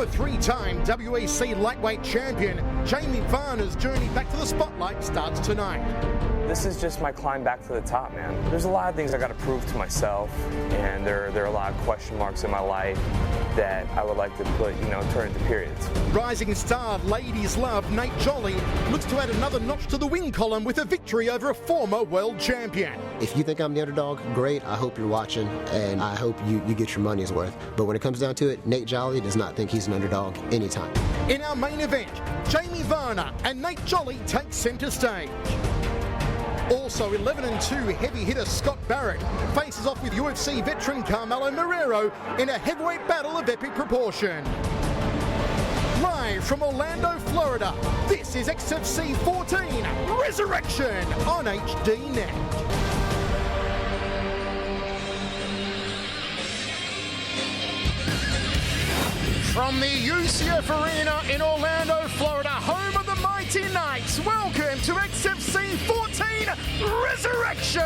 Former three-time WEC lightweight champion Jamie Varner's journey back to the spotlight starts tonight. This is just my climb back to the top, man. There's a lot of things I got to prove to myself, and there are a lot of question marks in my life that I would like to put, turn into periods. Rising star ladies love Nate Jolly looks to add another notch to the win column with a victory over a former world champion. If you think I'm the underdog, great. I hope you're watching, and I hope you get your money's worth. But when it comes down to it, Nate Jolly does not think he's an underdog anytime. In our main event, Jamie Varner and Nate Jolly take centre stage. Also, 11-2 heavy hitter Scott Barrett faces off with UFC veteran Carmelo Marrero in a heavyweight battle of epic proportion. Live from Orlando, Florida, this is XFC 14 Resurrection on HDNet. From the UCF Arena in Orlando, Florida, home of the Mighty Knights, welcome to XFC 14 Resurrection!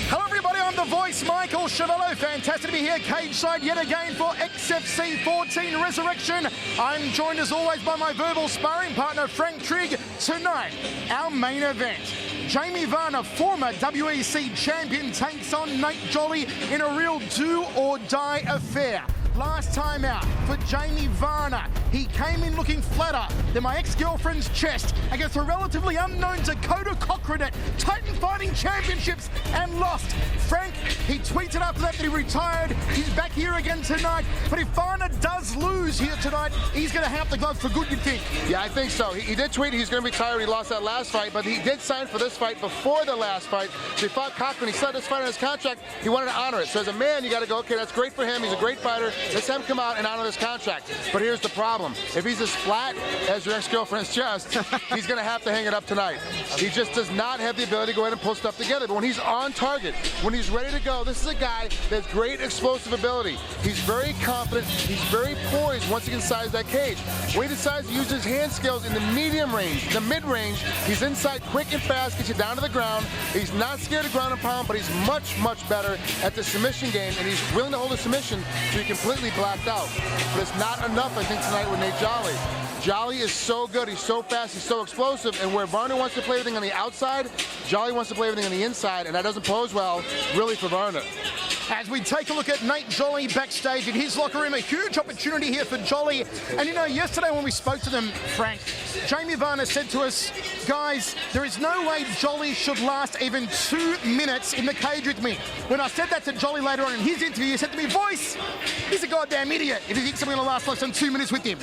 Hello everybody, I'm the voice, Michael Chavello. Fantastic to be here cage-side yet again for XFC 14 Resurrection. I'm joined as always by my verbal sparring partner, Frank Trigg. Tonight, our main event. Jamie Varner, former WEC champion, takes on Nate Jolly in a real do-or-die affair. Last time out for Jamie Varner, he came in looking flatter than my ex-girlfriend's chest against a relatively unknown Dakota Cochran at Titan Fighting Championships and lost. Frank, he tweeted after that he retired. He's back here again tonight. But if Varner does lose here tonight, he's going to have the glove for good, you think? Yeah, I think so. He did tweet he's going to retire. He lost that last fight, but he did sign for this fight before the last fight. So he fought Cochran. He said this fight on his contract. He wanted to honor it. So as a man, you got to go, okay, that's great for him. He's a great fighter. Let's have him come out and honor this contract. But here's the problem. If he's as flat as your ex-girlfriend's chest, he's going to have to hang it up tonight. He just does not have the ability to go ahead and pull stuff together. But when he's on target, when he's ready to go, this is a guy that has great explosive ability. He's very confident. He's very poised once he gets inside that cage. When he decides to use his hand skills in the medium range, the mid-range, he's inside quick and fast, gets you down to the ground. He's not scared of ground and pound, but he's much, much better at the submission game, and he's willing to hold a submission so he completely blacked out. But it's not enough, I think, tonight with Nate Jolly. Jolly is so good, he's so fast, he's so explosive, and where Varner wants to play everything on the outside, Jolly wants to play everything on the inside, and that doesn't pose well, really, for Varner. As we take a look at Nate Jolly backstage in his locker room, a huge opportunity here for Jolly. And yesterday when we spoke to them, Frank, Jamie Varner said to us, guys, there is no way Jolly should last even 2 minutes in the cage with me. When I said that to Jolly later on in his interview, he said to me, voice, he's a goddamn idiot if he thinks I'm going to last less than 2 minutes with him.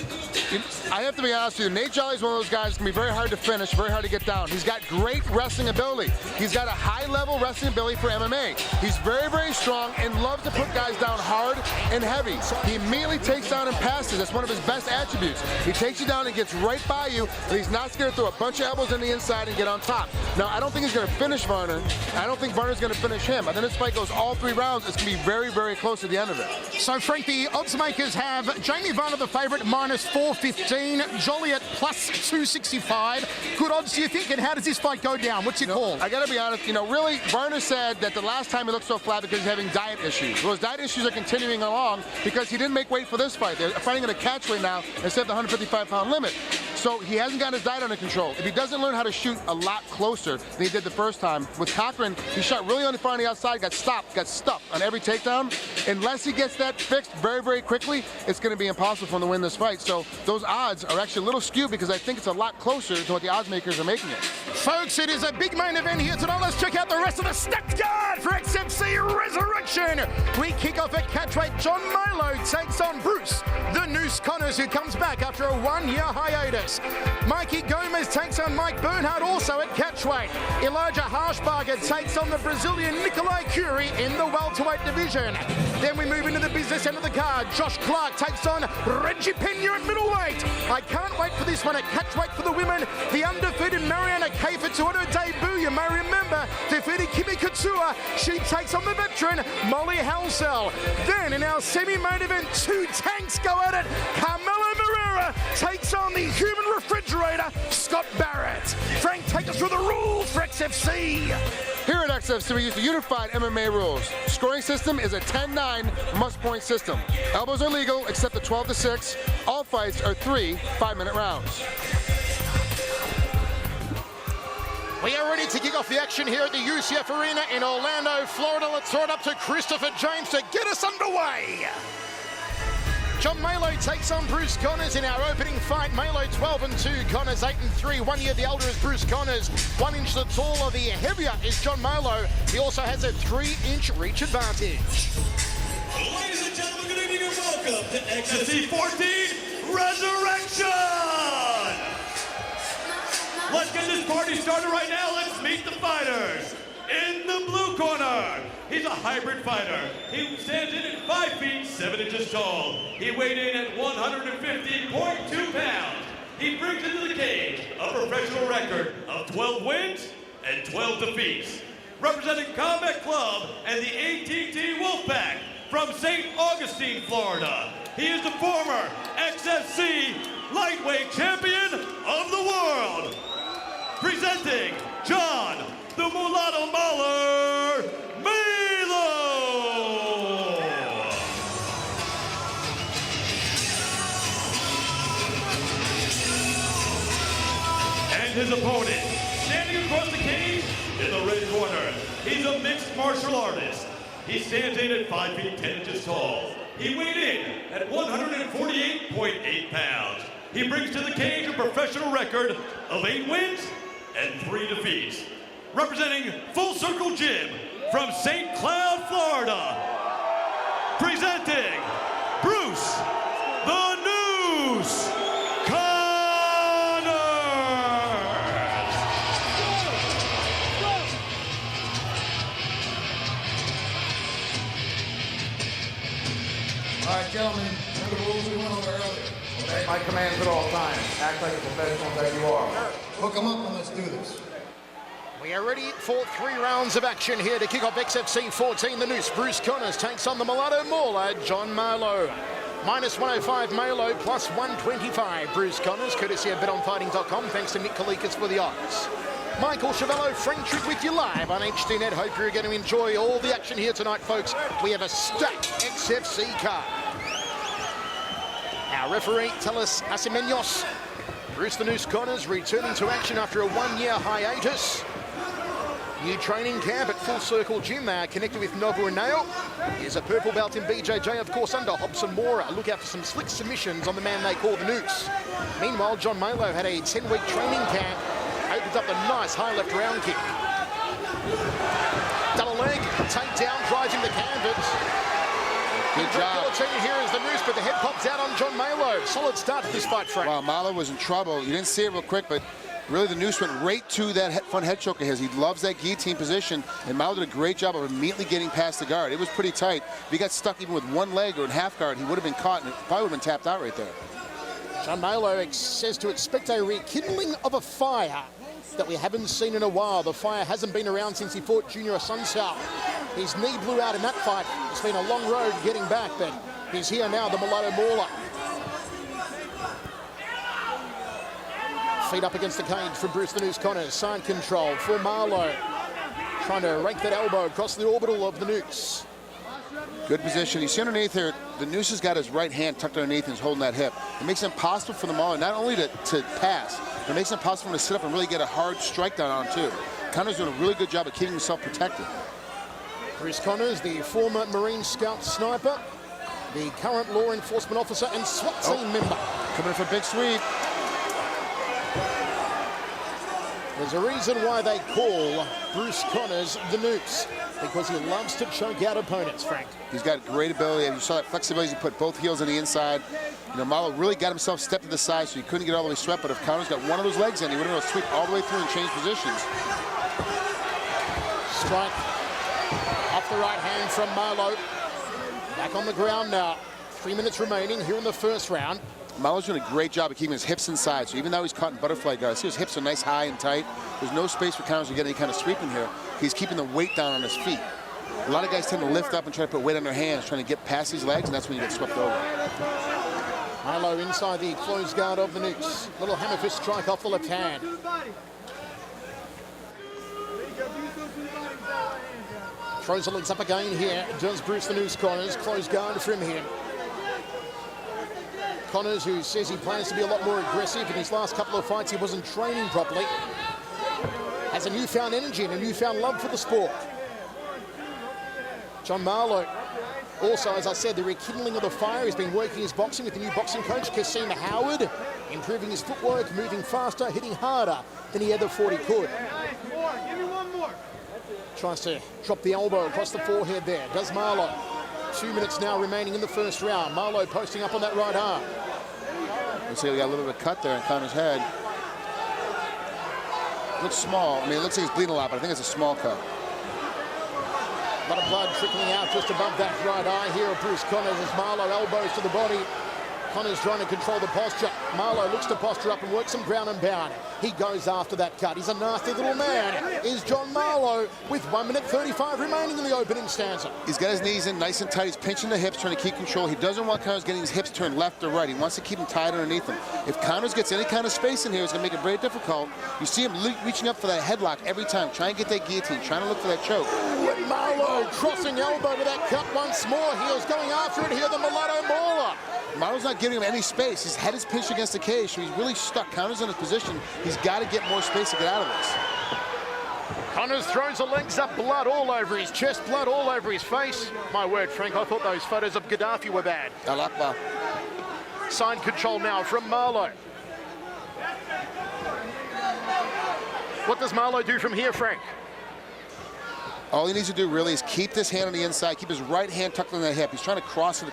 I have to be honest with you, Nate Jolly is one of those guys that's going to be very hard to finish, very hard to get down. He's got great wrestling ability. He's got a high-level wrestling ability for MMA. He's very, very strong and loves to put guys down hard and heavy. He immediately takes down and passes. That's one of his best attributes. He takes you down and gets right by you, and he's not scared to throw a bunch of elbows on the inside and get on top. Now, I don't think he's going to finish Varner. I don't think Varner's going to finish him. And then this fight goes all 3 rounds. It's going to be very, very close at the end of it. So, Frank, the odds makers have Jamie Varner the favourite, minus 415. Jolly at plus 265. Good odds, do you think? And how does this fight go down? What's your call? I got to be honest, really, Varner said that the last time he looked so flat because he's having diet issues. Well, his diet issues are continuing along because he didn't make weight for this fight. They're fighting at a catch weight now instead of the 155-pound limit. So he hasn't got his diet under control. If he doesn't learn how to shoot a lot closer than he did the first time, with Cochran, he shot really on the far on the outside, got stopped, got stuffed on every takedown. Unless he gets that fixed very, very quickly, it's going to be impossible for him to win this fight. So those odds are actually a little skewed because I think it's a lot closer to what the odds makers are making it. Folks, it is a big main event here tonight. Let's check out the rest of the stacked card for XFC Resurrection. We kick off at catchweight. John Milo takes on Bruce, the Noose Connors, who comes back after a 1-year hiatus. Mikey Gomez takes on Mike Bernhardt, also at catchweight. Elijah Harshbarger takes on the Brazilian Nikolai Curie in the welterweight division. Then we move into the business end of the card. Josh Clark takes on Reggie Pena at middleweight. I can't wait for this one at catchweight for the women. The undefeated Mariana Kayford to her debut, you may remember, defeated Kimi Couture. She takes on the veteran Molly Halsell. Then in our semi-main event, 2 tanks go at it. Carmelo Marrero takes on the human refrigerator, Scott Barrett. Frank, take take us through the rules for XFC. Here at XFC, we use the unified MMA rules. Scoring system is a 10-9 must-point system. Elbows are legal except the 12-6. All fights are 3 5-minute rounds. We are ready to kick off the action here at the UCF Arena in Orlando, Florida. Let's throw it up to Christopher James to get us underway. John Malo takes on Bruce Connors in our opening fight. Malo 12-2, Connors 8-3. 1 year the elder is Bruce Connors. 1 inch the taller, the heavier is John Malo. He also has a 3-inch reach advantage. Ladies and gentlemen, good evening and welcome to XFC 14 Resurrection! Let's get this party started right now. Let's meet the fighters. In the blue corner, he's a hybrid fighter. He stands in at 5 feet 7 inches tall. He weighed in at 150.2 pounds. He brings into the cage a professional record of 12 wins and 12 defeats. Representing Combat Club and the ATT Wolfpack from St. Augustine, Florida. He is the former XFC lightweight champion of the world. Presenting John the Mulatto Mauler Milo! And his opponent, standing across the cage in the red corner, he's a mixed martial artist. He stands in at 5 feet 10 inches tall. He weighed in at 148.8 pounds. He brings to the cage a professional record of 8 wins and 3 defeats. Representing Full Circle Gym from St. Cloud, Florida. Presenting Bruce the Noose Connors. All right, gentlemen, remember the rules we went over earlier. Obey my commands at all times. Act like the professionals that you are. Hook them up and let's do this. We are ready for 3 rounds of action here to kick off XFC 14. The Noose, Bruce Connors takes on the Mulatto Mauler, John Malo. Minus 105 Malo, plus 125 Bruce Connors, courtesy of betonfighting.com. Thanks to Nick Kalikas for the odds. Michael Chavello, Frank Trick with you live on HDNet. Hope you're going to enjoy all the action here tonight, folks. We have a stacked XFC card. Our referee, Teles Asimenos. Bruce the Noose Connors returning to action after a 1-year hiatus. New training camp at Full Circle Gym. They are connected with Nobu Inao. Here's a purple belt in BJJ, of course, under Hobson Mora. Look out for some slick submissions on the man they call the Noose. Meanwhile, John Malo had a 10-week training camp. Opens up a nice high left round kick. Double leg, takedown, drives him to canvas. Good job. Here is the Noose, but the head pops out on John Malo. Solid start to this fight, Frank. Wow, Malo was in trouble. You didn't see it real quick, but really the Noose went right to that front head choke of his. He loves that guillotine position, and Malo did a great job of immediately getting past the guard. It was pretty tight. If he got stuck even with one leg or in half guard, he would have been caught, and it probably would have been tapped out right there. John Malo says to expect a rekindling of a fire that we haven't seen in a while. The fire hasn't been around since he fought Junior Asunsao. His knee blew out in that fight. It's been a long road getting back, but he's here now, the Mulatto Mauler. Feet up against the cage for Bruce the Noose Connors. Side control for Malo. Trying to rake that elbow across the orbital of the Noose. Good position. You see underneath here, the Noose has got his right hand tucked underneath and he's holding that hip. It makes it impossible for the Mauler not only to pass, but it makes it impossible for him to sit up and really get a hard strike down on him too. Connors doing a really good job of keeping himself protected. Bruce Connors, the former Marine Scout sniper, the current law enforcement officer and SWAT team member. Coming in for a big sweep. There's a reason why they call Bruce Connors the Noose, because he loves to choke out opponents, Frank. He's got great ability. You saw that flexibility. He put both heels on the inside. You know, Malo really got himself stepped to the side, so he couldn't get all the way swept, but if Connors got one of those legs in, he would have been able to sweep all the way through and change positions. Strike off the right hand from Malo. Back on the ground now. 3 minutes remaining here in the first round. Malo's doing a great job of keeping his hips inside, so even though he's caught in butterfly guard, see his hips are nice, high, and tight. There's no space for Connors to get any kind of sweep in here. He's keeping the weight down on his feet. A lot of guys tend to lift up and try to put weight on their hands, trying to get past these legs, and that's when you get swept over. Malo inside the closed guard of the Noose. Little hammer fist strike off the left hand. Throws the legs up again here. Does Bruce the Noose Connors. Close guard from him. Connors, who says he plans to be a lot more aggressive. In his last couple of fights, he wasn't training properly. Has a newfound energy and a newfound love for the sport. John Marlowe, also, as I said, the rekindling of the fire. He's been working his boxing with the new boxing coach, Kasim Howard, improving his footwork, moving faster, hitting harder than he ever thought he could. Give me one more. Tries to drop the elbow across the forehead there. Does Marlowe. 2 minutes now remaining in the first round. Marlowe posting up on that right arm. You see, we got a little bit of cut there in Connor's head. Looks small. I mean, it looks like he's bleeding a lot, but I think it's a small cut. A lot of blood trickling out just above that right eye here of Bruce Connors as Marlowe elbows to the body. Connors trying to control the posture. Marlowe looks to posture up and work some ground and pound. He goes after that cut. He's a nasty little man. Is John Marlowe with 1 minute 35 remaining in the opening stanza. He's got his knees in nice and tight. He's pinching the hips, trying to keep control. He doesn't want Connors getting his hips turned left or right. He wants to keep them tight underneath him. If Connors gets any kind of space in here, it's going to make it very difficult. You see him reaching up for that headlock every time, trying to get that guillotine, trying to look for that choke. Marlowe crossing elbow to that cut once more. Heels going after it here, the mulatto mauler. Marlowe's not giving him any space. His head is pinched against the cage, so he's really stuck. Connors in his position. He's got to get more space to get out of this. Connors throws the legs up, blood all over his chest, blood all over his face. My word, Frank, I thought those photos of Gaddafi were bad. Al-Akbar. Side control now from Marlowe. What does Marlowe do from here, Frank? All he needs to do really is keep this hand on the inside, keep his right hand tucked on the hip. He's trying to cross it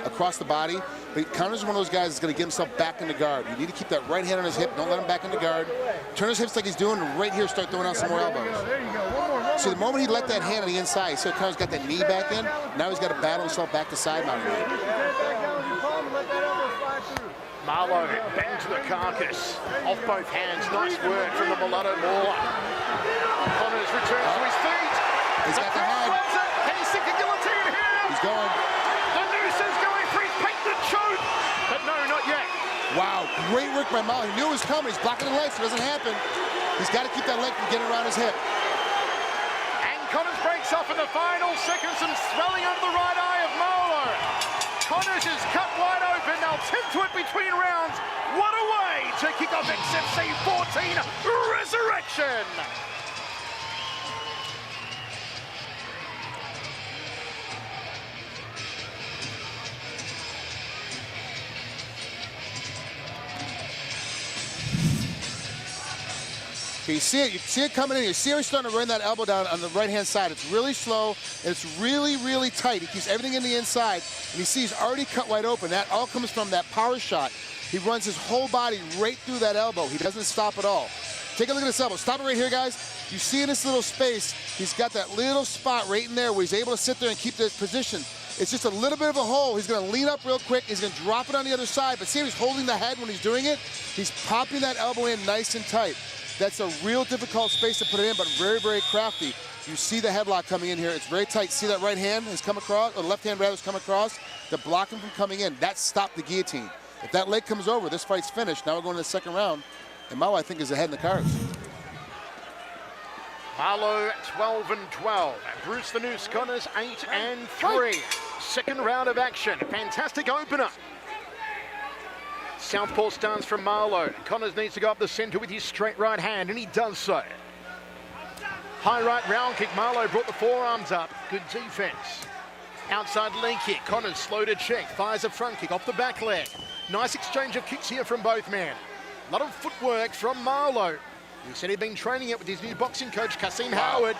across the body, but Connors is one of those guys that's going to get himself back into guard. You need to keep that right hand on his hip. Don't let him back into guard. Turn his hips like he's doing, and right here start throwing out some more elbows. There you go. One more. So the moment he let that hand on the inside, so Connors got that knee back in, now he's got to battle himself back to side mount. Marlowe bang to the carcass. Off both hands. Nice work from the mulatto mauler. Connors returns to his feet. He's got the hand. Can he sink a guillotine here? He's going. The noose is going for his patented choke. But no, not yet. Wow, great work by Marlowe. He knew it was coming. He's blocking the leg so it doesn't happen. He's got to keep that leg from getting around his hip. And Connors breaks off in the final seconds and swelling under the right eye of Marlowe. Connors is cut wide open. They'll tend to it between rounds. What a way to kick off XFC 14 Resurrection. Okay, you see it coming in. You see how he's starting to run that elbow down on the right-hand side. It's really slow, and it's really, really tight. He keeps everything in the inside, and you see he's already cut wide open. That all comes from that power shot. He runs his whole body right through that elbow. He doesn't stop at all. Take a look at this elbow. Stop it right here, guys. You see in this little space, he's got that little spot right in there where he's able to sit there and keep this position. It's just a little bit of a hole. He's going to lean up real quick. He's going to drop it on the other side, but see how he's holding the head when he's doing it? He's popping that elbow in nice and tight. That's a real difficult space to put it in, but very, very crafty. You see the headlock coming in here. It's very tight. See that right hand has come across, or the left hand rather has come across to block him from coming in. That stopped the guillotine. If that leg comes over, this fight's finished. Now we're going to the second round, and Marlowe, I think, is ahead in the cards. Marlowe 12-12. Bruce the Noose Connors 8-3. Second round of action. Fantastic opener. Southpaw stance from Marlowe. Connors needs to go up the center with his straight right hand, and he does so. High right round kick. Marlowe brought the forearms up. Good defense. Outside leg kick. Connors slow to check. Fires a front kick off the back leg. Nice exchange of kicks here from both men. A lot of footwork from Marlowe. He said he'd been training it with his new boxing coach, Kasim Howard.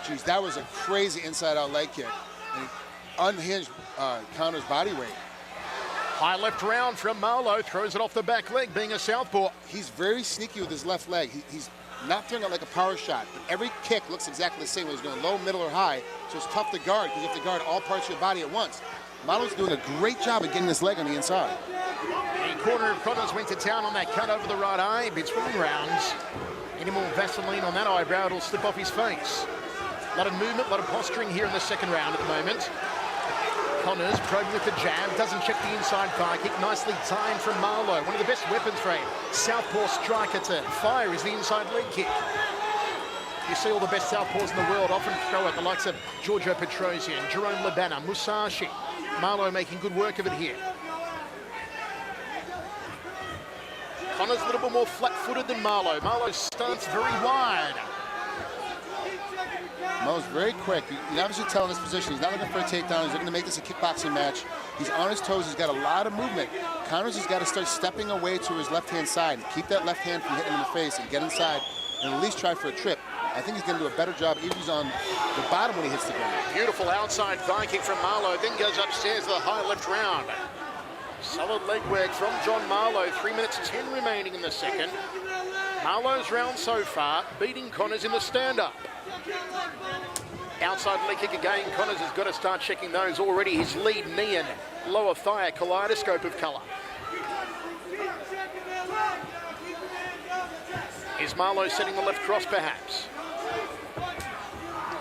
Jeez, that was a crazy inside-out leg kick. And he unhinged Connor's body weight. High left round from Marlowe, throws it off the back leg, being a southpaw. He's very sneaky with his left leg. He's not throwing it like a power shot, but every kick looks exactly the same, whether he's going low, middle, or high, so it's tough to guard because you have to guard all parts of your body at once. Marlowe's doing a great job of getting this leg on the inside. The corner of Connors went to town on that cut over the right eye between rounds. Any more Vaseline on that eyebrow, it'll slip off his face. A lot of movement, a lot of posturing here in the second round at the moment. Connors probing with the jab, doesn't check the inside thigh kick. Nicely timed from Marlowe. One of the best weapons for a southpaw striker to fire is the inside leg kick. You see all the best southpaws in the world often throw at the likes of Giorgio Petrosian, Jerome Labana, Musashi. Marlowe making good work of it here. Connor's a little bit more flat-footed than Marlowe. Marlowe's stance very wide. Mo's very quick. You can obviously tell in this position, he's not looking for a takedown. He's looking to make this a kickboxing match. He's on his toes. He's got a lot of movement. Connors has got to start stepping away to his left-hand side. Keep that left hand from hitting him in the face and get inside and at least try for a trip. I think he's going to do a better job even if he's on the bottom when he hits the ground. Beautiful outside thigh kick from Marlowe, then goes upstairs to the high left round. Solid leg work from John Marlowe. 3 minutes 10 remaining in the second. Marlowe's round so far, beating Connors in the stand-up. Outside leg kick again. Connors has got to start checking those already. His lead knee and lower thigh, a kaleidoscope of colour. Is Marlowe setting the left cross perhaps?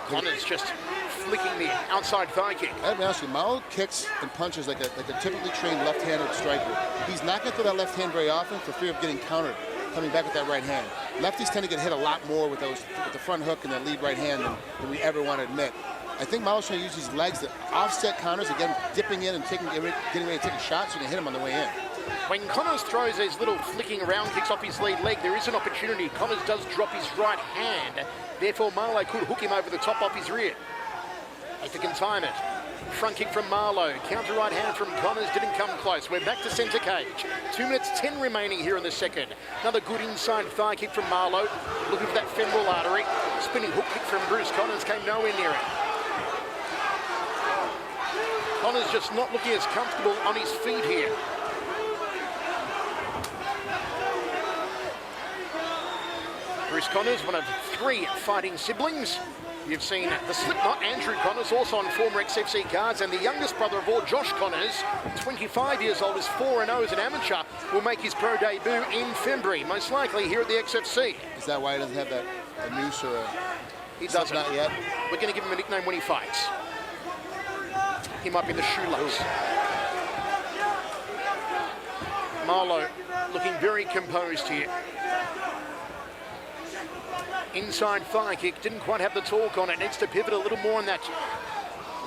Connors just flicking the outside thigh kick. I'll be honest with you, Marlowe kicks and punches like a typically trained left-handed striker. He's not going to throw that left hand very often for fear of getting countered, coming back with that right hand. Lefties tend to get hit a lot more with the front hook and that lead right hand than we ever want to admit. I think Marlowe's trying to use these legs to offset counters, again, dipping in and getting ready to take a shot so he can hit him on the way in. When Connors throws these little flicking round kicks off his lead leg, there is an opportunity. Connors does drop his right hand. Therefore, Marlowe could hook him over the top off his rear. If he can time it. Front kick from Marlowe. Counter right hand from Connors didn't come close. We're back to centre cage. 2 minutes 10 remaining here in the second. Another good inside thigh kick from Marlowe. Looking for that femoral artery. Spinning hook kick from Bruce Connors came nowhere near it. Connors just not looking as comfortable on his feet here. Bruce Connors, one of 3 fighting siblings. You've seen the Slipknot, Andrew Connors, also on former XFC cards, and the youngest brother of all, Josh Connors, 25 years old, is 4-0 as an amateur, will make his pro debut in February, most likely here at the XFC. Is that why he doesn't have a noose or a... He doesn't. Not yet. We're going to give him a nickname when he fights. He might be the shoelace. Marlowe looking very composed here. Inside thigh kick, didn't quite have the torque on it. Needs to pivot a little more on that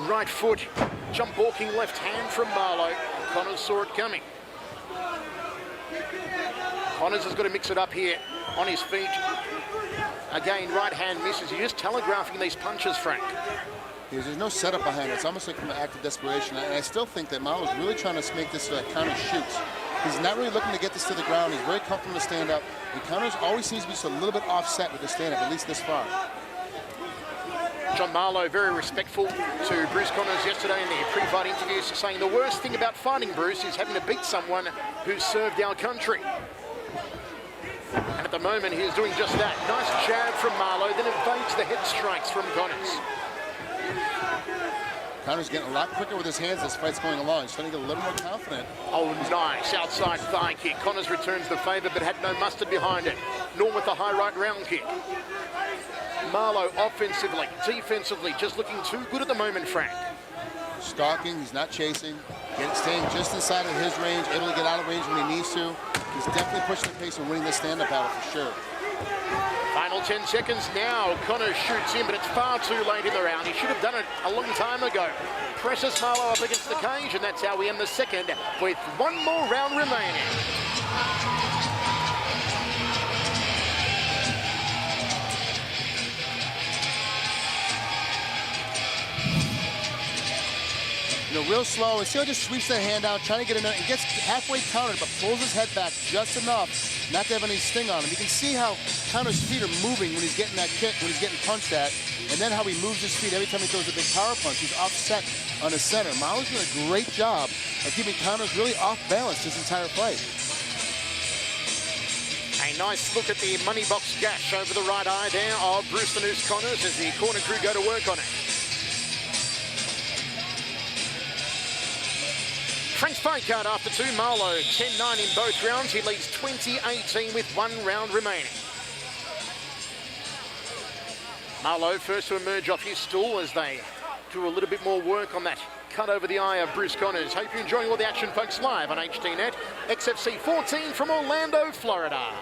right foot. Jump walking left hand from Marlowe. Connors saw it coming. Connors has got to mix it up here on his feet. Again, right hand misses. He's just telegraphing these punches, Frank. There's no setup behind it. It's almost like an act of desperation. And I still think that Marlowe's really trying to make this counter shoots. He's not really looking to get this to the ground. He's very comfortable to stand up. And Connors always seems to be just a little bit offset with the stand-up, at least this far. John Marlowe very respectful to Bruce Connors yesterday in the pre-fight interviews, saying the worst thing about fighting Bruce is having to beat someone who's served our country. And at the moment, he is doing just that. Nice jab from Marlowe, then evades the head strikes from Connors. Connors getting a lot quicker with his hands as this fight's going along. He's starting to get a little more confident. Oh, nice outside thigh kick. Connors returns the favour, but had no mustard behind it, nor with the high right round kick. Marlowe offensively, defensively, just looking too good at the moment, Frank. Stalking, he's not chasing. Staying just inside of his range, able to get out of range when he needs to. He's definitely pushing the pace and winning this stand-up battle for sure. Final 10 seconds now. Connors shoots in, but it's far too late in the round. He should have done it a long time ago. Presses Marlowe up against the cage, and that's how we end the second with one more round remaining. Real slow, and see how he just sweeps that hand out, trying to get in there, and gets halfway countered, but pulls his head back just enough not to have any sting on him. You can see how Connor's feet are moving when he's getting that kick, when he's getting punched at, and then how he moves his feet every time he throws a big power punch. He's offset on his center. Marlowe's doing a great job of keeping Connors really off balance this entire fight. A nice look at the money box gash over the right eye there of Bruce the Noose Connors as the corner crew go to work on it. Frank's fight card after 2, Marlowe 10-9 in both rounds. He leads 20-18 with 1 round remaining. Marlowe first to emerge off his stool as they do a little bit more work on that cut over the eye of Bruce Connors. Hope you're enjoying all the action, folks, live on HDNet. XFC 14 from Orlando, Florida.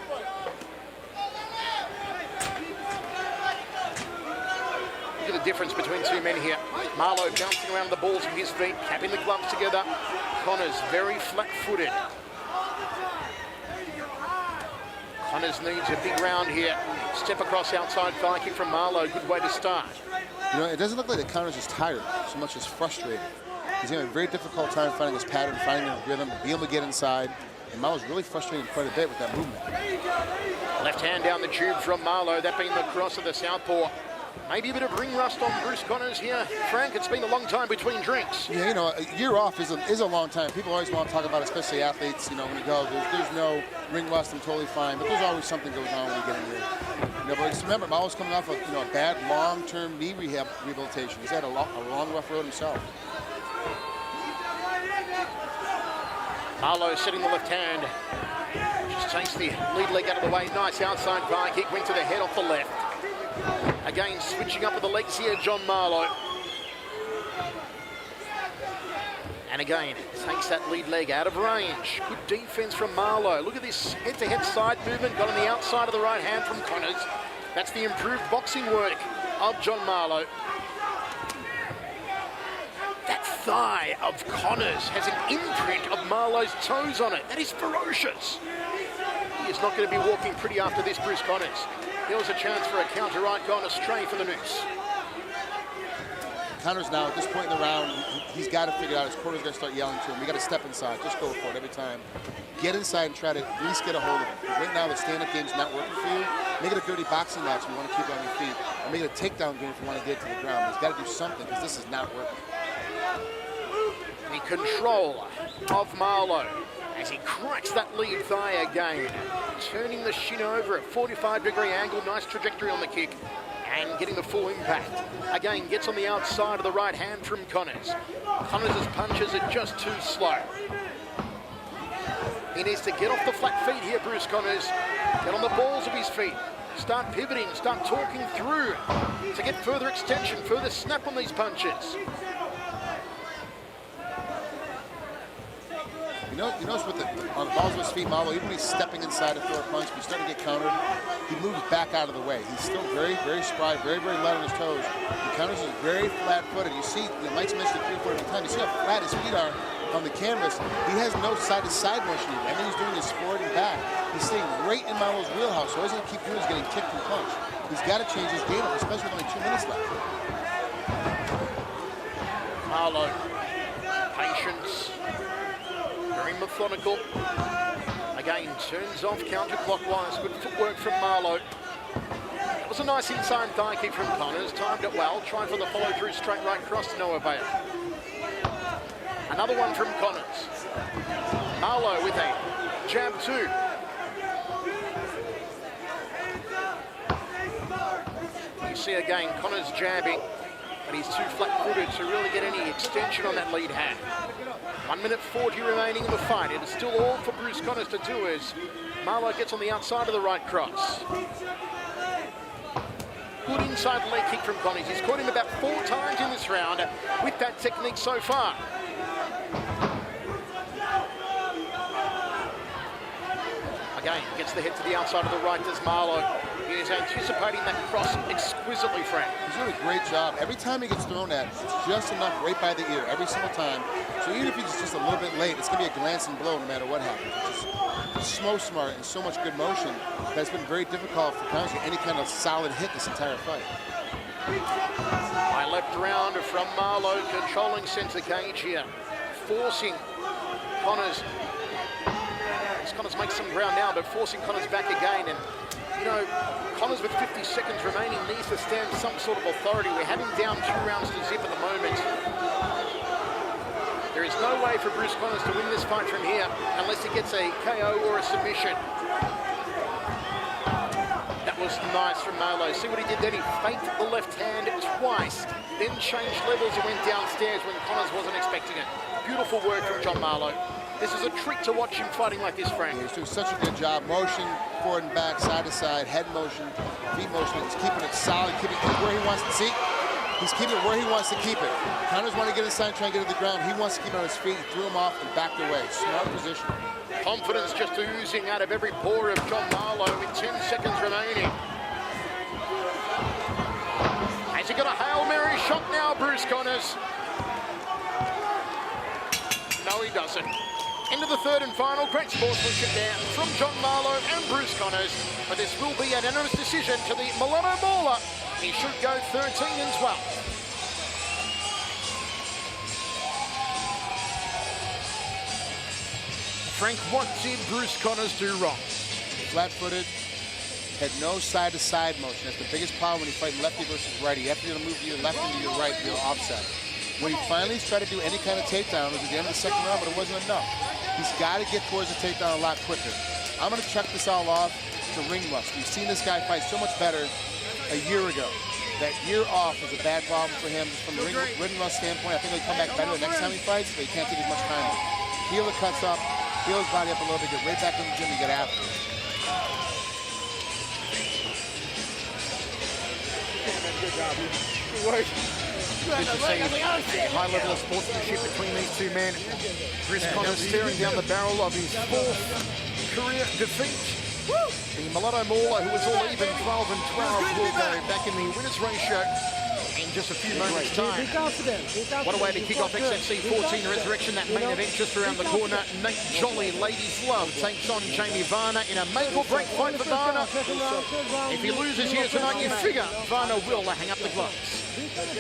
the difference between two men here. Marlowe bouncing around the balls with his feet, capping the gloves together. Connors very flat-footed. Connors needs a big round here. Step across outside thigh kick from Marlowe. Good way to start. You know, it doesn't look like that Connors is tired so much as frustrated. He's having a very difficult time finding his pattern, finding his rhythm, being able to get inside. And Marlowe's really frustrated quite a bit with that movement. Left hand down the tube from Marlowe, that being the cross of the southpaw. Maybe a bit of ring rust on Bruce Connors here. Frank, it's been a long time between drinks. Yeah, you know, a year off is a long time. People always want to talk about, especially athletes, you know, when you go, there's no ring rust, I'm totally fine. But there's always something goes on when you get in here. You know, but just remember, Marlowe's coming off of, you know, a bad long-term knee rehabilitation. He's had a long, rough road himself. Marlowe setting the left hand. Just takes the lead leg out of the way. Nice outside thigh kick, went to the head off the left. Again, switching up with the legs here, John Marlowe. And again, takes that lead leg out of range. Good defense from Marlowe. Look at this head-to-head side movement. Got on the outside of the right hand from Connors. That's the improved boxing work of John Marlowe. That thigh of Connors has an imprint of Marlowe's toes on it. That is ferocious. He is not going to be walking pretty after this, Bruce Connors. There was a chance for a counter right, gone astray for the noose. Connors now, at this point in the round, he's got to figure out, his corner's going to start yelling to him. We got to step inside, just go for it every time. Get inside and try to at least get a hold of him. Because right now, the stand-up game's not working for you. Make it a dirty boxing match if you want to keep it on your feet. Or make it a takedown game if you want to get it to the ground. But he's got to do something, because this is not working. The control of Marlowe as he cracks that lead thigh again. Turning the shin over at 45-degree angle. Nice trajectory on the kick. And getting the full impact. Again, gets on the outside of the right hand from Connors. Connors' punches are just too slow. He needs to get off the flat feet here, Bruce Connors. Get on the balls of his feet. Start pivoting, start talking through to get further extension, further snap on these punches. You notice with on the balls of his feet, Marlowe, even when he's stepping inside to throw a punch, he's starting to get countered, he moves back out of the way. He's still very, very spry, very, very light on his toes. He counters is very flat-footed. You see, Mike's mentioned it 3/4 of the time. You see how flat his feet are on the canvas. He has no side-to-side motion even. Everything he's doing is forward and back. He's staying right in Marlowe's wheelhouse, so all he's going to keep doing is getting kicked and punched. He's got to change his game up, especially with only 2 minutes left. Marlowe, patience. Very methodical. Again, turns off counterclockwise. Good footwork from Marlowe. That was a nice inside thigh kick from Connors. Timed it well. Tried for the follow-through straight right cross to no avail. Another one from Connors. Marlowe with a jab too. You see again Connors jabbing, but he's too flat-footed to really get any extension on that lead hand. 1 minute 40 remaining in the fight. It is still all for Bruce Connors to do as Marlowe gets on the outside of the right cross. Good inside leg kick from Connors. He's caught him about 4 times in this round with that technique so far. Again, gets the head to the outside of the right, does Marlowe. He is anticipating that cross exquisitely, Frank. He's doing a great job. Every time he gets thrown at, it's just enough right by the ear, every single time. So even if he's just a little bit late, it's going to be a glancing blow no matter what happens. It's so smart and so much good motion that it's been very difficult for Connors to get any kind of solid hit this entire fight. High left round from Marlowe, controlling center cage here, forcing Connors. Connors makes some ground now, but forcing Connors back again. And, you know, Connors with 50 seconds remaining needs to stand some sort of authority. We're having down 2 rounds to zip at the moment. There is no way for Bruce Connors to win this fight from here unless he gets a KO or a submission. That was nice from Marlowe. See what he did then? He faked the left hand twice, then changed levels and went downstairs when Connors wasn't expecting it. Beautiful work from John Marlowe. This is a treat to watch him fighting like this, Frank. Yeah, he's doing such a good job. Motion, forward and back, side to side, head motion, feet motion. He's keeping it solid, keeping it where he wants to see. He's keeping it where he wants to keep it. Connors want to get inside and try and get to the ground. He wants to keep it on his feet. He threw him off and backed away. Smart position. Confidence just oozing out of every pore of John Marlowe with 10 seconds remaining. Has he got a Hail Mary shot now, Bruce Connors? No, he doesn't. Into the third and final. Great sportsmanship there from John Marlowe and Bruce Connors. But this will be an unanimous decision to the Mulatto Mauler. He should go 13 and 12. Frank, what did Bruce Connors do wrong? Flat-footed, had no side-to-side motion. That's the biggest problem when you fight lefty versus righty. You have to be able to move to your left and to your right to be able to offset. When he finally tried to do any kind of takedown, it was at the end of the second round, but it wasn't enough. He's got to get towards the takedown a lot quicker. I'm going to check this all off to ring rust. We've seen this guy fight so much better a year ago. That year off is a bad problem for him from a ring rust standpoint. I think he'll come back better the next time he fights, but he can't take as much time. Heal the cuts up, heal his body up a little bit, get right back in the gym and get after it. Good job. Good work. Good to see a high level of sportsmanship between these two men. Bruce Connors staring down the barrel of his fourth career defeat. The Mulatto Mauler, who was all even 12 and 12, will go back in the winners ratio in just a few moments' time. What a way to kick off XFC 14 Resurrection, that main event just around the corner. Nate Jolly, Ladies Love, takes on Jamie Varner in a make-or-break fight for Varner. If he loses here tonight, you figure Varner will hang up the gloves.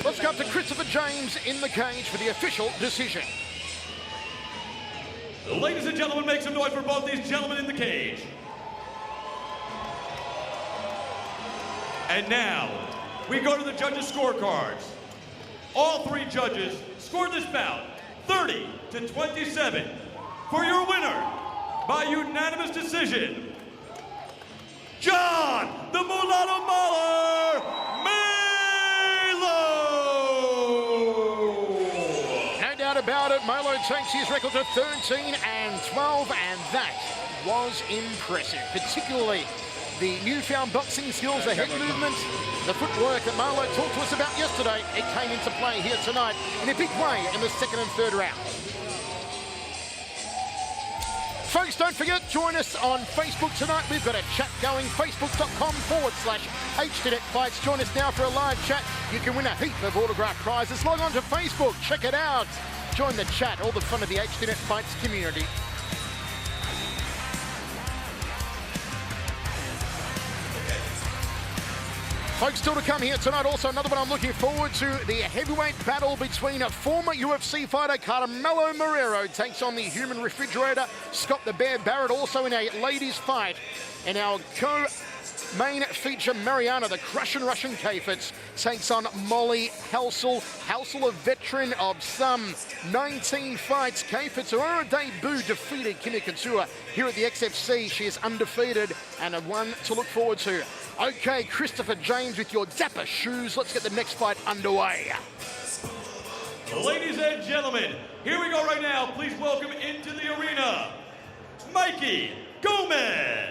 Let's go up to Christopher James in the cage for the official decision. Ladies and gentlemen, make some noise for both these gentlemen in the cage. And now, we go to the judges' scorecards. All three judges scored this bout 30 to 27 for your winner by unanimous decision, John the Mulatto Mauler Melo! No doubt about it, Melo takes his record to 13 and 12, and that was impressive, particularly the newfound boxing skills, the head movement, the footwork that Marlowe talked to us about yesterday. It came into play here tonight in a big way in the second and third round. Folks, don't forget, join us on Facebook tonight. We've got a chat going, facebook.com/HDNet Fights. Join us now for a live chat. You can win a heap of autographed prizes. Log on to Facebook, check it out. Join the chat, all the fun of the HDNet Fights community. Folks, still to come here tonight. Also, another one I'm looking forward to, the heavyweight battle between a former UFC fighter, Carmelo Marrero, takes on the human refrigerator, Scott the Bear Barrett, also in a ladies' fight. And our co-main feature, Mariana, the Russian Kafitz, takes on Molly Halsell. Halsell, a veteran of some 19 fights. Kafitz, who on her debut defeated Kimi Couture here at the XFC. She is undefeated and a one to look forward to. Okay, Christopher James with your dapper shoes. Let's get the next fight underway. Ladies and gentlemen, here we go right now. Please welcome into the arena, Mikey Gomez.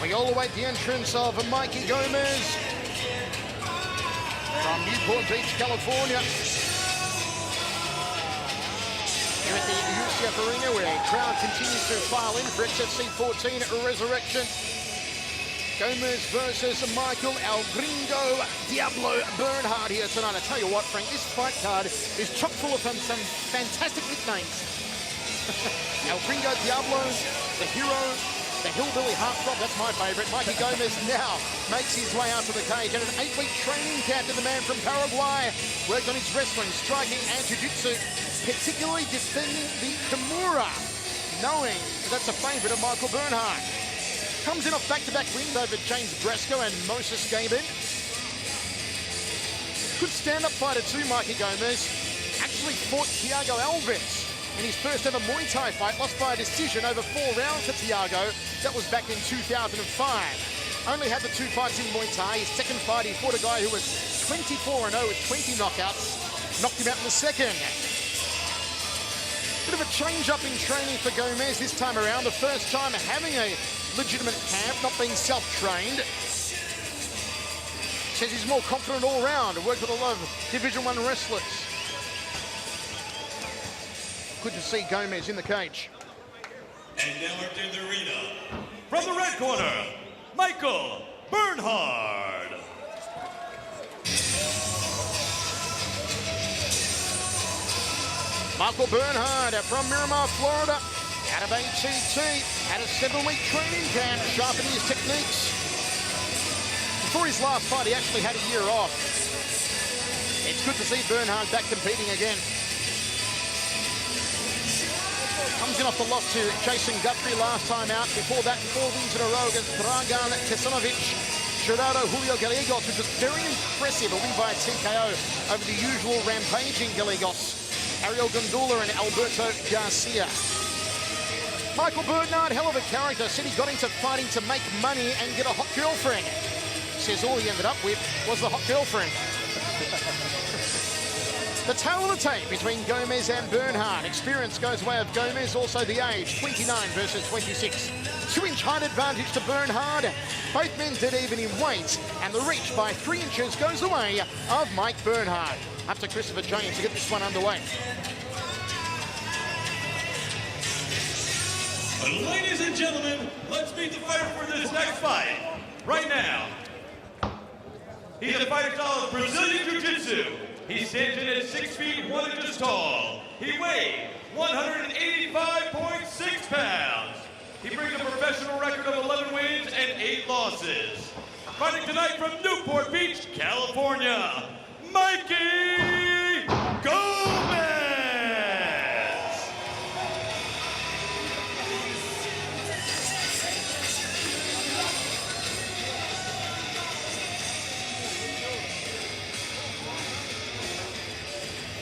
We all await the entrance of Mikey Gomez from Newport Beach, California. Here at the UCF Arena, where a crowd continues to file in for XFC 14 Resurrection. Gomez versus Michael El Gringo Diablo Bernhardt here tonight. I tell you what, Frank, this fight card is chock full of some fantastic nicknames. El Gringo Diablo, the hero, The hillbilly heartthrob, that's my favourite. Mikey Gomez now makes his way out to the cage. And an 8-week training camp to the man from Paraguay. Worked on his wrestling, striking and jiu-jitsu, particularly defending the Kimura, knowing that's a favourite of Michael Bernhardt. Comes in off back-to-back wins over James Bresco and Moses Gabin. Good stand-up fighter too, Mikey Gomez. Actually fought Thiago Alves in his first ever Muay Thai fight, lost by a decision over 4 rounds to Thiago. That was back in 2005. Only had the 2 fights in Muay Thai. His second fight, he fought a guy who was 24-0 with 20 knockouts. Knocked him out in the second. Bit of a change-up in training for Gomez this time around. The first time having a legitimate camp, not being self-trained. Says he's more confident all round. Worked with a lot of Division 1 wrestlers. Good to see Gomez in the cage. And now entering the arena, from the red corner, Michael Bernhardt. Michael Bernhardt from Miramar, Florida, out of ATT, had a 7-week training camp, sharpening his techniques. Before his last fight, he actually had a year off. It's good to see Bernhardt back competing again. Comes in off the loss to Jason Guthrie last time out. Before that, 4 wins in a row against Dragan Tesanovic, Gerardo Julio Gallegos, which was very impressive, a win by a TKO over the usual rampaging Gallegos, Ariel Gundula and Alberto Garcia. Michael Bernhardt, hell of a character, said he got into fighting to make money and get a hot girlfriend. Says all he ended up with was the hot girlfriend. The tail of the tape between Gomez and Bernhardt. Experience goes the way of Gomez, also the age, 29 versus 26. 2-inch height advantage to Bernhardt. Both men dead even in weight, and the reach by 3 inches goes the way of Mike Bernhardt. Up to Christopher James to get this one underway. Ladies and gentlemen, let's meet the fighter for this next fight. Right now, he's a fighter style of Brazilian Jiu-Jitsu. He stands in at 6 feet 1 inches tall. He weighed 185.6 pounds. He brings a professional record of 11 wins and 8 losses. Fighting tonight from Newport Beach, California, Mikey Gomez!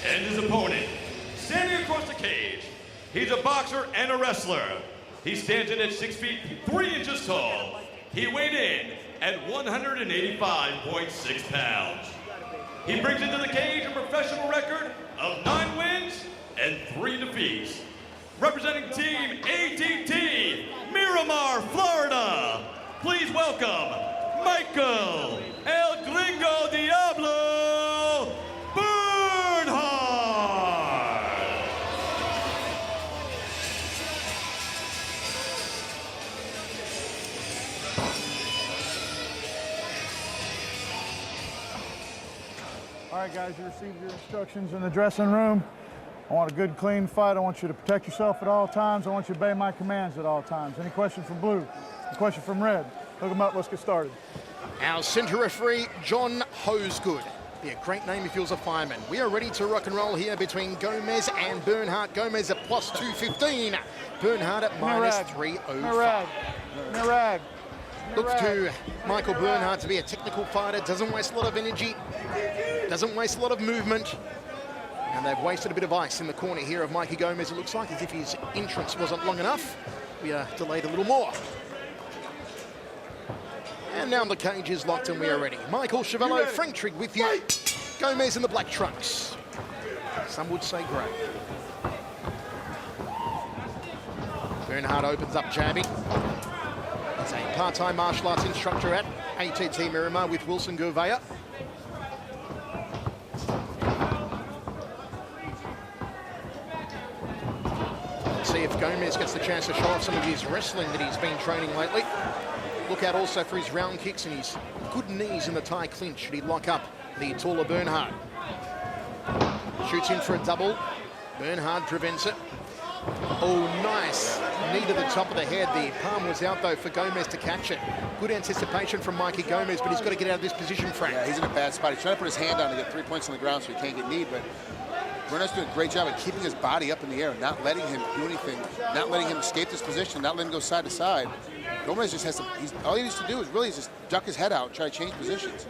And his opponent, standing across the cage, he's a boxer and a wrestler. He stands in at 6 feet 3 inches tall. He weighed in at 185.6 pounds. He brings into the cage a professional record of 9 wins and 3 defeats. Representing Team ATT, Miramar, Florida, please welcome Michael El Gringo Diablo Bernhardt. All right, guys, you received your instructions in the dressing room. I want a good, clean fight. I want you to protect yourself at all times. I want you to obey my commands at all times. Any question from blue? Any question from red? Hook them up. Let's get started. Our centre referee, John Hosegood. Be a great name if he was a fireman. We are ready to rock and roll here between Gomez and Bernhardt. Gomez at plus 215. Bernhardt at minus 305. Mirag. Look to Michael Bernhardt to be a technical fighter. Doesn't waste a lot of energy. Doesn't waste a lot of movement. And they've wasted a bit of ice in the corner here of Mikey Gomez. It looks like as if his entrance wasn't long enough. We are delayed a little more. And now the cage is locked and we are ready. Michael Chavello, Frank Trigg with you. Gomez in the black trunks. Some would say grey. Bernhardt opens up jabbing. He's a part-time martial arts instructor at ATT Miramar with Wilson Gouveia. See if Gomez gets the chance to show off some of his wrestling that he's been training lately. Look out also for his round kicks and his good knees in the Thai clinch should he lock up the taller Bernhardt. Shoots in for a double. Bernhardt prevents it. Oh, nice knee to the top of the head. The palm was out, though, for Gomez to catch it. Good anticipation from Mikey Gomez, but he's got to get out of this position, Frank. Yeah, he's in a bad spot. He's trying to put his hand down to get 3 points on the ground so he can't get kneed, but Bernhardt's doing a great job of keeping his body up in the air, not letting him do anything, not letting him escape this position, not letting him go side to side. Gomez just has to, all he needs to do is really just duck his head out and try to change positions.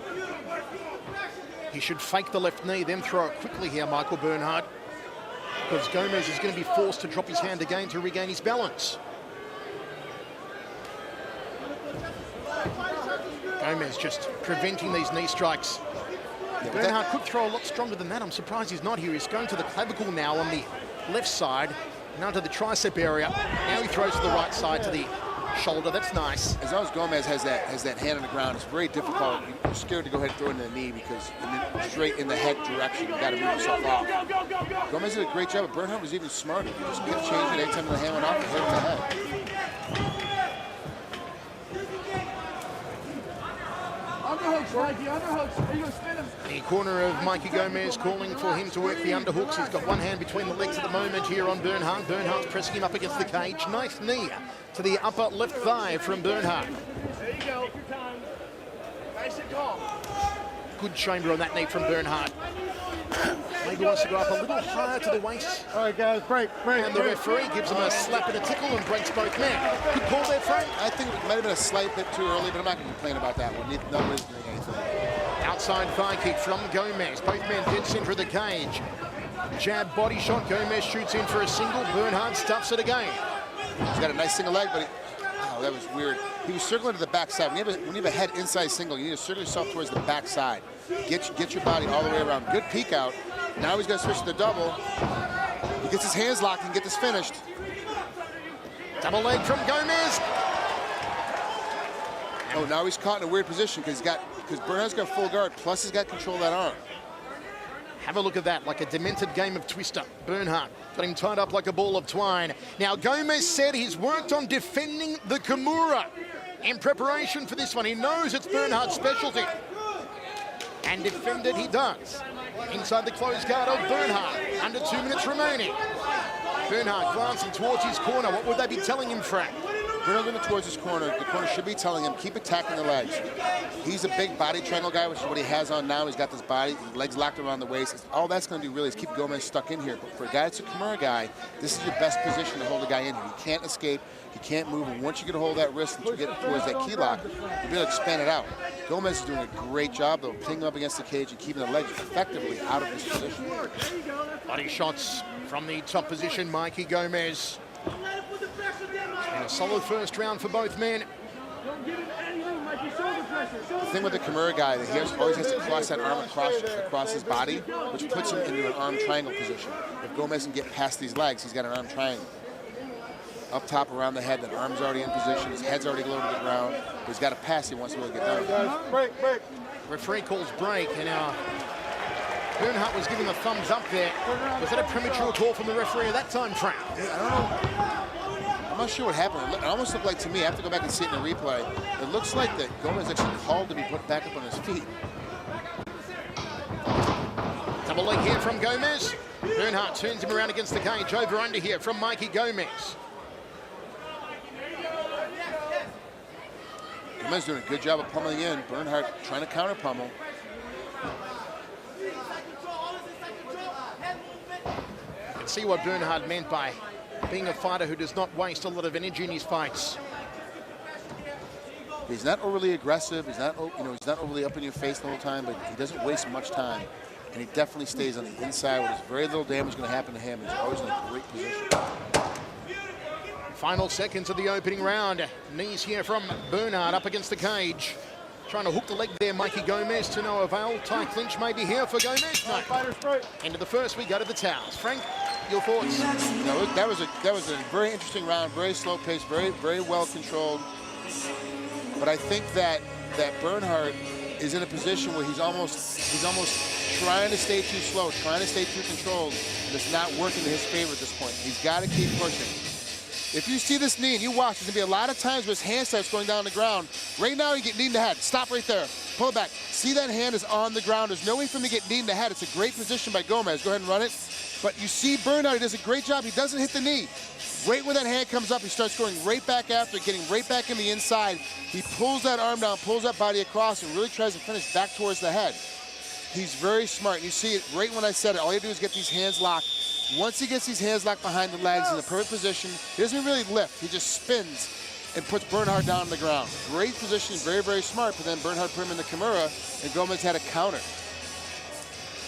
He should fake the left knee, then throw it quickly here, Michael Bernhardt, because Gomez is going to be forced to drop his hand again to regain his balance. Gomez just preventing these knee strikes. Bernhardt could throw a lot stronger than that. I'm surprised he's not here. He's going to the clavicle now on the left side, now to the tricep area. Now he throws to the right side to the shoulder. That's nice. As long as Gomez has that hand on the ground, it's very difficult. You're scared to go ahead and throw into the knee because straight in the head direction, you got to move yourself off. Gomez did a great job, but Bernhardt was even smarter. He just kept changing it anytime the hand went off and hit him in the head. The corner of Mikey Gomez calling for him to work the underhooks. He's got one hand between the legs at the moment here on Bernhardt. Bernhardt's pressing him up against the cage. Nice knee to the upper left thigh from Bernhardt. There you go. Your time. Nice and calm. Good chamber on that knee from Bernhardt. Maybe wants to go up a little higher to the waist. All right, guys, break. And the referee gives him a slap and a tickle and breaks both men. Good call there, Frank. I think it might have been a slight bit too early, but I'm not going to complain about that one. Nobody's doing anything. Outside thigh kick from Gomez. Both men dead center of the cage. Jab body shot. Gomez shoots in for a single. Bernhardt stuffs it again. He's got a nice single leg, but oh, that was weird. He was circling to the backside. When you have a head inside single, you need to circle yourself towards the backside. Get your body all the way around. Good peek out. Now he's going to switch to the double. He gets his hands locked and get this finished. Double leg from Gomez. Oh, now he's caught in a weird position because Bernhardt's got full guard, plus he's got control of that arm. Have a look at that, like a demented game of Twister. Bernhardt got him tied up like a ball of twine. Now, Gomez said he's worked on defending the Kimura in preparation for this one. He knows it's Bernhardt's specialty. And defend it he does. Inside the closed guard of Bernhardt. Under 2 minutes remaining. Bernhardt glancing towards his corner. What would they be telling him, Frank? Bernhardt looking towards his corner. The corner should be telling him, keep attacking the legs. He's a big body triangle guy, which is what he has on now. He's got this body, legs locked around the waist. All that's going to do really is keep Gomez stuck in here. But for a guy that's a Kimura guy, this is your best position to hold a guy in here. He can't escape. He can't move. And once you get a hold of that wrist and you get towards that key lock, you'll be able to expand it out. Gomez is doing a great job, though, pinning up against the cage and keeping the legs effectively out of this position. Body shots from the top position, Mikey Gomez. And a solid first round for both men. The thing with the Kimura guy, that he always has to cross that arm across his body, which puts him into an arm triangle position. If Gomez can get past these legs, he's got an arm triangle. Up top around the head, that arm's already in position, his head's already low to the ground, but he's got to pass, he wants to really get down. Break. Referee calls break, and now Bernhardt was giving a thumbs up there. Was that a premature call from the referee at that time, Frank? I don't know. I'm not sure what happened. It almost looked like, to me, I have to go back and see it in the replay, it looks like that Gomez actually called to be put back up on his feet. Double leg here from Gomez. Bernhardt turns him around against the cage. Over under here from Mikey Gomez. Gomez doing a good job of pummeling in. Bernhardt trying to counter pummel. You can see what Bernhardt meant by being a fighter who does not waste a lot of energy in his fights. He's not overly aggressive. He's not, he's not overly up in your face the whole time, but he doesn't waste much time. And he definitely stays on the inside where there's very little damage going to happen to him. He's always in a great position. Final seconds of the opening round. Knees here from Bernhardt up against the cage. Trying to hook the leg there, Mikey Gomez, to no avail. Tie clinch maybe here for Gomez. No. Into the first, we go to the towels. Frank, your thoughts? No, that was a very interesting round, very slow pace, very well controlled. But I think that Bernhardt is in a position where he's almost trying to stay too slow, trying to stay too controlled, and it's not working to his favor at this point. He's got to keep pushing. If you see this knee and you watch, there's going to be a lot of times where his hand starts going down on the ground. Right now, you get kneed in the head. Stop right there. Pull it back. See that hand is on the ground. There's no way for him to get kneed in the head. It's a great position by Gomez. Go ahead and run it. But you see Bernhardt, he does a great job. He doesn't hit the knee. Right when that hand comes up, he starts going right back after, getting right back in the inside. He pulls that arm down, pulls that body across, and really tries to finish back towards the head. He's very smart. And you see it right when I said it. All you do is get these hands locked. Once he gets these hands locked behind the legs in the perfect position, he doesn't really lift. He just spins and puts Bernhardt down on the ground. Great position, very, very smart. But then Bernhardt put him in the Kimura, and Gomez had a counter.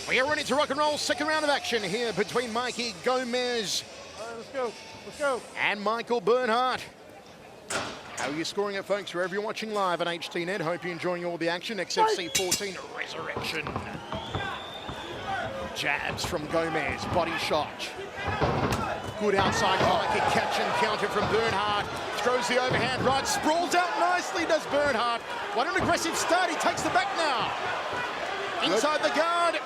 We are ready to rock and roll. Second round of action here between Mikey Gomez. All right, let's go. Let's go. And Michael Bernhardt. How are you scoring it, folks? Wherever you're watching live on HTNet. Hope you're enjoying all the action. XFC 14 Resurrection. Jabs from Gomez, body shot. Good outside Mikey, catch and counter from Bernhardt. Throws the overhand right, sprawls out nicely, does Bernhardt. What an aggressive start, he takes the back now. Inside the guard.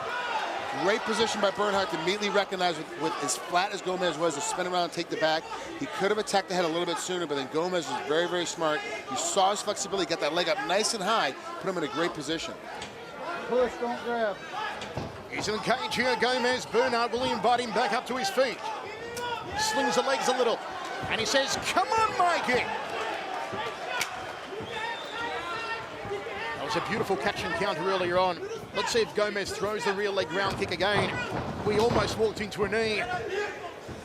Great position by Bernhardt to immediately recognize with as flat as Gomez was to spin around and take the back. He could have attacked the head a little bit sooner, but then Gomez was very, very smart. You saw his flexibility, got that leg up nice and high, put him in a great position. Push, don't grab. He's in the cage here, Gomez. Bernhardt will invite him back up to his feet. Slings the legs a little, and he says, come on, Mikey. That was a beautiful catch and counter earlier on. Let's see if Gomez throws the rear leg round kick again. We almost walked into a knee.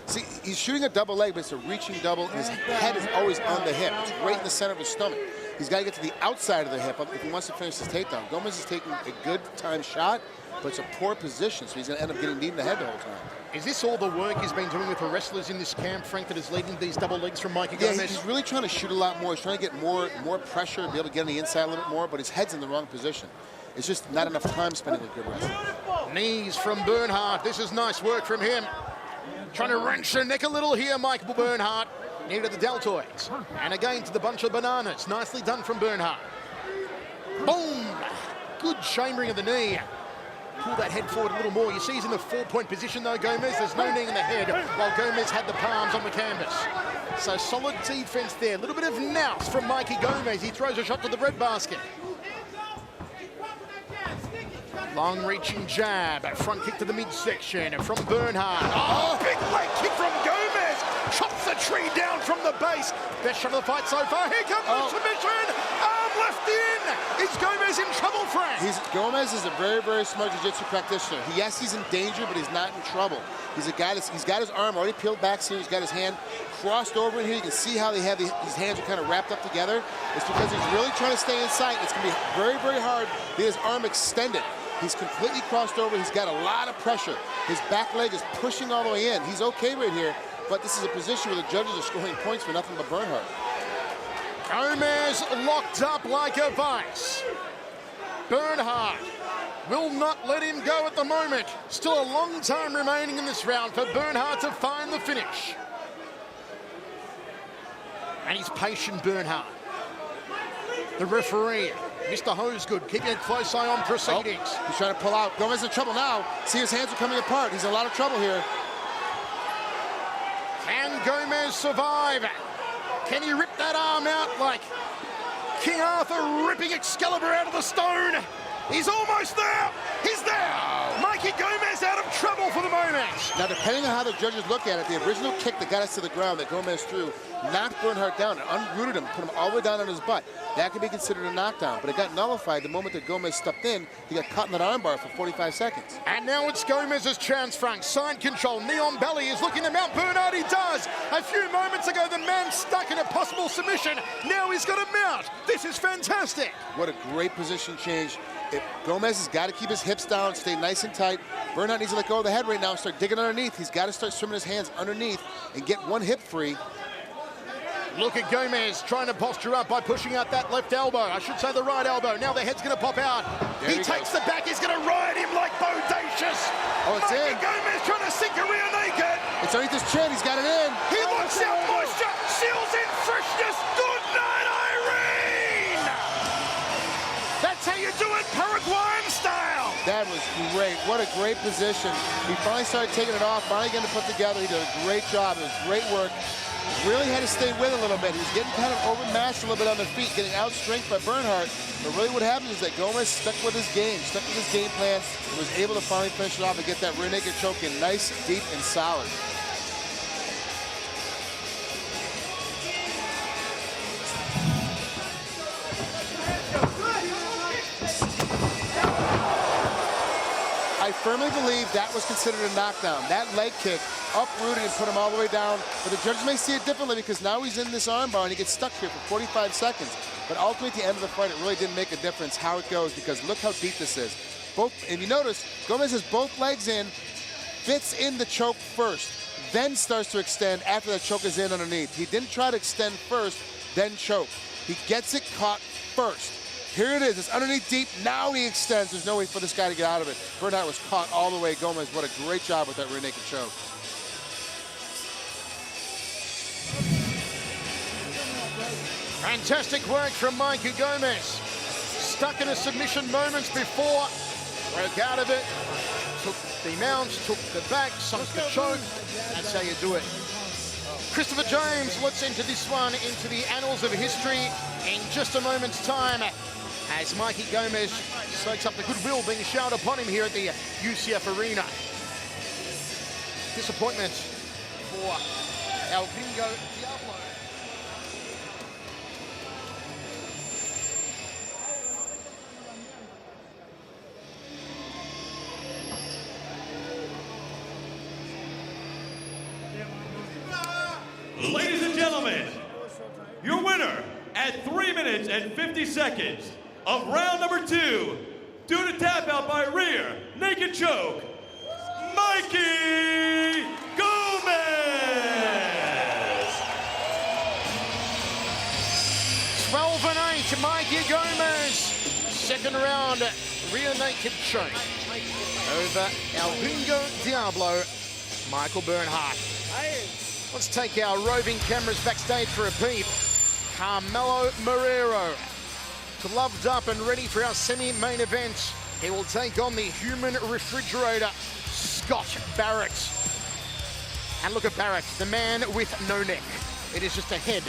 See, he's shooting a double leg, but it's a reaching double. His head is always on the hip. It's right in the center of his stomach. He's got to get to the outside of the hip if he wants to finish his takedown. Gomez is taking a good time shot, but it's a poor position, so he's going to end up getting kneed in the head the whole time. Is this all the work he's been doing with the wrestlers in this camp, Frank, that is leading these double legs from Mikey Gomez? Yeah, he's really trying to shoot a lot more. He's trying to get more pressure, be able to get on the inside a little bit more, but his head's in the wrong position. It's just not enough time spent with good wrestling. Knees from Bernhardt. This is nice work from him. Trying to wrench the neck a little here, Michael Bernhardt. Near to the deltoids. And again to the bunch of bananas. Nicely done from Bernhardt. Boom! Good chambering of the knee. Pull that head forward a little more. You see he's in the 4-point position though, Gomez. There's no knee in the head, while Gomez had the palms on the canvas. So solid defense there. A little bit of nous from Mikey Gomez. He throws a shot to the breadbasket. Long-reaching jab, a front kick to the midsection from Bernhardt. Oh, big leg kick from Gomez. Chops the tree down from the base. Best shot of the fight so far. Here comes the submission. Arm left in. Is Gomez in trouble, Frank? Gomez is a very, very smart jiu-jitsu practitioner. Yes, he's in danger, but he's not in trouble. He's a guy he's got his arm already peeled back, so he's got his hand crossed over in here. You can see how his hands are kind of wrapped up together. It's because he's really trying to stay inside. It's going to be very, very hard to get his arm extended. He's completely crossed over. He's got a lot of pressure. His back leg is pushing all the way in. He's okay right here, but this is a position where the judges are scoring points for nothing but Bernhardt. Gomez locked up like a vice. Bernhardt will not let him go at the moment. Still a long time remaining in this round for Bernhardt to find the finish. And he's patient, Bernhardt. The referee, Mr. Hosegood, keeping a close eye on proceedings. Oh, he's trying to pull out. Gomez in trouble now. See, his hands are coming apart. He's in a lot of trouble here. Can Gomez survive? Can he rip that arm out like King Arthur ripping Excalibur out of the stone? He's almost there. He's there. Mikey Gomez out of trouble for the moment. Now, depending on how the judges look at it, the original kick that got us to the ground that Gomez threw knocked Bernhardt down and unrooted him, put him all the way down on his butt. That could be considered a knockdown, but it got nullified the moment that Gomez stepped in. He got caught in that armbar for 45 seconds. And now it's Gomez's chance, Frank. Side control, knee on belly, is looking to mount Bernhardt. He does. A few moments ago, the man stuck in a possible submission. Now he's got a mount. This is fantastic. What a great position change. Gomez has got to keep his hips down, stay nice and tight. Bernhardt needs to let go of the head right now and start digging underneath. He's got to start swimming his hands underneath and get one hip free. Look at Gomez trying to posture up by pushing out that left elbow. I should say the right elbow. Now the head's going to pop out. He takes the back. He's going to ride him like bodacious. Oh, it's in. Gomez trying to sink a rear naked. It's underneath his chin. He's got it in. He locks out moisture. Seals in freshness. Good night, Irene. That's how you do it, Paraguayan style. That was great. What a great position. He finally started taking it off, finally getting it put together. He did a great job. It was great work. Really had to stay with it a little bit. He was getting kind of overmatched a little bit on the feet, getting outstrength by Bernhardt. But really what happened is that Gomez stuck with his game, stuck with his game plan, and was able to finally finish it off and get that rear naked choke in nice, deep, and solid. I firmly believe that was considered a knockdown. That leg kick uprooted and put him all the way down. But the judges may see it differently because now he's in this armbar and he gets stuck here for 45 seconds. But ultimately at the end of the fight, it really didn't make a difference how it goes because look how deep this is. If you notice, Gomez has both legs in, fits in the choke first, then starts to extend after that choke is in underneath. He didn't try to extend first, then choke. He gets it caught first. Here it is, it's underneath deep, now he extends. There's no way for this guy to get out of it. Bernhardt was caught all the way. Gomez, what a great job with that rear naked choke. Fantastic work from Mikey Gomez. Stuck in a submission moments before, broke out of it, took the mounts, took the back, sunk the choke. That's how you do it. Christopher James looks into this one, into the annals of history in just a moment's time as Mikey Gomez soaks up the goodwill being showered upon him here at the UCF Arena. Disappointment for El Gringo Diablo. Ladies and gentlemen, your winner at 3 minutes and 50 seconds of round number 2, due to tap out by rear naked choke, Mikey Gomez! 12-8, Mikey Gomez. Second round, rear naked choke over El Gringo Diablo, Michael Bernhardt. Let's take our roving cameras backstage for a peep. Carmelo Marrero, gloved up and ready for our semi-main event. He will take on the human refrigerator, Scott Barrett. And look at Barrett, the man with no neck. It is just a head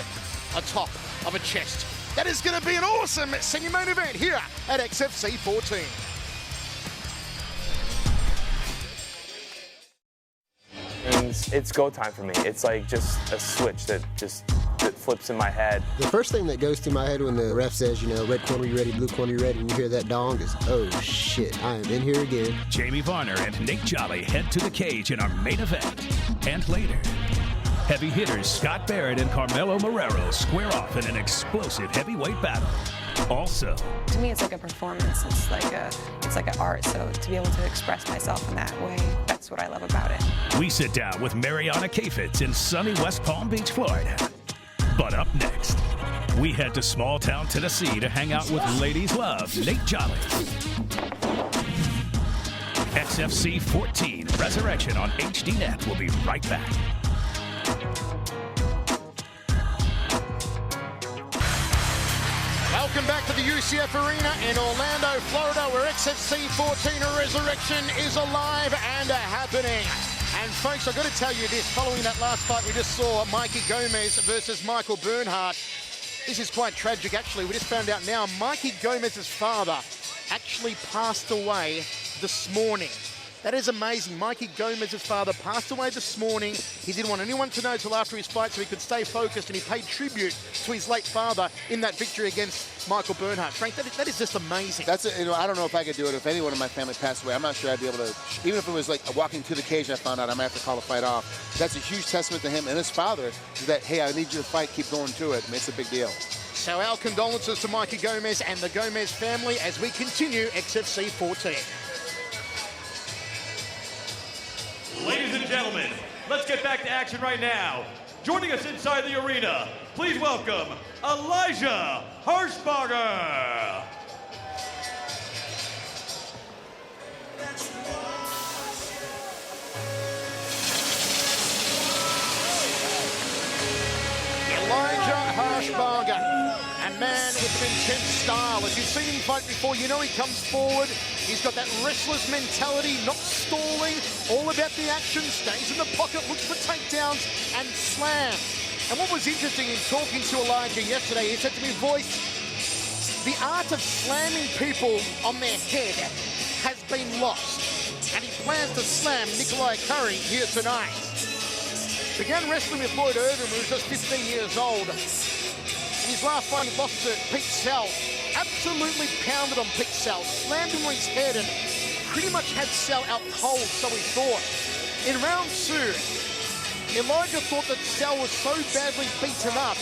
atop of a chest. That is going to be an awesome semi-main event here at XFC 14. And it's go time for me. It's like just a switch that flips in my head. The first thing that goes through my head when the ref says, you know, red corner you ready, blue corner you ready, and you hear that dong is, oh shit, I am in here again. Jamie Varner and Nate Jolly head to the cage in our main event. And later, heavy hitters Scott Barrett and Carmelo Marrero square off in an explosive heavyweight battle. Also, to me, it's like a performance. It's like an art. So to be able to express myself in that way, that's what I love about it. we sit down with Mariana Kafitz in sunny West Palm Beach, Florida. But up next, we head to small town Tennessee to hang out with ladies love Nate Jolly. XFC 14 Resurrection on HDNet. We'll be right back. Welcome back to the UCF Arena in Orlando, Florida, where XFC 14 Resurrection is alive and happening. And folks, I've got to tell you this, following that last fight we just saw, Mikey Gomez versus Michael Bernhardt. This is quite tragic, actually. We just found out now Mikey Gomez's father actually passed away this morning. That is amazing. Mikey Gomez's father passed away this morning. He didn't want anyone to know until after his fight so he could stay focused, and he paid tribute to his late father in that victory against Michael Bernhardt. Frank, that is just amazing. That's it. You know, I don't know if I could do it if anyone in my family passed away. I'm not sure I'd be able to, even if it was like walking to the cage and I found out I might have to call the fight off. That's a huge testament to him and his father, is that, hey, I need you to fight, keep going to it. I mean, it's a big deal. So our condolences to Mikey Gomez and the Gomez family as we continue XFC 14. Ladies and gentlemen, let's get back to action right now. Joining us inside the arena, please welcome Elijah Hirschberger. Elijah Hirschberger, a man with an intense style. If you've seen him fight before, you know he comes forward. He's got that restless mentality, not stalling, all about the action, stays in the pocket, looks for takedowns and slams. And what was interesting in talking to Elijah yesterday, he said to me, "Voice, the art of slamming people on their head has been lost." And he plans to slam Nikolai Curry here tonight. Began wrestling with Floyd Irvin when he was just 15 years old. In his last fight, he lost to Pete Sell. Absolutely pounded on Pete Sell, slammed him on his head and pretty much had Sell out cold, so he thought. In round 2, Elijah thought that Sell was so badly beaten up,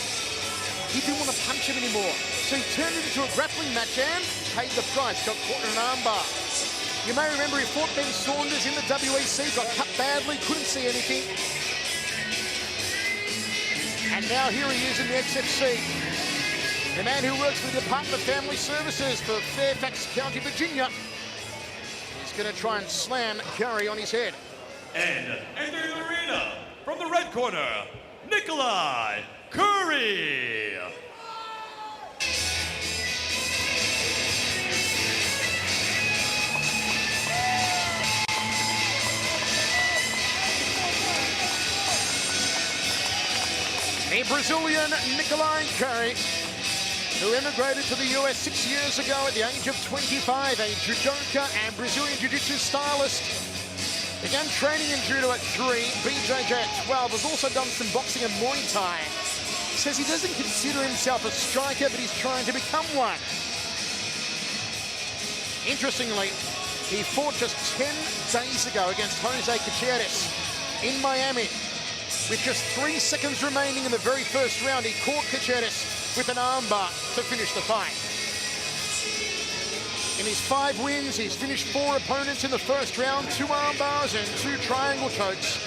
he didn't want to punch him anymore. So he turned it into a grappling match and paid the price, got caught in an armbar. You may remember he fought Ben Saunders in the WEC, got cut badly, couldn't see anything. And now here he is in the XFC. The man who works for the Department of Family Services for Fairfax County, Virginia. He's going to try and slam Curry on his head. And entering the arena from the red corner, Nikolai Curry. The Brazilian Nikolai Curry, who immigrated to the US 6 years ago at the age of 25, a judoka and Brazilian jiu-jitsu stylist. Began training in judo at 3, BJJ at 12, has also done some boxing and Muay Thai. Says he doesn't consider himself a striker, but he's trying to become one. Interestingly, he fought just 10 days ago against Jose Gutierrez in Miami. With just 3 seconds remaining in the very first round, he caught Gutierrez with an armbar to finish the fight. In his 5 wins, he's finished 4 opponents in the first round, 2 armbars and 2 triangle chokes.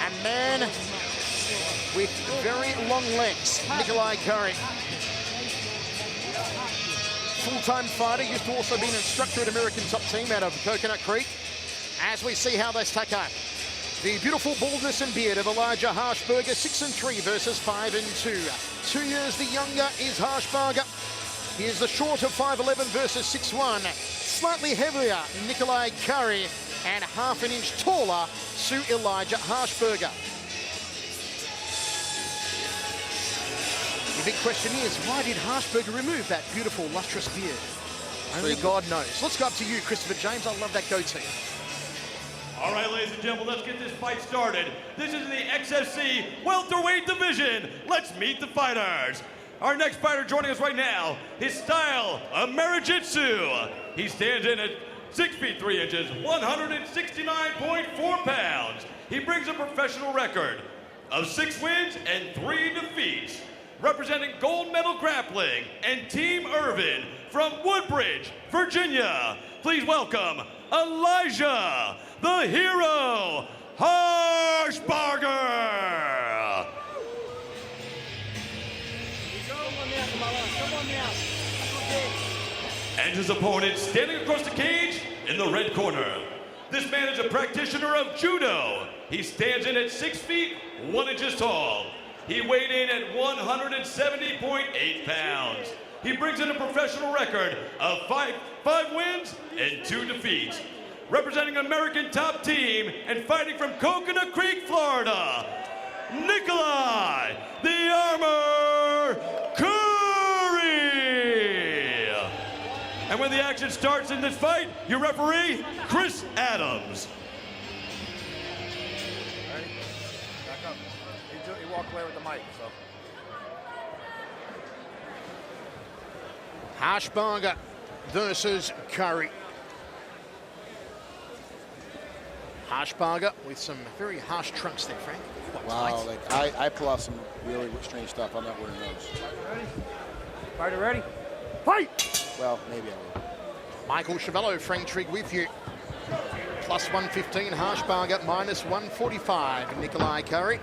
A man with very long legs, Nikolai Curry. Full-time fighter, used to also be an instructor at American Top Team out of Coconut Creek. As we see how they stack up. The beautiful baldness and beard of Elijah Harshberger, 6-3 versus 5-2. 2 years the younger is Harshberger. He is the shorter 5'11 versus 6'1. Slightly heavier Nikolai Curry and half an inch taller Sue Elijah Harshberger. The big question is, why did Harshberger remove that beautiful lustrous beard? Only God knows. Let's go up to you, Christopher James. I love that goatee. All right, ladies and gentlemen, let's get this fight started. This is the XFC welterweight division. Let's meet the fighters. Our next fighter joining us right now, his style, Amerijitsu. He stands in at 6 feet 3 inches, 169.4 pounds. He brings a professional record of 6 wins and 3 defeats. Representing gold medal grappling and Team Irvin from Woodbridge, Virginia. Please welcome Elijah, the hero, Harshberger. And his opponent standing across the cage in the red corner. This man is a practitioner of judo. He stands in at 6 feet 1 inches tall. He weighed in at 170.8 pounds. He brings in a professional record of 5 wins and 2 defeats. Representing American Top Team and fighting from Coconut Creek, Florida, Nikolai the Armor Curry. And when the action starts in this fight, your referee, Chris Adams. Ready? Back up. He walked away with the mic, so. Harshberger versus Curry. Harshberger with some very harsh trunks there, Frank. Quite Wow, tight. like I pull off some really strange stuff. I'm not wearing those. Fighter ready? Fight! Well, maybe I will. Michael Chavello, Frank Trigg with you. Plus 115, Harshberger, minus 145, Nikolai Curry.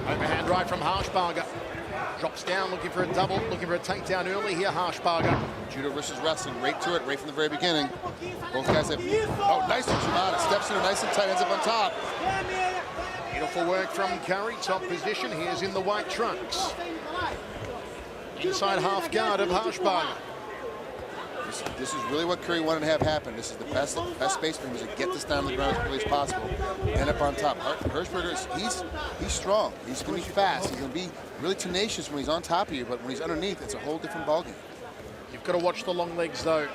Overhand right from Harshberger. Drops down, looking for a double, looking for a takedown early here, Harshberger. Judo versus wrestling, right to it, right from the very beginning. Both guys have, oh, nice Uchimata. Steps in there nice and tight, ends up on top. Beautiful work from Curry, top position. He is in the white trunks. Inside half guard of Harshberger. This is really what Curry wanted to have happen. This is the best space for him, is to get this down to the ground as quickly as possible, end up on top. Hirschberger, he's strong. He's going to be fast. He's going to be really tenacious when he's on top of you, but when he's underneath, it's a whole different ballgame. You've got to watch the long legs, though,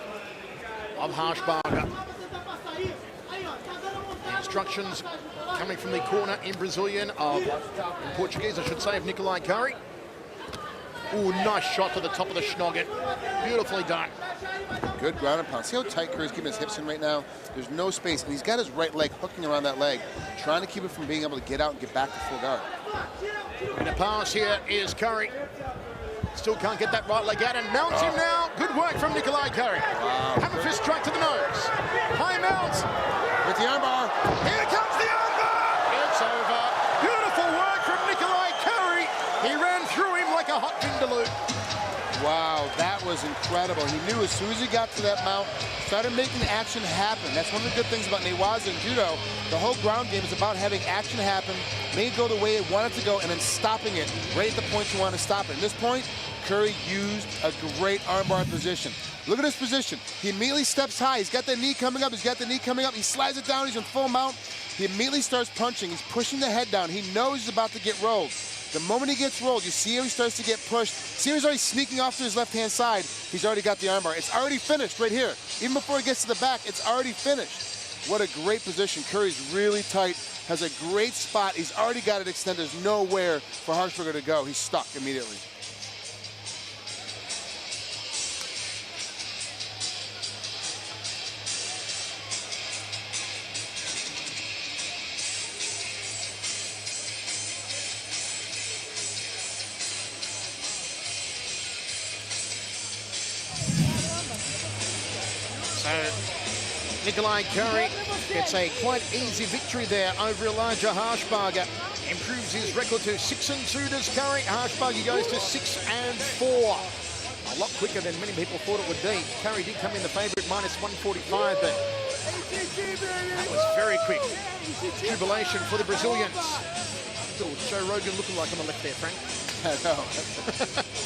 of Hirschberger. Instructions coming from the corner in Brazilian, in Portuguese, I should say, of Nikolai Curry. Ooh, nice shot to the top of the schnoggin. Beautifully done. Good ground and pound. See how tight Curry's keeping his hips in right now? There's no space, and he's got his right leg hooking around that leg, trying to keep it from being able to get out and get back to full guard. And the pass here is Curry. Still can't get that right leg out, and mounts him now. Good work from Nikolai Curry. Hammer fist strike to the nose. High mount. With the armbar. Here comes the armbar. It's over. Beautiful work from Nikolai Curry. He ran through him like a hot vindaloo. Wow, that was incredible. He knew as soon as he got to that mount, started making action happen. That's one of the good things about Newaza and Judo. The whole ground game is about having action happen, make it go the way it wanted to go, and then stopping it right at the point you want to stop it. At this point, Curry used a great armbar position. Look at his position. He immediately steps high. He's got the knee coming up. He's got the knee coming up. He slides it down. He's in full mount. He immediately starts punching. He's pushing the head down. He knows he's about to get rolled. The moment he gets rolled, you see how he starts to get pushed. See how he's already sneaking off to his left-hand side. He's already got the armbar. It's already finished right here. Even before he gets to the back, it's already finished. What a great position. Curry's really tight, has a great spot. He's already got it extended. There's nowhere for Hirschberger to go. He's stuck immediately. Nikolai Curry gets a quite easy victory there over Elijah Hirschberger. Improves his record to 6-2 does Curry. Hirschberger goes to 6-4. A lot quicker than many people thought it would be. Curry did come in the favourite, -145, but that was very quick. Jubilation for the Brazilians. Little Joe Rogan looking like on the left there, Frank. I know.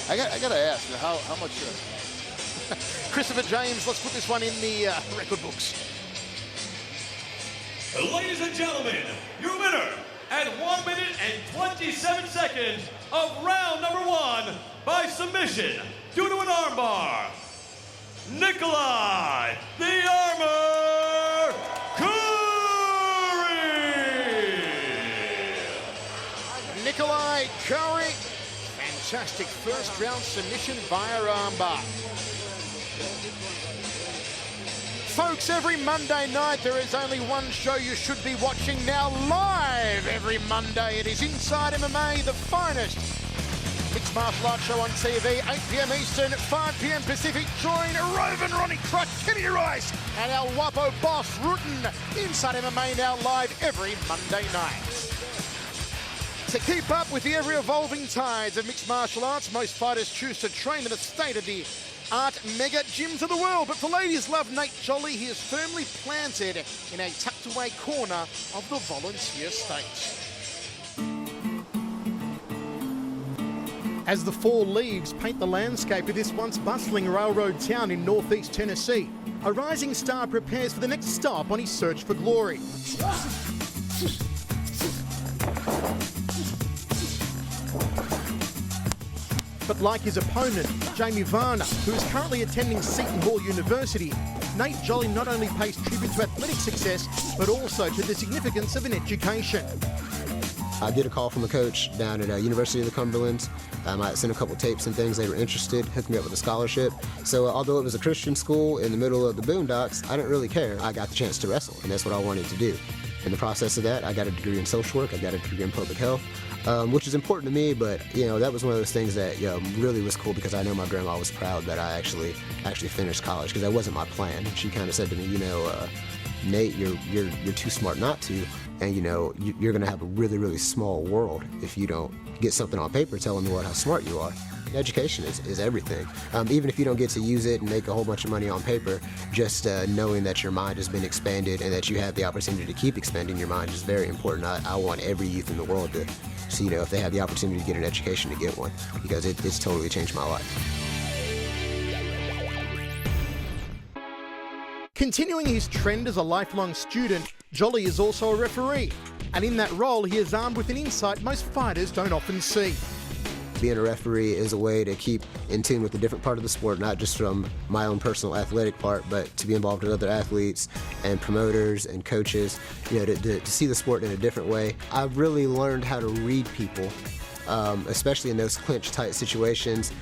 I got to ask, how much... Christopher James, let's put this one in the record books. Ladies and gentlemen, your winner at 1 minute and 27 seconds of round number 1 by submission due to an armbar, Nikolai the Armor Curry! Nikolai Curry, fantastic first round submission via armbar. Folks, every Monday night there is only one show you should be watching now live every Monday. It is Inside MMA, the finest mixed martial arts show on TV, 8 p.m. Eastern, 5 p.m. Pacific. Join Roven, Ronnie Crutch, Kenny Rice, and El Guapo boss Rutten. Inside MMA now live every Monday night. To keep up with the ever-evolving tides of mixed martial arts, most fighters choose to train in the state-of-the-art mega gyms of the world. But for ladies love Nate Jolly, he is firmly planted in a tucked-away corner of the volunteer state. As the fall leaves paint the landscape of this once bustling railroad town in northeast Tennessee, a rising star prepares for the next stop on his search for glory. But like his opponent, Jamie Varner, who is currently attending Seton Hall University, Nate Jolly not only pays tribute to athletic success, but also to the significance of an education. I get a call from a coach down at University of the Cumberland. I sent a couple tapes and things. They were interested, hooked me up with a scholarship. So although it was a Christian school in the middle of the boondocks, I didn't really care. I got the chance to wrestle, and that's what I wanted to do. In the process of that, I got a degree in social work. I got a degree in public health, which is important to me. But that was one of those things that really was cool, because I know my grandma was proud that I actually finished college, because that wasn't my plan. She kind of said to me, Nate, you're too smart not to, and you're going to have a really, really small world if you don't get something on paper telling the world how smart you are. Education is everything. Even if you don't get to use it and make a whole bunch of money on paper, just knowing that your mind has been expanded and that you have the opportunity to keep expanding your mind is very important. I want every youth in the world to see, if they have the opportunity to get an education, to get one, because it's totally changed my life. Continuing his trend as a lifelong student, Jolly is also a referee. And in that role, he is armed with an insight most fighters don't often see. Being a referee is a way to keep in tune with a different part of the sport, not just from my own personal athletic part, but to be involved with other athletes and promoters and coaches, you know, to see the sport in a different way. I've really learned how to read people, especially in those clinch tight situations.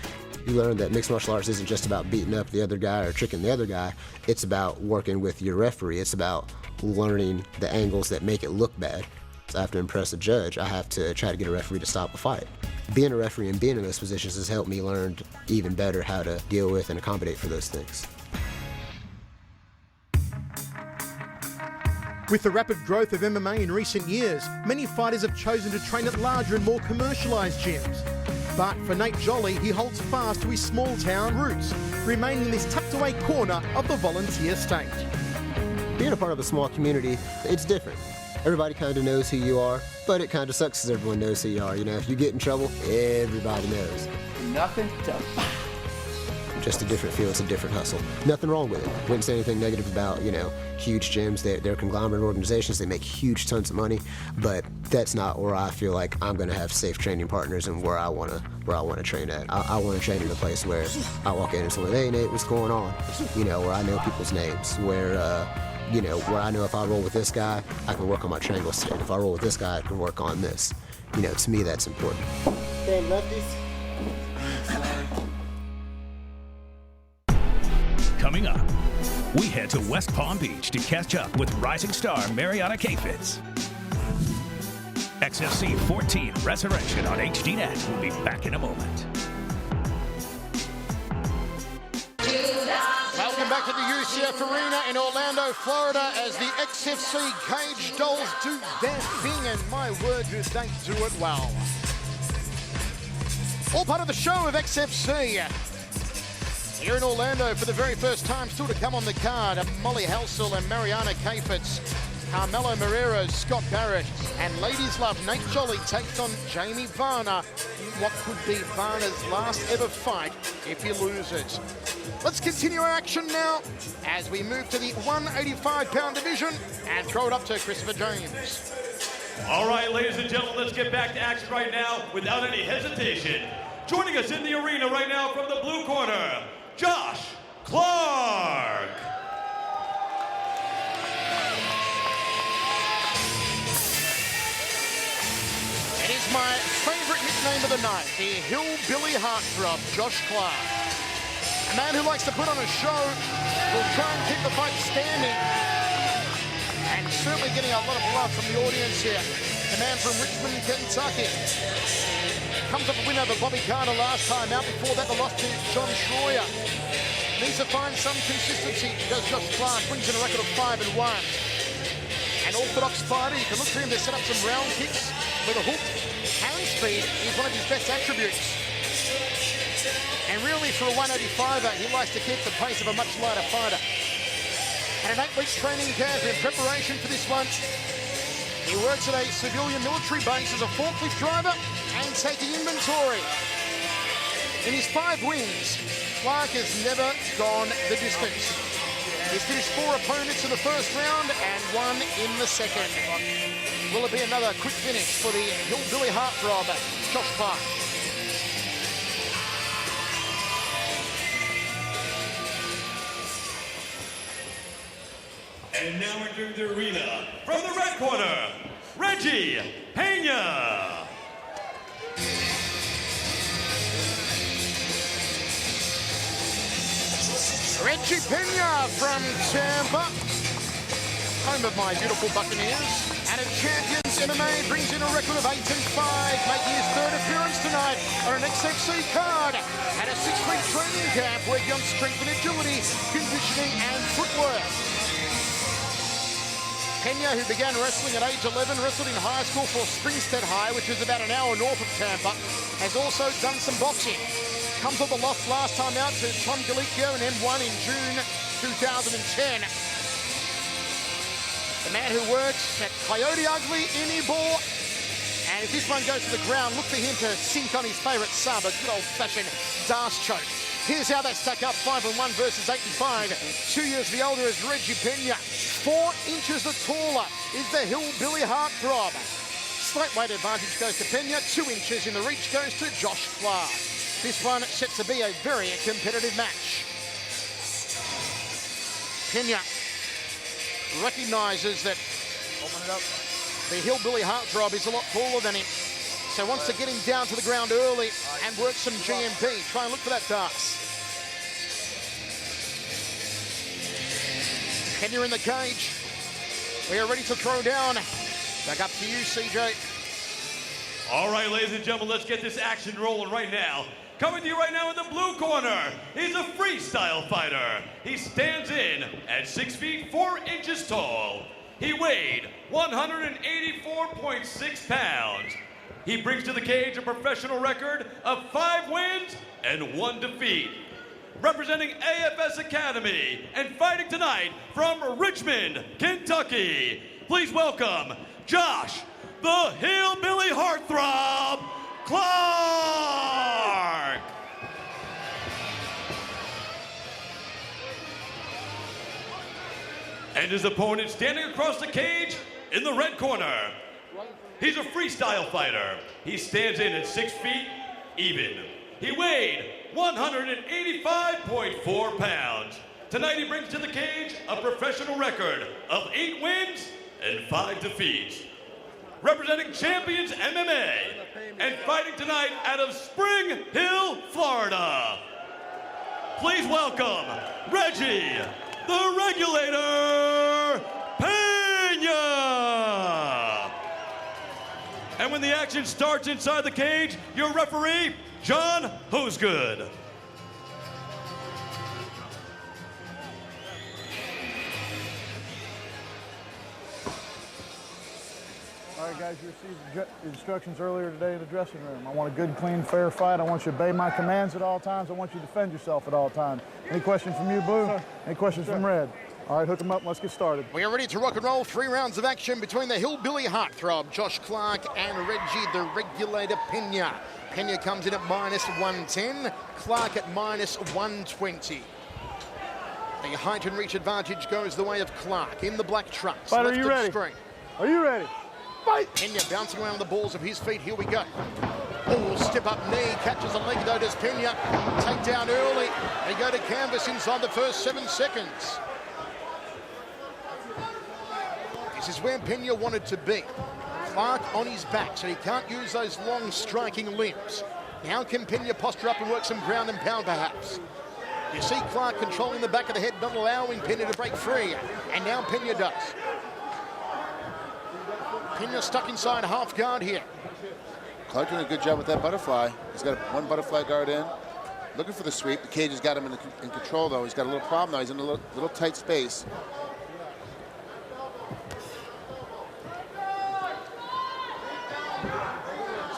You learn that mixed martial arts isn't just about beating up the other guy or tricking the other guy. It's about working with your referee. It's about learning the angles that make it look bad. So I have to impress a judge. I have to try to get a referee to stop a fight. Being a referee and being in those positions has helped me learn even better how to deal with and accommodate for those things. With the rapid growth of MMA in recent years, many fighters have chosen to train at larger and more commercialised gyms. But for Nate Jolly, he holds fast to his small-town roots, remaining in this tucked-away corner of the volunteer state. Being a part of a small community, it's different. Everybody kind of knows who you are, but it kind of sucks because everyone knows who you are. You know, if you get in trouble, everybody knows. Nothing to... Just a different feel, it's a different hustle. Nothing wrong with it. Wouldn't say anything negative about, you know, huge gyms. They're conglomerate organizations. They make huge tons of money, but that's not where I feel like I'm going to have safe training partners and where I want to train at. I want to train in a place where I walk in and say, hey, Nate, what's going on? You know, where I know people's names, where, you know, where I know if I roll with this guy, I can work on my triangle stand. If I roll with this guy, I can work on this. You know, to me, that's important. Hey, lefties. Coming up, we head to West Palm Beach to catch up with rising star Mariana K-Fitz. XFC 14 Resurrection on HDNet. We'll be back in a moment. Welcome back to the UCF Arena in Orlando, Florida, as the XFC Cage Dolls do their thing, and my word, do they do it well. All part of the show of XFC. Here in Orlando for the very first time still to come on the card, Molly Halsell and Mariana K-Fitz, Carmelo Marrero, Scott Barrett, and Ladies Love Nate Jolly takes on Jamie Varner in what could be Varner's last ever fight if he loses. Let's continue our action now as we move to the 185-pound division and throw it up to Christopher James. All right, ladies and gentlemen, let's get back to action right now without any hesitation. Joining us in the arena right now from the blue corner, Josh Clark. It is my favorite nickname of the night, the Hillbilly Heartthrob, Josh Clark. A man who likes to put on a show, will try and keep the fight standing, and certainly getting a lot of love from the audience here. The man from Richmond, Kentucky. Comes up a win over Bobby Carter last time out. Before that, the loss to John Schroyer. Needs to find some consistency, does Josh Clark. Brings in a record of 5-1. An orthodox fighter, you can look for him to set up some round kicks with a hook. Hand speed is one of his best attributes. And really, for a 185er, he likes to keep the pace of a much lighter fighter. And an 8-week training camp in preparation for this one. He works at a civilian military base as a forklift driver and taking inventory. In his 5 wins, Clark has never gone the distance. He's finished 4 opponents in the first round and 1 in the second. Will it be another quick finish for the Hillbilly Heartthrob, Josh Clark? And now entering the arena from the red corner, Reggie Pena. Reggie Pena from Tampa, home of my beautiful Buccaneers. And a Champions MMA brings in a record of 8-5, making his 3rd appearance tonight on an XFC card at a 6-week training camp working on strength and agility, conditioning and footwork. Pena, who began wrestling at age 11, wrestled in high school for Springstead High, which is about an hour north of Tampa, has also done some boxing. Comes off a loss last time out to Tom Galicchio in M1 in June 2010. The man who works at Coyote Ugly, Inibor, and if this one goes to the ground, look for him to sink on his favourite sub, a good old-fashioned Darce choke. Here's how they stack up, 5-1 versus 8-5. 2 years the older is Reggie Pena. 4 inches the taller is the Hillbilly Heartthrob. Slight weight advantage goes to Pena. 2 inches in the reach goes to Josh Clark. This one set to be a very competitive match. Pena recognises that the Hillbilly Heartthrob is a lot taller than him, so wants to get him down to the ground early and work some GMP. Try and look for that pass. Pena in the cage. We are ready to throw down. Back up to you, CJ. All right, ladies and gentlemen, let's get this action rolling right now. Coming to you right now in the blue corner, he's a freestyle fighter. He stands in at 6 feet 4 inches tall. He weighed 184.6 pounds. He brings to the cage a professional record of 5 wins and 1 defeat. Representing AFS Academy and fighting tonight from Richmond, Kentucky, please welcome Josh, the Hillbilly Heartthrob, Clark. And his opponent standing across the cage in the red corner. He's a freestyle fighter. He stands in at 6 feet even. He weighed 185.4 pounds. Tonight he brings to the cage a professional record of 8 wins and 5 defeats. Representing Champions MMA and fighting tonight out of Spring Hill, Florida. Please welcome Reggie, the Regulator Pena. And when the action starts inside the cage, your referee, John Hosegood. All right, guys, you received instructions earlier today in the dressing room. I want a good, clean, fair fight. I want you to obey my commands at all times. I want you to defend yourself at all times. Any questions from you, Blue? Any questions from Red? All right, hook them up. Let's get started. We are ready to rock and roll. 3 rounds of action between the Hillbilly Heartthrob, Josh Clark, and Reggie, the Regulator Pena. Pena comes in at -110, Clark at -120. The height and reach advantage goes the way of Clark in the black trunks. Fight, are you ready? Screen. Are you ready? Fight! Pena bouncing around the balls of his feet. Here we go. Oh, step up knee, catches a leg though, does Pena. Take down early. They go to canvas inside the first 7 seconds. This is where Pena wanted to be. Clark on his back, so he can't use those long striking limbs. Now can Pena posture up and work some ground and pound perhaps? You see Clark controlling the back of the head, not allowing Pena to break free. And now Pena does. Pena stuck inside half guard here. Clark doing a good job with that butterfly. He's got 1 butterfly guard in. Looking for the sweep. The cage has got him in control though. He's got a little problem though. He's in a little tight space.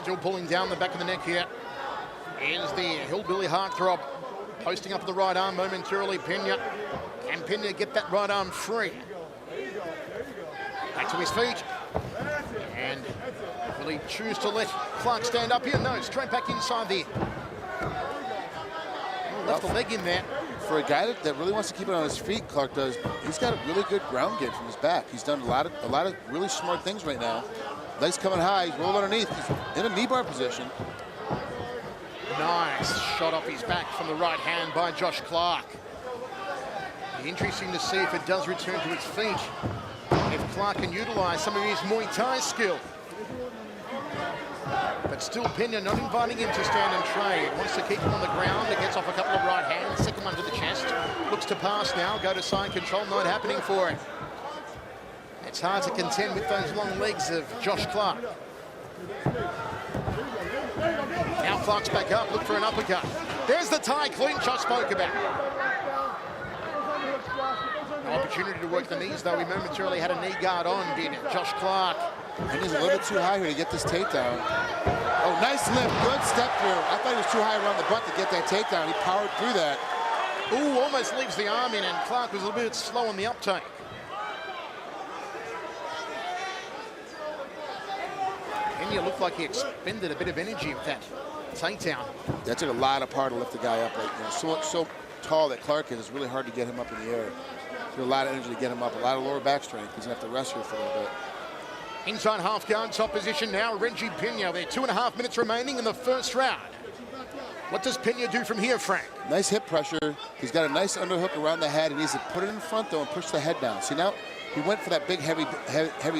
Still pulling down the back of the neck here. Here's the Hillbilly Heartthrob. Posting up the right arm momentarily, Pena. Can Pena get that right arm free? Back to his feet. And will he choose to let Clark stand up here? No, straight back inside there. Oh, left the leg in there. For a guy that really wants to keep it on his feet, Clark does. He's got a really good ground game from his back. He's done a lot of really smart things right now. Legs coming high, he's rolled underneath. He's in a knee bar position. Nice shot off his back from the right hand by Josh Clark. Be interesting to see if it does return to its feet. If Clark can utilize some of his Muay Thai skill. But still Pena not inviting him to stand and trade. Wants to keep him on the ground. It gets off a couple of right hands. Second one to the chest. Looks to pass now. Go to side control. Not happening for him. It's hard to contend with those long legs of Josh Clark. Now Clark's back up. Look for an uppercut. There's the Thai clinch I spoke about. Opportunity to work the knees, though. He momentarily had a knee guard on, did Josh Clark. And he's a little bit too high here to get this takedown. Oh, nice lift, good step through. I thought he was too high around the butt to get that takedown. He powered through that. Ooh, almost leaves the arm in, and Clark was a little bit slow on the uptake. Pena looked like he expended a bit of energy with that takedown. That took a lot of power to lift the guy up. Like, you know, so tall that Clark is, it's really hard to get him up in the air. There's a lot of energy to get him up, a lot of lower back strength. He's gonna have to rest here for a little bit. Inside half guard, top position now, Reggie Pena. There 2.5 minutes remaining in the first round. What does Pena do from here, Frank? Nice hip pressure. He's got a nice underhook around the head. He needs to put it in front, though, and push the head down. See, now he went for that big, heavy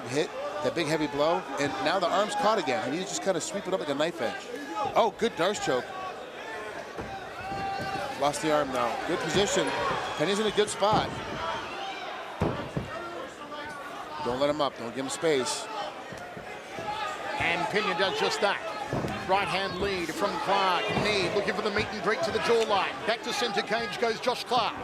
hit, that big, heavy blow, and now the arm's caught again. He needs to just kind of sweep it up like a knife edge. Oh, good Darce choke. Lost the arm now. Good position. Pena's in a good spot. Don't let him up. Don't give him space. And Pena does just that. Right hand lead from Clark. Knee looking for the meet and greet to the jawline. Back to center cage goes Josh Clark.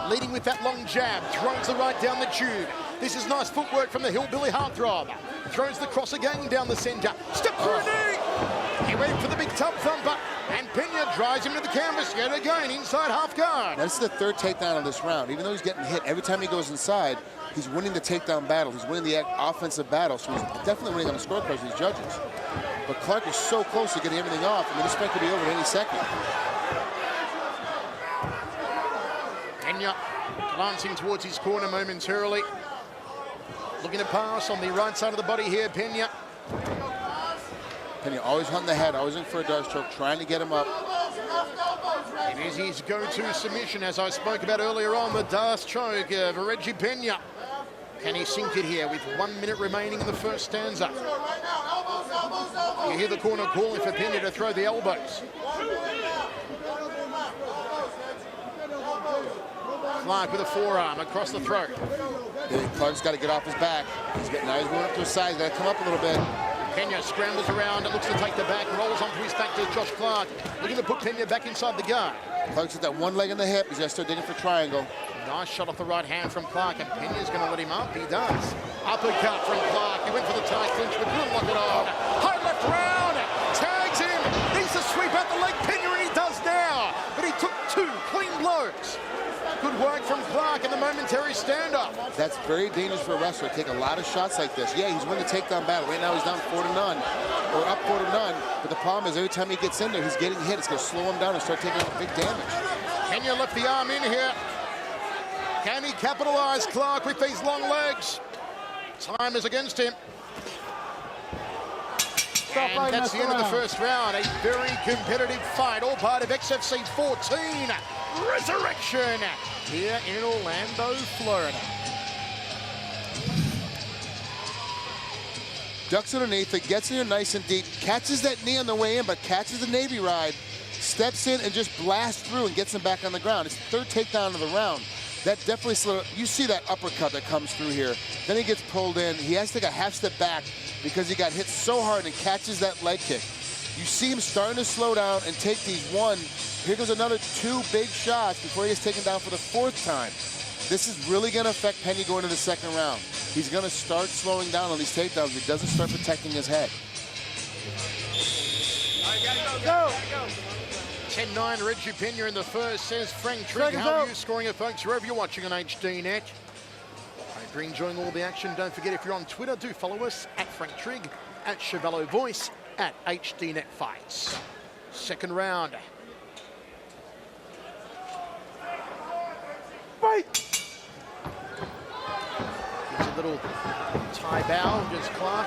Leading with that long jab. Throws the right down the tube. This is nice footwork from the Hillbilly Heartthrob. Throws the cross again down the center. Step through knee. He went for the big tub thumper. And Pena drives him to the canvas yet again inside half guard. Now, this is the third takedown of this round. Even though he's getting hit every time he goes inside, he's winning the takedown battle. He's winning the offensive battle, so he's definitely winning on the scorecards with these judges. But Clark is so close to getting everything off. I mean, this fight could be over at any second. Pena glancing towards his corner momentarily. Looking to pass on the right side of the body here, Pena. Pena always hunting the head, always in for a Darce choke, trying to get him up. It is his go-to submission, as I spoke about earlier on, the Darce choke of Reggie Pena. Can he sink it here with 1 minute remaining in the first stanza? You hear the corner calling for Pena to throw the elbows. Clark with a forearm across the throat. Clark's got to get off his back. Now he's going up to his side. He's got to come up a little bit. Pena scrambles around, looks to take the back, rolls onto his back to Josh Clark. Looking to put Pena back inside the guard. Clark's got that one leg in the hip. He's got to start digging for triangle. Nice shot off the right hand from Clark, and Pena's going to let him up. He does. Uppercut from Clark. He went for the tie clinch, but couldn't lock it on. High left round. Tags him. Needs to sweep out the leg. Pena, and he does now. But he took 2 clean blows. Good work from Clark in the momentary stand-up. That's very dangerous for a wrestler to take a lot of shots like this. Yeah, he's winning the takedown battle. Right now he's down 4-0, or up 4-0. But the problem is every time he gets in there, he's getting hit. It's going to slow him down and start taking big damage. Pena left the arm in here. Can he capitalize, Clark, with these long legs? Time is against him. And that's the end of the first round. A very competitive fight, all part of XFC 14 Resurrection here in Orlando, Florida. Ducks underneath it, gets in there nice and deep, catches that knee on the way in, but catches the Navy ride, steps in and just blasts through and gets him back on the ground. It's the third takedown of the round. That definitely slowed. You see that uppercut that comes through here. Then he gets pulled in. He has to take a half step back because he got hit so hard and catches that leg kick. You see him starting to slow down and take these one. Here goes another 2 big shots before he gets taken down for the 4th time. This is really going to affect Pena going into the second round. He's going to start slowing down on these takedowns if he doesn't start protecting his head. Go! 10-9, Reggie Pena in the first, says Frank Trigg. How are you scoring it, folks, wherever you're watching on HDNet? Hope you're enjoying all the action. Don't forget, if you're on Twitter, do follow us at Frank Trigg, at Chevello Voice, at HDNet Fights. Second round. Fight! Gives a little tie bow, just Clark.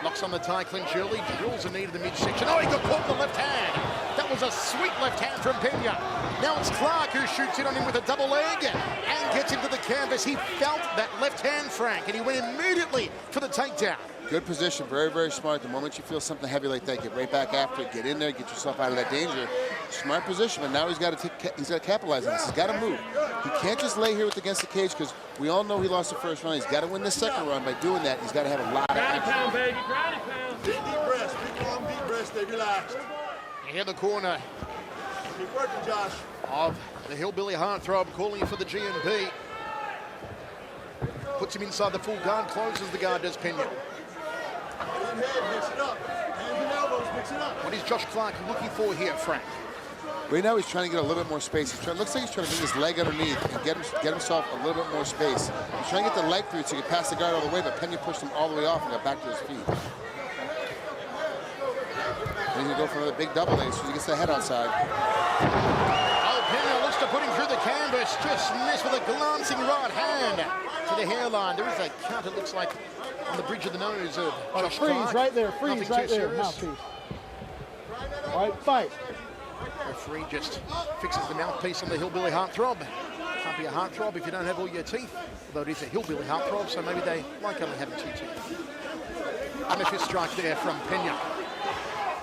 Locks on the tie clinch early, drills a knee to the midsection. Oh, he got caught with the left hand. That was a sweet left hand from Pena. Now it's Clark who shoots in on him with a double leg and gets him to the canvas. He felt that left hand, Frank, and he went immediately for the takedown. Good position, very, very smart. The moment you feel something heavy like that, get right back after it, get in there, get yourself out of that danger. Smart position, but now he's got to capitalize on this. He's got to move. He can't just lay here against the cage because we all know he lost the first round. He's got to win the second round. By doing that, he's got to have a lot of action. Pound, baby, ground pound. Deep breaths, big calm, deep breaths, stay relaxed. In the corner Keep working, Josh. of the Hillbilly Heartthrob calling for the GMP. Puts him inside the full guard, closes the guard, does Pena. Head, mix it up. Hands and elbows, mix it up. What is Josh Clark looking for here, Frank? Right now he's trying to get a little bit more space. Looks like he's trying to bring his leg underneath and get himself a little bit more space. He's trying to get the leg through so he can pass the guard all the way, but Pena pushed him all the way off and got back to his feet. He's going to go for another big double ace because he gets the head outside. Oh, Pena looks to put him through the canvas. Just missed with a glancing right hand to the hairline. There is a cut, it looks like, on the bridge of the nose of Josh freeze Clark. right there, freeze Nothing right too there, serious. mouthpiece. All right, fight. Referee just fixes the mouthpiece on the hillbilly heartthrob. Can't be a heartthrob if you don't have all your teeth. Although it is a hillbilly heartthrob, so maybe they like only having 2 teeth. And a fist strike there from Pena.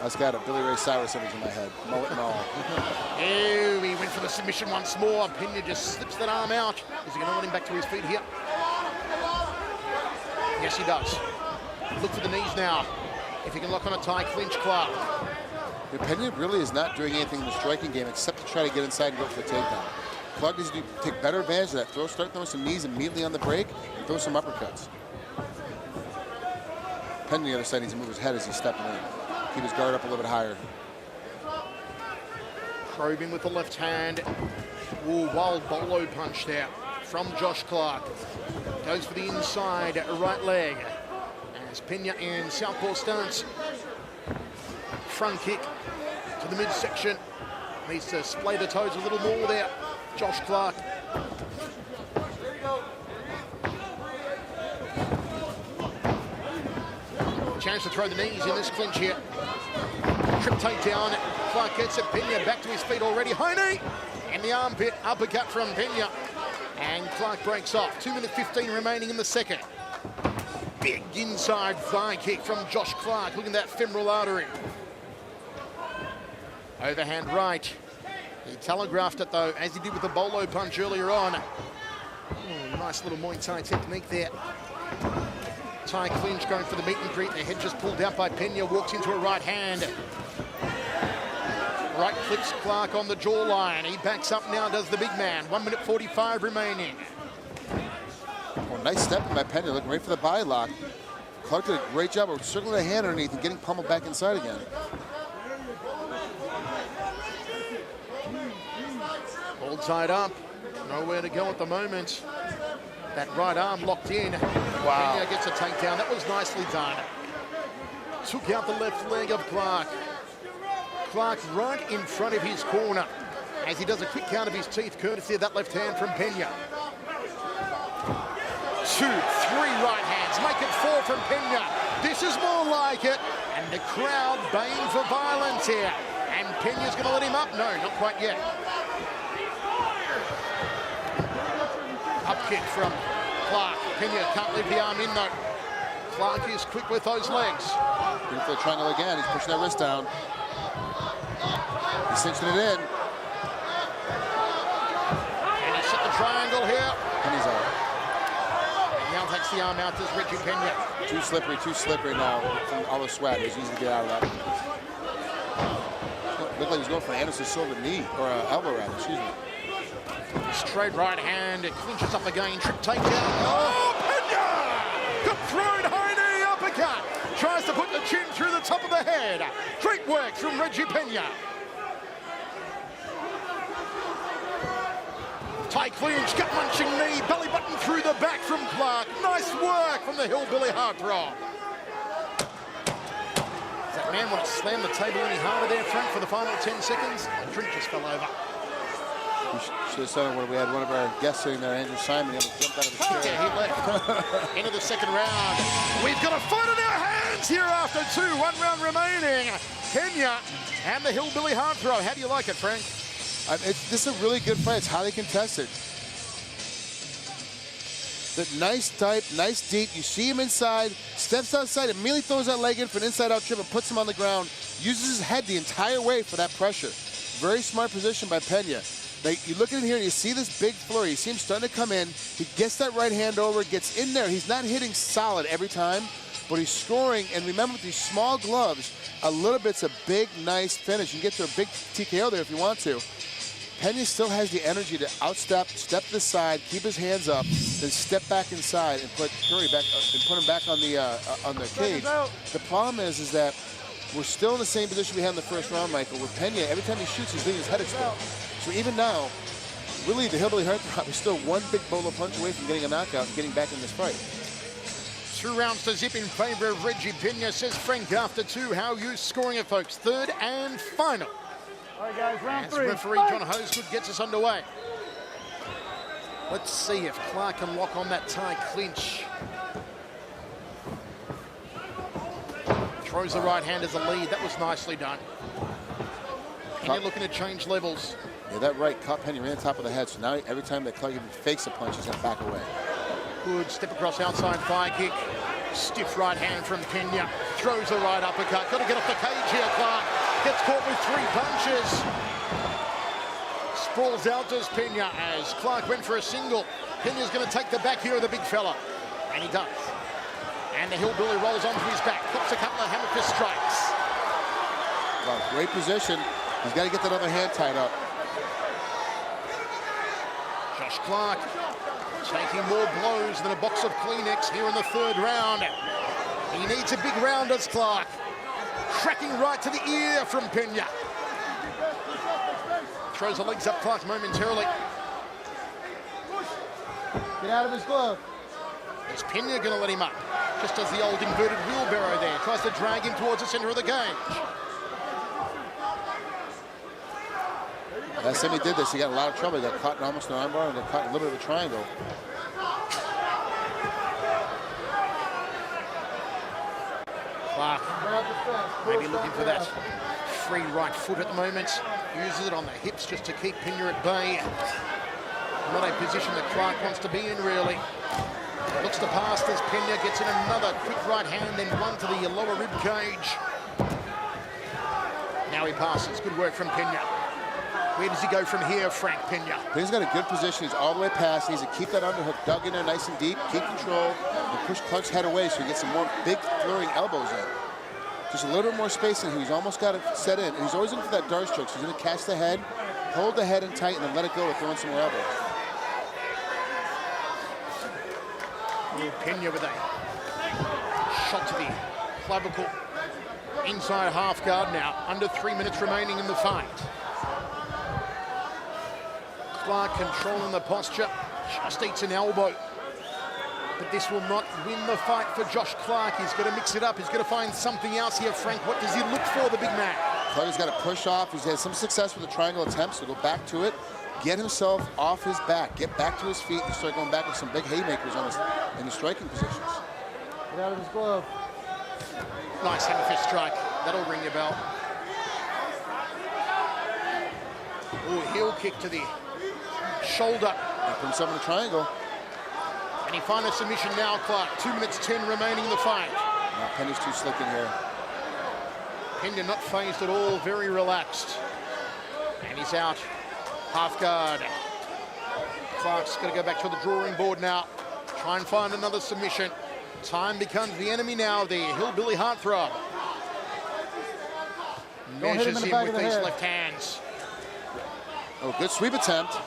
That's got a Billy Ray Cyrus image in my head. Mullet and all. Oh, he went for the submission once more. Pena just slips that arm out. Is he going to let him back to his feet here? Yes, he does. Look for the knees now. If he can lock on a tie clinch, Clark. Pena really is not doing anything in the striking game except to try to get inside and go for the takedown. Clark needs to take better advantage of that. Start throwing some knees immediately on the break and throw some uppercuts. Pena on the other side needs to move his head as he's stepping in. Keep his guard up a little bit higher. Probing with the left hand. Ooh, wild bolo punch there from Josh Clark. Goes for the inside right leg. As Pena in southpaw stance. Front kick to the midsection. Needs to splay the toes a little more there. Josh Clark. Chance to throw the knees in this clinch here. Trip takedown. Clark gets it. Pena back to his feet already. High knee in the armpit. Uppercut from Pena. And Clark breaks off. 2 minutes 15 remaining in the second. Big inside thigh kick from Josh Clark. Look at that femoral artery. Overhand right. He telegraphed it though, as he did with the bolo punch earlier on. Ooh, nice little Muay Thai technique there. Thai clinch going for the meet and greet. The head just pulled out by Pena. Walks into a right hand. Right clips Clark on the jawline. He backs up now, does the big man. 1 minute 45 remaining. Oh, nice step by Pena, looking right for the body lock. Clark did a great job of circling the hand underneath and getting pummeled back inside again. All tied up. Nowhere to go at the moment. That right arm locked in. Wow. Pena gets a takedown. That was nicely done. Took out the left leg of Clark. Clark right in front of his corner as he does a quick count of his teeth, courtesy of that left hand from Pena. 2, 3 right hands. Make it 4 from Pena. This is more like it. And the crowd baying for violence here. And Pena's going to let him up? No, not quite yet. Up kick from Clark. Pena can't leave the arm in though. Clark is quick with those legs. Looking for the triangle again. He's pushing that wrist down. He's cinching it in. And he set the triangle here. And he's out. And now takes the arm out as Reggie Pena. Too slippery now from all the sweat. It was easy to get out of that. Looked like he was going for an Anderson Silva knee, or an elbow rather, excuse me. Straight right hand, it clinches up again, trip takedown. Oh, Pena! Got thrown, high knee, uppercut. Tries to put the chin through the top of the head. Great work from Reggie Pena. Thai clinch, gut munching knee, belly button through the back from Clark. Nice work from the hillbilly heartthrob. Does that man want to slam the table any harder there, Frank, for the final 10 seconds? The drink just fell over. We should have said it when we had one of our guests sitting there, Andrew Simon. He almost jumped out of his chair. Yeah, he left. Into the second round. We've got a fight in our hands here after 2. 1 round remaining. Pena and the hillbilly heartthrob. How do you like it, Frank? This is a really good fight. It's highly contested. The nice type, nice deep. You see him inside, steps outside, immediately throws that leg in for an inside-out trip and puts him on the ground. Uses his head the entire way for that pressure. Very smart position by Pena. You look at it here and you see this big flurry. You see him starting to come in. He gets that right hand over, gets in there. He's not hitting solid every time, but he's scoring. And remember, with these small gloves, a little bit's a big, nice finish. You can get to a big TKO there if you want to. Pena still has the energy to outstep, step to the side, keep his hands up, then step back inside and put Curry back and put him back on the cage. The problem is that we're still in the same position we had in the first round, Michael, where Pena, every time he shoots, he's leaving his head exposed. So even now, really, the hillbilly heartthrob is still one big bolo punch away from getting a knockout and getting back in this fight. 2 rounds to zip in favour of Reggie Pena, says Frank after 2. How are you scoring it, folks? 3rd and final. All right, guys, round As 3. referee John Hosegood gets us underway. Let's see if Clark can lock on that tie clinch. Throws the right hand as a lead. That was nicely done. Pena looking to change levels. Yeah, that right caught Pena right on top of the head, so now every time that Clark even fakes a punch, he's going to back away. Good step across outside thigh kick. Stiff right hand from Pena. Throws the right uppercut. Got to get off the cage here, Clark. Gets caught with 3 punches. Sprawls out does Pena as Clark went for a single. Pena's going to take the back here of the big fella. And he does. And the hillbilly rolls onto his back. Puts a couple of hammer fist strikes. Well, great position. He's got to get that other hand tied up. Josh Clark taking more blows than a box of Kleenex here in the 3rd round. He needs a big round, does Clark. Cracking right to the ear from Pena. Throws the legs up Clark momentarily. Get out of his glove. Is Pena going to let him up? Just as the old inverted wheelbarrow there. Tries to drag him towards the center of the cage. Last time he did this, he got in a lot of trouble. He got caught in almost an armbar and got caught in a little bit of a triangle. Clark maybe looking for that free right foot at the moment. Uses it on the hips just to keep Pena at bay. Not a position that Clark wants to be in, really. Looks to pass as Pena gets in another quick right hand and one to the lower rib cage. Now he passes. Good work from Pena. Where does he go from here, Frank Pena? Pena's got a good position. He's all the way past. He needs to keep that underhook dug in there nice and deep, keep control, and push Clark's head away so he gets some more big flurrying elbows in. Just a little bit more space in here. He's almost got it set in. And he's always looking for that dart stroke. So he's going to catch the head, hold the head in tight, and then let it go with throwing some more elbows. Pena with a shot to the clavicle. Inside half guard now. Under 3 minutes remaining in the fight. Clark controlling the posture. Just eats an elbow. But this will not win the fight for Josh Clark. He's going to mix it up. He's going to find something else here, Frank. What does he look for, the big man? Clark's got to push off. He's had some success with the triangle attempts, so go back to it. Get himself off his back. Get back to his feet and start going back with some big haymakers on in the striking positions. Get out of his glove. Nice hammer fist strike. That'll ring your bell. Ooh, heel kick to the shoulder. And put himself in a triangle. And he finds a submission now, Clark. 2 minutes 10 remaining in the fight. Now Pena's too slick in here. Pena not phased at all, very relaxed. And he's out. Half guard. Clark's going to go back to the drawing board now. Try and find another submission. Time becomes the enemy now, the hillbilly heartthrob. Measures him with these left hands. Oh, good sweep attempt.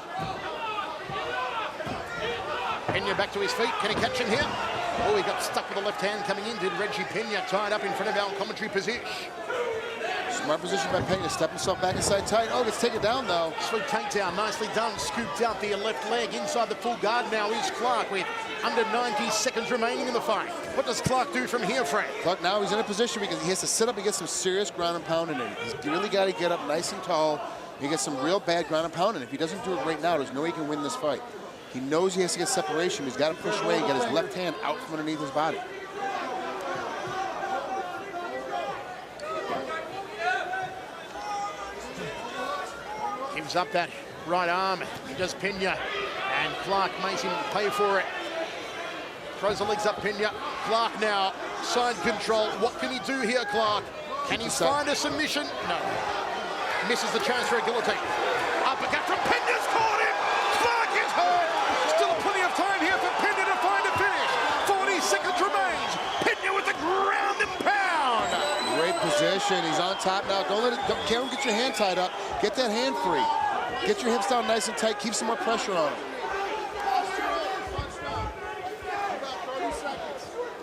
Pena back to his feet. Can he catch him here? Oh, he got stuck with the left hand coming in. Did Reggie Pena, tied up in front of our commentary position. Smart position by Pena. Step himself back inside tight. Oh, gets taken down though. Sweet takedown, nicely done. Scooped out the left leg inside the full guard. Now is Clark with under 90 seconds remaining in the fight. What does Clark do from here, Frank? Clark now he's in a position because he has to sit up and get some serious ground and pound in him. He's really got to get up nice and tall. He gets some real bad ground and pound in. If he doesn't do it right now, there's no way he can win this fight. He knows he has to get separation. He's got to push away and get his left hand out from underneath his body. Gives up that right arm. He does Pena, and Clark makes him pay for it. Throws the legs up Pena. Clark now, side control. What can he do here, Clark? Can he find a submission? No. Misses the chance for a guillotine. Uppercut from Pena's caught him. Clark is hurt. Still plenty of time here for Pena to find a finish. 40 seconds remains. Pena with the ground and pound. Great position. He's on top now. Don't let it. Can't get your hand tied up. Get that hand free. Get your hips down nice and tight. Keep some more pressure on him.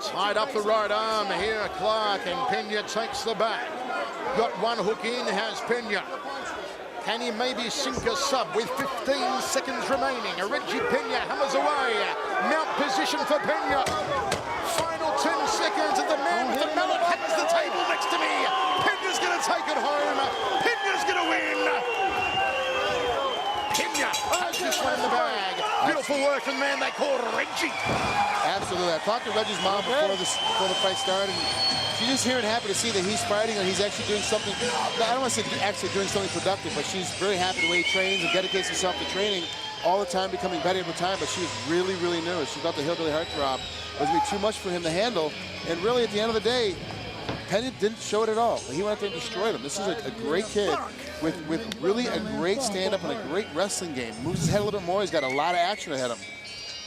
Tied up the right arm here, Clark, and Pena takes the back. Got one hook in, has Pena. Can he maybe sink a sub with 15 seconds remaining? Reggie Pena hammers away. Mount position for Pena. Final 2 next to me. Pena's going to take it home. Pena's going to win. Pena has this one in the bag. Beautiful work from the man they call Reggie. Absolutely. I talked to Reggie's mom before the fight started. She's just here and happy to see that he's fighting and he's actually doing something. I don't want to say actually doing something productive, but she's very happy the way he trains and dedicates himself to training all the time, becoming better every time. But she was really, really nervous. She thought the hillbilly heartthrob was going to be too much for him to handle. And really, at the end of the day, Pena didn't show it at all. He went out there and destroyed him. This is a great kid with really a great stand-up and a great wrestling game. Moves his head a little bit more. He's got a lot of action ahead of him.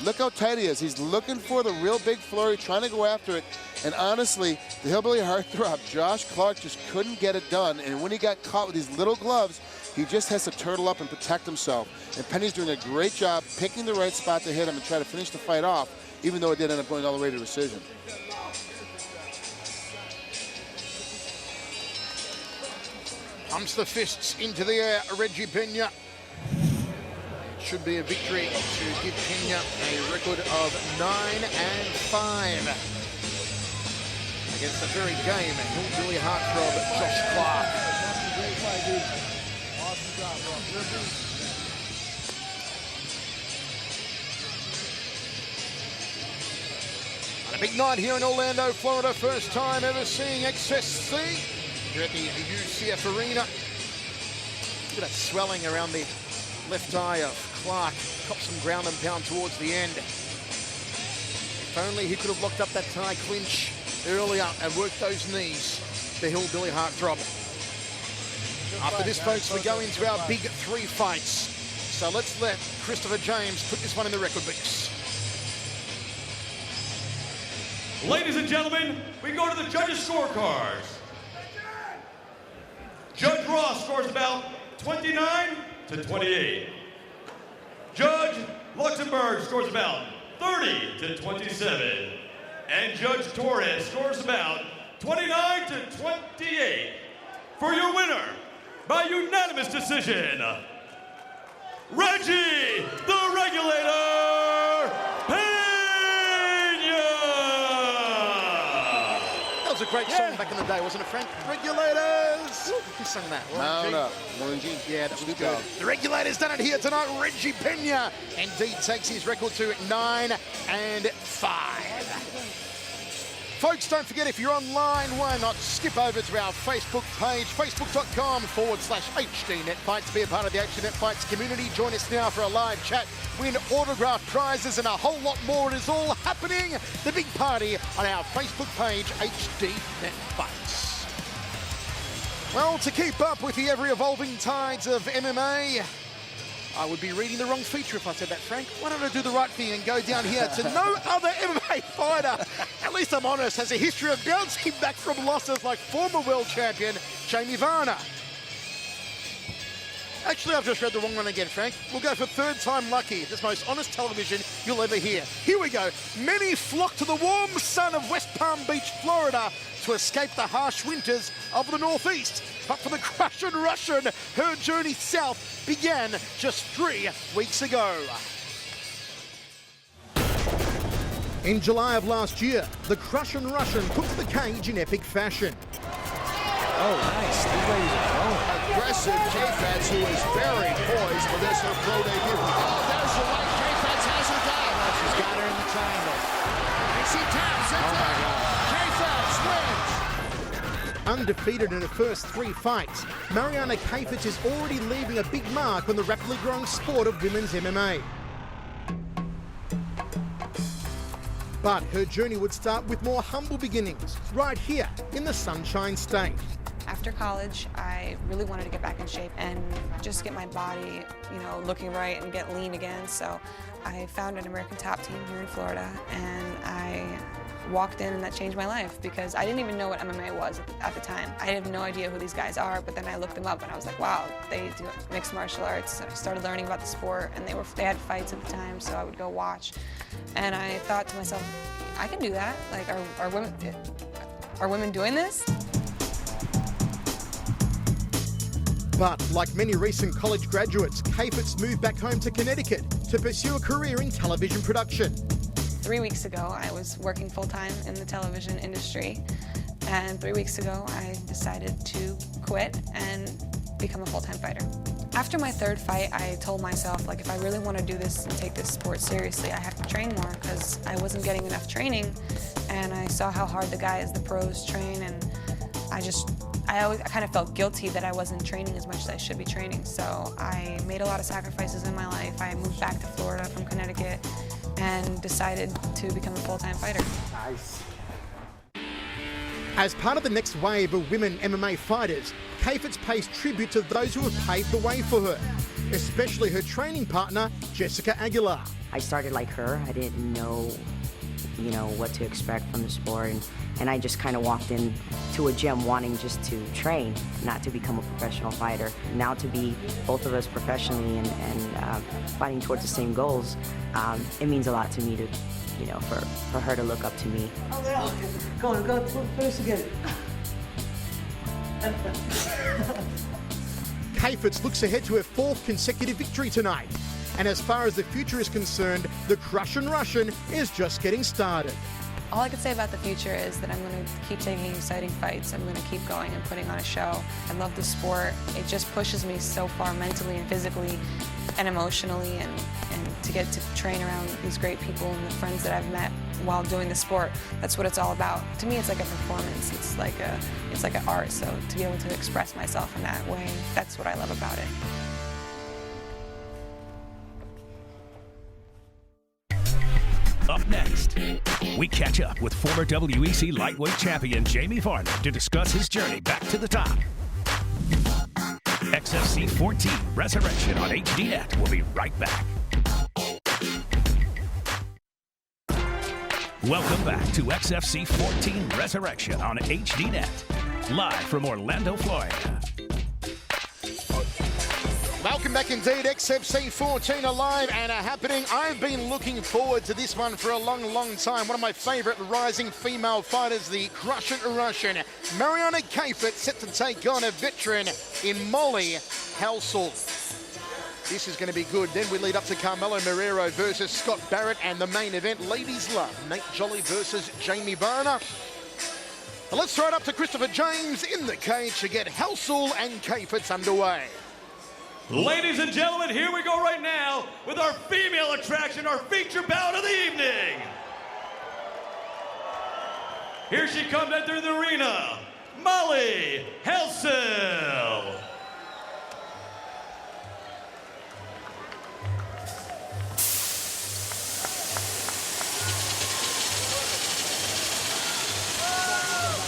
Look how tight he is. He's looking for the real big flurry, trying to go after it. And honestly, the hillbilly heartthrob, Josh Clark, just couldn't get it done. And when he got caught with these little gloves, he just has to turtle up and protect himself. And Penny's doing a great job picking the right spot to hit him and try to finish the fight off, even though it did end up going all the way to decision. Pumps the fists into the air, Reggie Pena. Should be a victory to give Pena a record of 9-5 against the very game hillbilly heartthrob Josh Clark. Great fight, dude. Awesome job, bro. On a big night here in Orlando, Florida. First time ever seeing XFC here at the UCF Arena. Look at that swelling around the left eye of Clark. Copped some ground and pound towards the end. If only he could have locked up that tie clinch earlier and worked those knees, the hillbilly heartthrob. After this, folks, we go into our big 3 fights. So let's let Christopher James put this one in the record books. Ladies and gentlemen, we go to the judges' scorecards. Judge Ross scores about 29-28. Judge Luxembourg scores about 30-27. And Judge Torres scores about 29-28. For your winner, by unanimous decision, Reggie, the Regulator, Pena! That was a great song back in the day, wasn't it, Frank? Regulators! Who sang that? Mount up, Warren G. Yeah, that was good. The Regulators done it here tonight. Reggie Pena indeed takes his record to 9-5. Folks, don't forget, if you're online, why not skip over to our Facebook page, facebook.com/HDNetFights, to be a part of the HDNet Fights community. Join us now for a live chat, win autographed prizes, and a whole lot more. It is all happening. The big party on our Facebook page, HDNet Fights. Well, to keep up with the ever-evolving tides of MMA, I would be reading the wrong feature if I said that, Frank. Why don't I do the right thing and go down here to no other MMA fighter, at least I'm honest, has a history of bouncing back from losses like former world champion Jamie Varner. Actually, I've just read the wrong one again, Frank. We'll go for third time lucky. This most honest television you'll ever hear. Here we go. Many flock to the warm sun of West Palm Beach, Florida, to escape the harsh winters of the Northeast. But for the Crushing Russian, her journey south began just 3 weeks ago. In July of last year, the Crushing Russian took to the cage in epic fashion. Oh, nice. These ladies are throwing. Aggressive J-Fats, who is very poised for this her pro debut. Oh, there's the right. J-Fats has her down. She's got her in the triangle. And she taps it down. J-Fats wins. Undefeated in her first 3 fights, Mariana Kayfetz is already leaving a big mark on the rapidly growing sport of women's MMA. But her journey would start with more humble beginnings, right here in the Sunshine State. After college, I really wanted to get back in shape and just get my body, looking right and get lean again. So I found an American Top Team here in Florida, and I walked in, and that changed my life because I didn't even know what MMA was at the time. I have no idea who these guys are, but then I looked them up and I was like, wow, they do mixed martial arts. So I started learning about the sport, and they had fights at the time, so I would go watch. And I thought to myself, I can do that. Like, are women doing this? But like many recent college graduates, Kayfetz moved back home to Connecticut to pursue a career in television production. 3 weeks ago, I was working full-time in the television industry, And 3 weeks ago, I decided to quit and become a full-time fighter. After my third fight, I told myself, like, if I really want to do this and take this sport seriously, I have to train more, because I wasn't getting enough training, and I saw how hard the guys, the pros, train, and I kind of felt guilty that I wasn't training as much as I should be training. So I made a lot of sacrifices in my life. I moved back to Florida from Connecticut and decided to become a full-time fighter. Nice. As part of the next wave of women MMA fighters, Kayfitz pays tribute to those who have paved the way for her, especially her training partner, Jessica Aguilar. I started like her. I didn't know, what to expect from the sport, and I just kind of walked into a gym wanting just to train, not to become a professional fighter. Now to be both of us professionally and fighting towards the same goals, it means a lot to me to, for her to look up to me. Go, finish again. Kayfitz looks ahead to her 4th consecutive victory tonight. And as far as the future is concerned, the Crushin' Russian is just getting started. All I can say about the future is that I'm going to keep taking exciting fights. I'm going to keep going and putting on a show. I love the sport. It just pushes me so far mentally and physically and emotionally, and to get to train around these great people and the friends that I've met while doing the sport. That's what it's all about. To me, it's like a performance. It's like an art. So to be able to express myself in that way, that's what I love about it. Up next, we catch up with former WEC lightweight champion Jamie Varner to discuss his journey back to the top. XFC 14 Resurrection on HDNet. We'll be right back. Welcome back to XFC 14 Resurrection on HDNet, live from Orlando, Florida. Welcome back indeed, XFC 14 alive and happening. I've been looking forward to this one for a long, long time. One of my favourite rising female fighters, the Crushin' Russian, Mariana Kayfitz, set to take on a veteran in Molly Halsall. This is going to be good. Then we lead up to Carmelo Marrero versus Scott Barrett, and the main event, ladies love, Nate Jolly versus Jamie Varner. But let's throw it up to Christopher James in the cage to get Halsall and Kayfitz underway. Ladies and gentlemen, here we go right now with our female attraction, our feature bout of the evening. Here she comes entering the arena, Molly Halsall.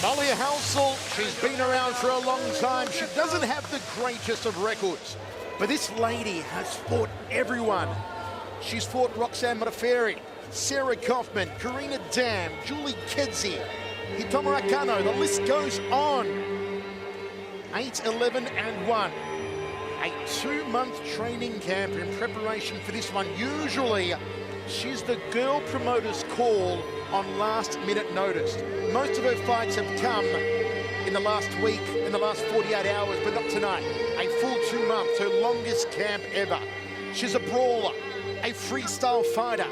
Molly Halsall, she's been around for a long time. She doesn't have the greatest of records, but this lady has fought everyone. She's fought Roxanne Modafferi, Sarah Kaufman, Karina Dam, Julie Kedzie, Hitomo Akano, the list goes on. 8-11-1. A 2-month training camp in preparation for this one. Usually, she's the girl promoter's call on last-minute notice. Most of her fights have come in the last week, in the last 48 hours, but not tonight. A full 2 months, her longest camp ever. She's a brawler, a freestyle fighter,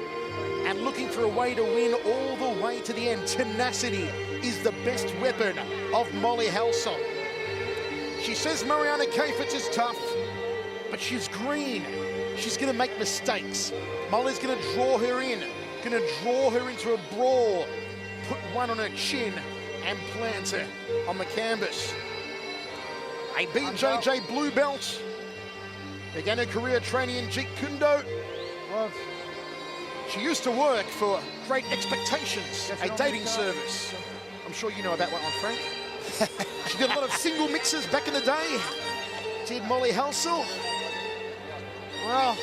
and looking for a way to win all the way to the end. Tenacity is the best weapon of Molly Halsall. She says Mariana Kayfitz is tough, but she's green. She's gonna make mistakes. Molly's gonna draw her in, gonna draw her into a brawl, put one on her chin and plant her on the canvas. A BJJ blue belt, began her career training in Jeet Kune Do. She used to work for Great Expectations, a dating service. I'm sure you know about that one, Frank. She did a lot of single mixes back in the day. Did Molly Halsall. Well,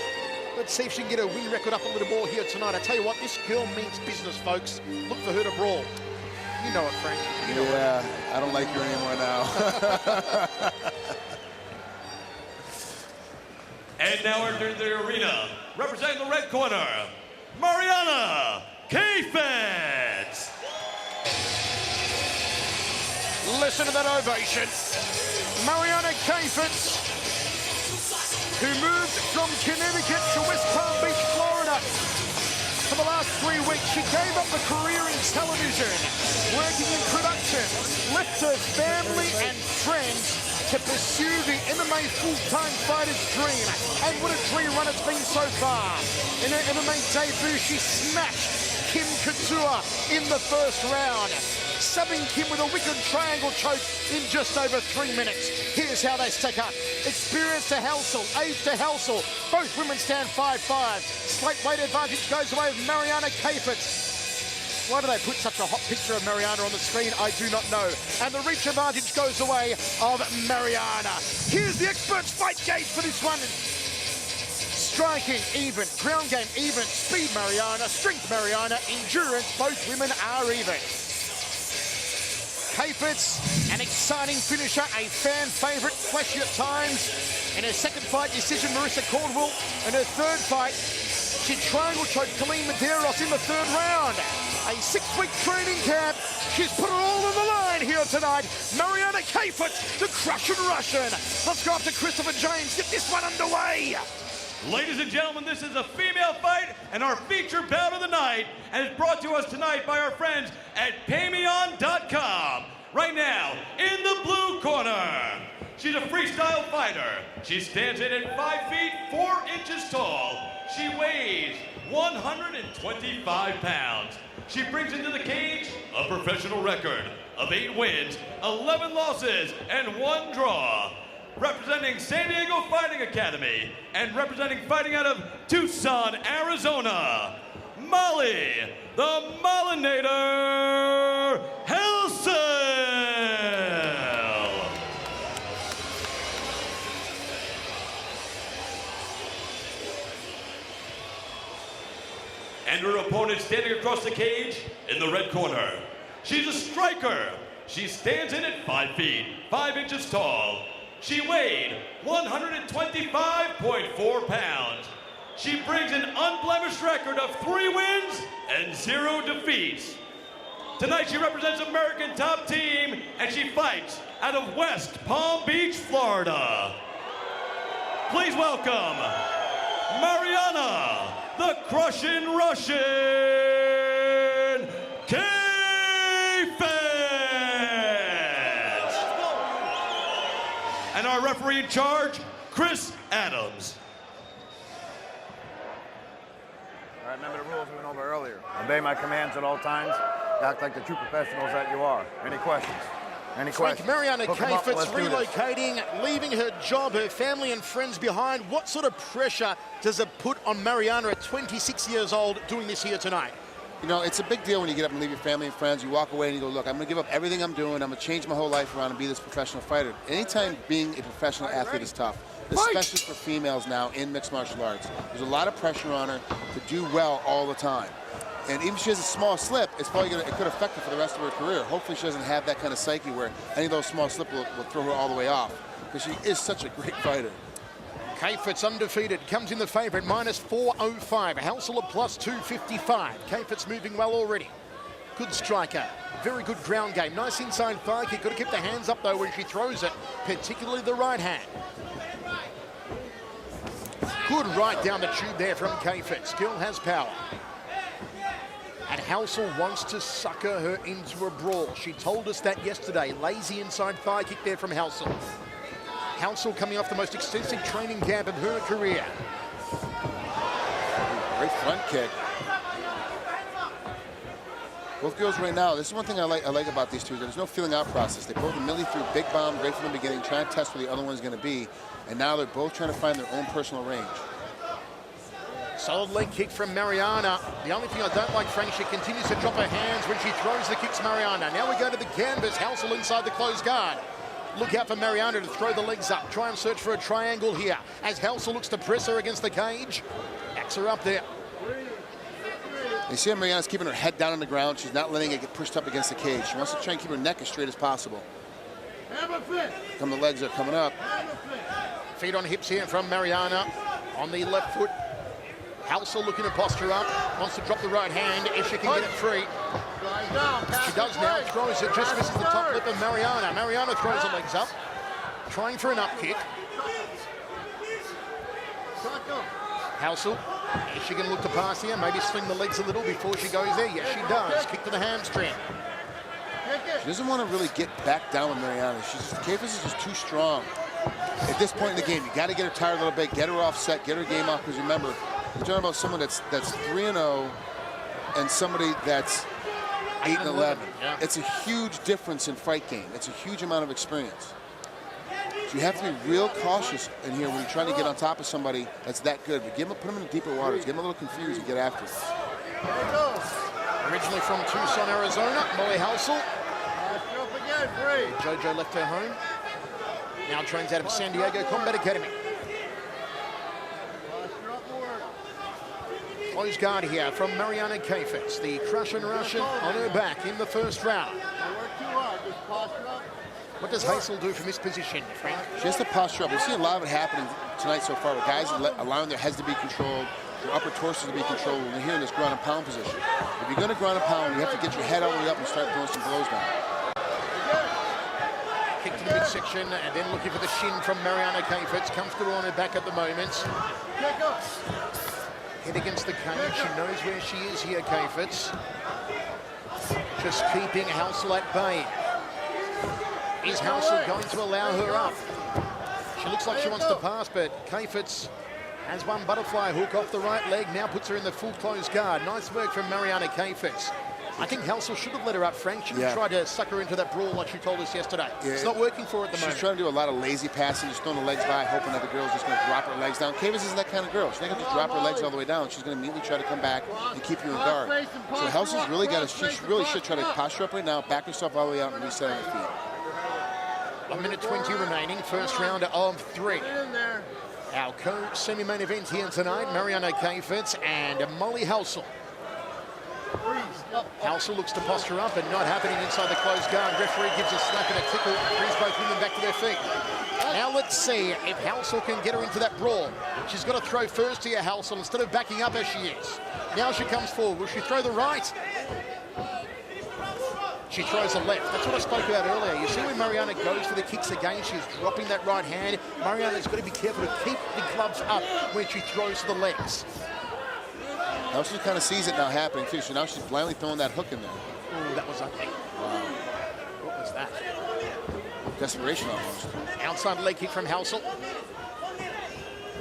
let's see if she can get her win record up a little more here tonight. I tell you what, this girl means business, folks. Look for her to brawl. You know it, Frank. You know it. I don't like her anymore now. And now entering the arena, representing the red corner, Mariana Kayfitz. Listen to that ovation. Mariana Kayfitz, who moved from Connecticut to West Palm Beach, Florida. For the last 3 weeks, she gave up a career in television, working in production, left her family and friends to pursue the MMA full-time fighter's dream. And what a dream run it's been so far. In her MMA debut, she smashed Kim Couture in the first round, subbing Kim with a wicked triangle choke in just over 3 minutes. Here's how they stack up. Experience to Helsel, age to Helsel. Both women stand 5'5". Slight weight advantage goes away with Mariana Kayfitz. Why do they put such a hot picture of Mariana on the screen? I do not know. And the reach advantage goes away of Mariana. Here's the experts' fight gauge for this one. Striking, even. Ground game, even. Speed, Mariana. Strength, Mariana. Endurance, both women are even. Kayfitz, an exciting finisher, a fan favourite, flashy at times. In her second fight, decision, Marissa Caldwell. In her third fight, she triangle choked Colleen Medeiros in the third round. A 6-week training camp. She's put it all on the line here tonight. Mariana Kayfitz, the Crushing Russian. Let's go up to Christopher James. Get this one underway. Ladies and gentlemen, this is a female fight and our feature bout of the night, and it's brought to us tonight by our friends at Paymeon.com. Right now, in the blue corner, she's a freestyle fighter. She stands in at 5 feet 4 inches tall. She weighs 125 pounds. She brings into the cage a professional record of 8 wins, 11 losses, and 1 draw. Representing San Diego Fighting Academy and representing fighting out of Tucson, Arizona, Molly, the Mollinator Helsel. And her opponent standing across the cage in the red corner. She's a striker. She stands in at 5 feet, 5 inches tall. She weighed 125.4 pounds. She brings an unblemished record of 3 wins and 0 defeats. Tonight she represents American Top Team and she fights out of West Palm Beach, Florida. Please welcome Mariana, the Crushing Russian, and our referee in charge, Chris Adams. All right, remember the rules we went over earlier. Obey my commands at all times. Act like the true professionals that you are. Any questions? Any questions? Mariana Hook 'em up, Kayfitz let's do this. relocating, leaving her job, her family and friends behind. What sort of pressure does it put on Mariana at 26 years old doing this here tonight? You know, it's a big deal when you get up and leave your family and friends. You walk away and you go, look, I'm going to give up everything I'm doing. I'm going to change my whole life around and be this professional fighter. Anytime being a professional athlete is tough, especially for females now in mixed martial arts. There's a lot of pressure on her to do well all the time. And even if she has a small slip, it's probably it could affect her for the rest of her career. Hopefully she doesn't have that kind of psyche where any of those small slips will throw her all the way off, because she is such a great fighter. Kayfitz undefeated, comes in the favourite, minus 405. Helsel at plus 255. Kayfitz moving well already. Good striker, very good ground game. Nice inside thigh kick. Got to keep the hands up though when she throws it, particularly the right hand. Good right down the tube there from Kayfitz. Girl has power. And Helsel wants to sucker her into a brawl. She told us that yesterday. Lazy inside thigh kick there from Helsel. Helsel coming off the most extensive training camp of her career. Great front kick. Both girls right now, this is one thing I like about these two. There's no feeling out process. They both immediately threw big bomb right from the beginning, trying to test where the other one's going to be. And now they're both trying to find their own personal range. Solid leg kick from Mariana. The only thing I don't like, Frank, she continues to drop her hands when she throws the kicks, Mariana. Now we go to the canvas. Helsel inside the closed guard. Look out for Mariana to throw the legs up. Try and search for a triangle here as Helsel looks to press her against the cage. Backs her up there. You see how Mariana's keeping her head down on the ground. She's not letting it get pushed up against the cage. She wants to try and keep her neck as straight as possible. The legs are coming up. Feet on hips here from Mariana. On the left foot. Helsel looking to posture up. Wants to drop the right hand if she can get it free. She does now. Throws it, just misses the top lip of Mariana. Mariana throws the legs up. Trying for an up kick. Housel, is she going to look to pass here? Maybe swing the legs a little before she goes there. Yes, she does. Kick to the hamstring. She doesn't want to really get back down with Mariana. Kayfus is just too strong. At this point in the game, you got to get her tired a little bit, get her offset, get her game off. Because remember, you're talking about someone that's 3-0 and somebody that's 8-11. Yeah. It's a huge difference in fight game. It's a huge amount of experience. So you have to be real cautious in here when you're trying to get on top of somebody that's that good. But put them in deeper waters, get them a little confused and get after it. Originally from Tucson, Arizona, Molly Housel. JoJo left her home. Now trains out of San Diego Combat Academy. Close guard here from Mariana Kayfetz, the Prussian Russian on her back in the first round. What does Hazel do from this position, Frank? She has to posture up. We've seen a lot of it happening tonight so far, where guys allowing their heads to be controlled, their upper torsos to be controlled when they're here in this ground and pound position. If you're going to ground and pound, you have to get your head all the way up and start throwing some blows down. Kick to the midsection and then looking for the shin from Mariana Kayfetz. Comfortable on her back at the moment. Head against the cage. She knows where she is here, Kayfetz. Just keeping Housel at bay. Is Housel going to allow her up? She looks like she wants to pass, but Kayfetz has one butterfly hook off the right leg. Now puts her in the full closed guard. Nice work from Mariana Kayfetz. I think Housel should have let her up, Frank. She tried to suck her into that brawl like she told us yesterday. Yeah. It's not working for her at the moment. She's trying to do a lot of lazy passing, just throwing the legs by, hoping that the girl's just going to drop her legs down. Kayfetz isn't that kind of girl. She's not going to just drop her legs all the way down. She's going to immediately try to come back and keep you in guard. So Housel's really got to, she really should try to posture up right now, back herself all the way out and reset on her feet. 1 minute 20 remaining, first round of 3. Our co-semi-main event here tonight, Mariana Kayfetz and Molly Housel. Housel looks to posture up and not happening inside the closed guard. Referee gives a slap and a tickle, brings both women back to their feet. Now let's see if Housel can get her into that brawl. She's got to throw first here, Housel, instead of backing up as she is. Now she comes forward. Will she throw the right? She throws the left. That's what I spoke about earlier. You see when Mariana goes for the kicks again, she's dropping that right hand. Mariana's got to be careful to keep the gloves up when she throws the legs. Now she kind of sees it now happening too. So now she's blindly throwing that hook in there. Ooh, that was ugly. Wow. What was that? Desperation almost. Outside leg kick from Housel.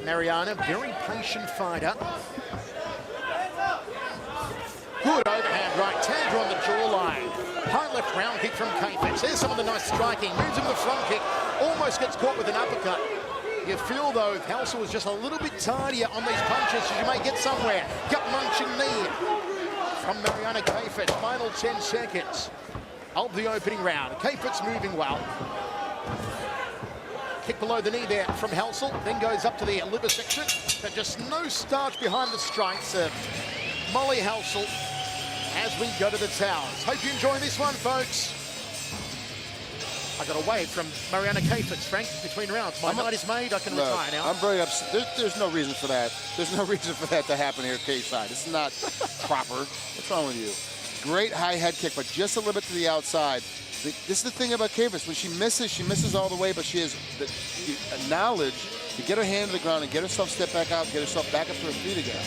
Mariana, very patient fighter. Good overhand right, tagged her on the jawline. High left round kick from Kayfetz. There's some of the nice striking. Moves him the front kick. Almost gets caught with an uppercut. You feel, though, if Housel was just a little bit tidier on these punches, she may get somewhere. Gut-munching knee from Mariana Kayfetz. Final 10 seconds of the opening round. Kayfetz moving well. Kick below the knee there from Housel. Then goes up to the liver section. But just no starch behind the strikes of Molly Housel as we go to the towers. Hope you enjoy this one, folks. I got away from Mariana Kayfetz, Frank, between rounds. My night is made. I can retire now. I'm very upset. There's no reason for that. There's no reason for that to happen here at cage-side. This is not proper. What's wrong with you? Great high head kick, but just a little bit to the outside. This is the thing about Kayfetz. When she misses all the way, but she has the knowledge to get her hand to the ground and get herself step back out, get herself back up to her feet again.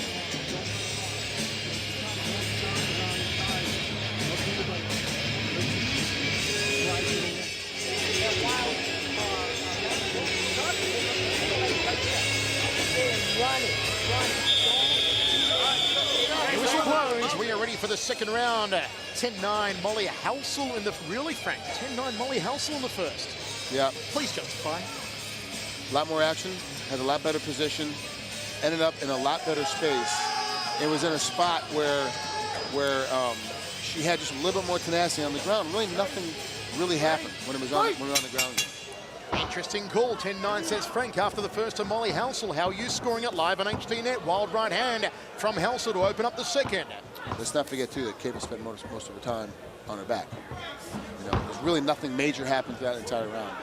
Whistle blows. We are ready for the second round. 10-9 Molly Housel in the... Really, Frank? 10-9 Molly Housel in the first. Yeah. Please justify. A lot more action, had a lot better position, ended up in a lot better space. It was in a spot where she had just a little bit more tenacity on the ground. Really nothing really happened when we were on the ground again. Interesting call. 10-9 says Frank after the first to Molly Housel. How are you scoring it live on HDNet? Wild right hand from Housel to open up the second. Let's not forget, too, that Kayfetz spent most of her time on her back. You know, there's really nothing major happened to that entire round.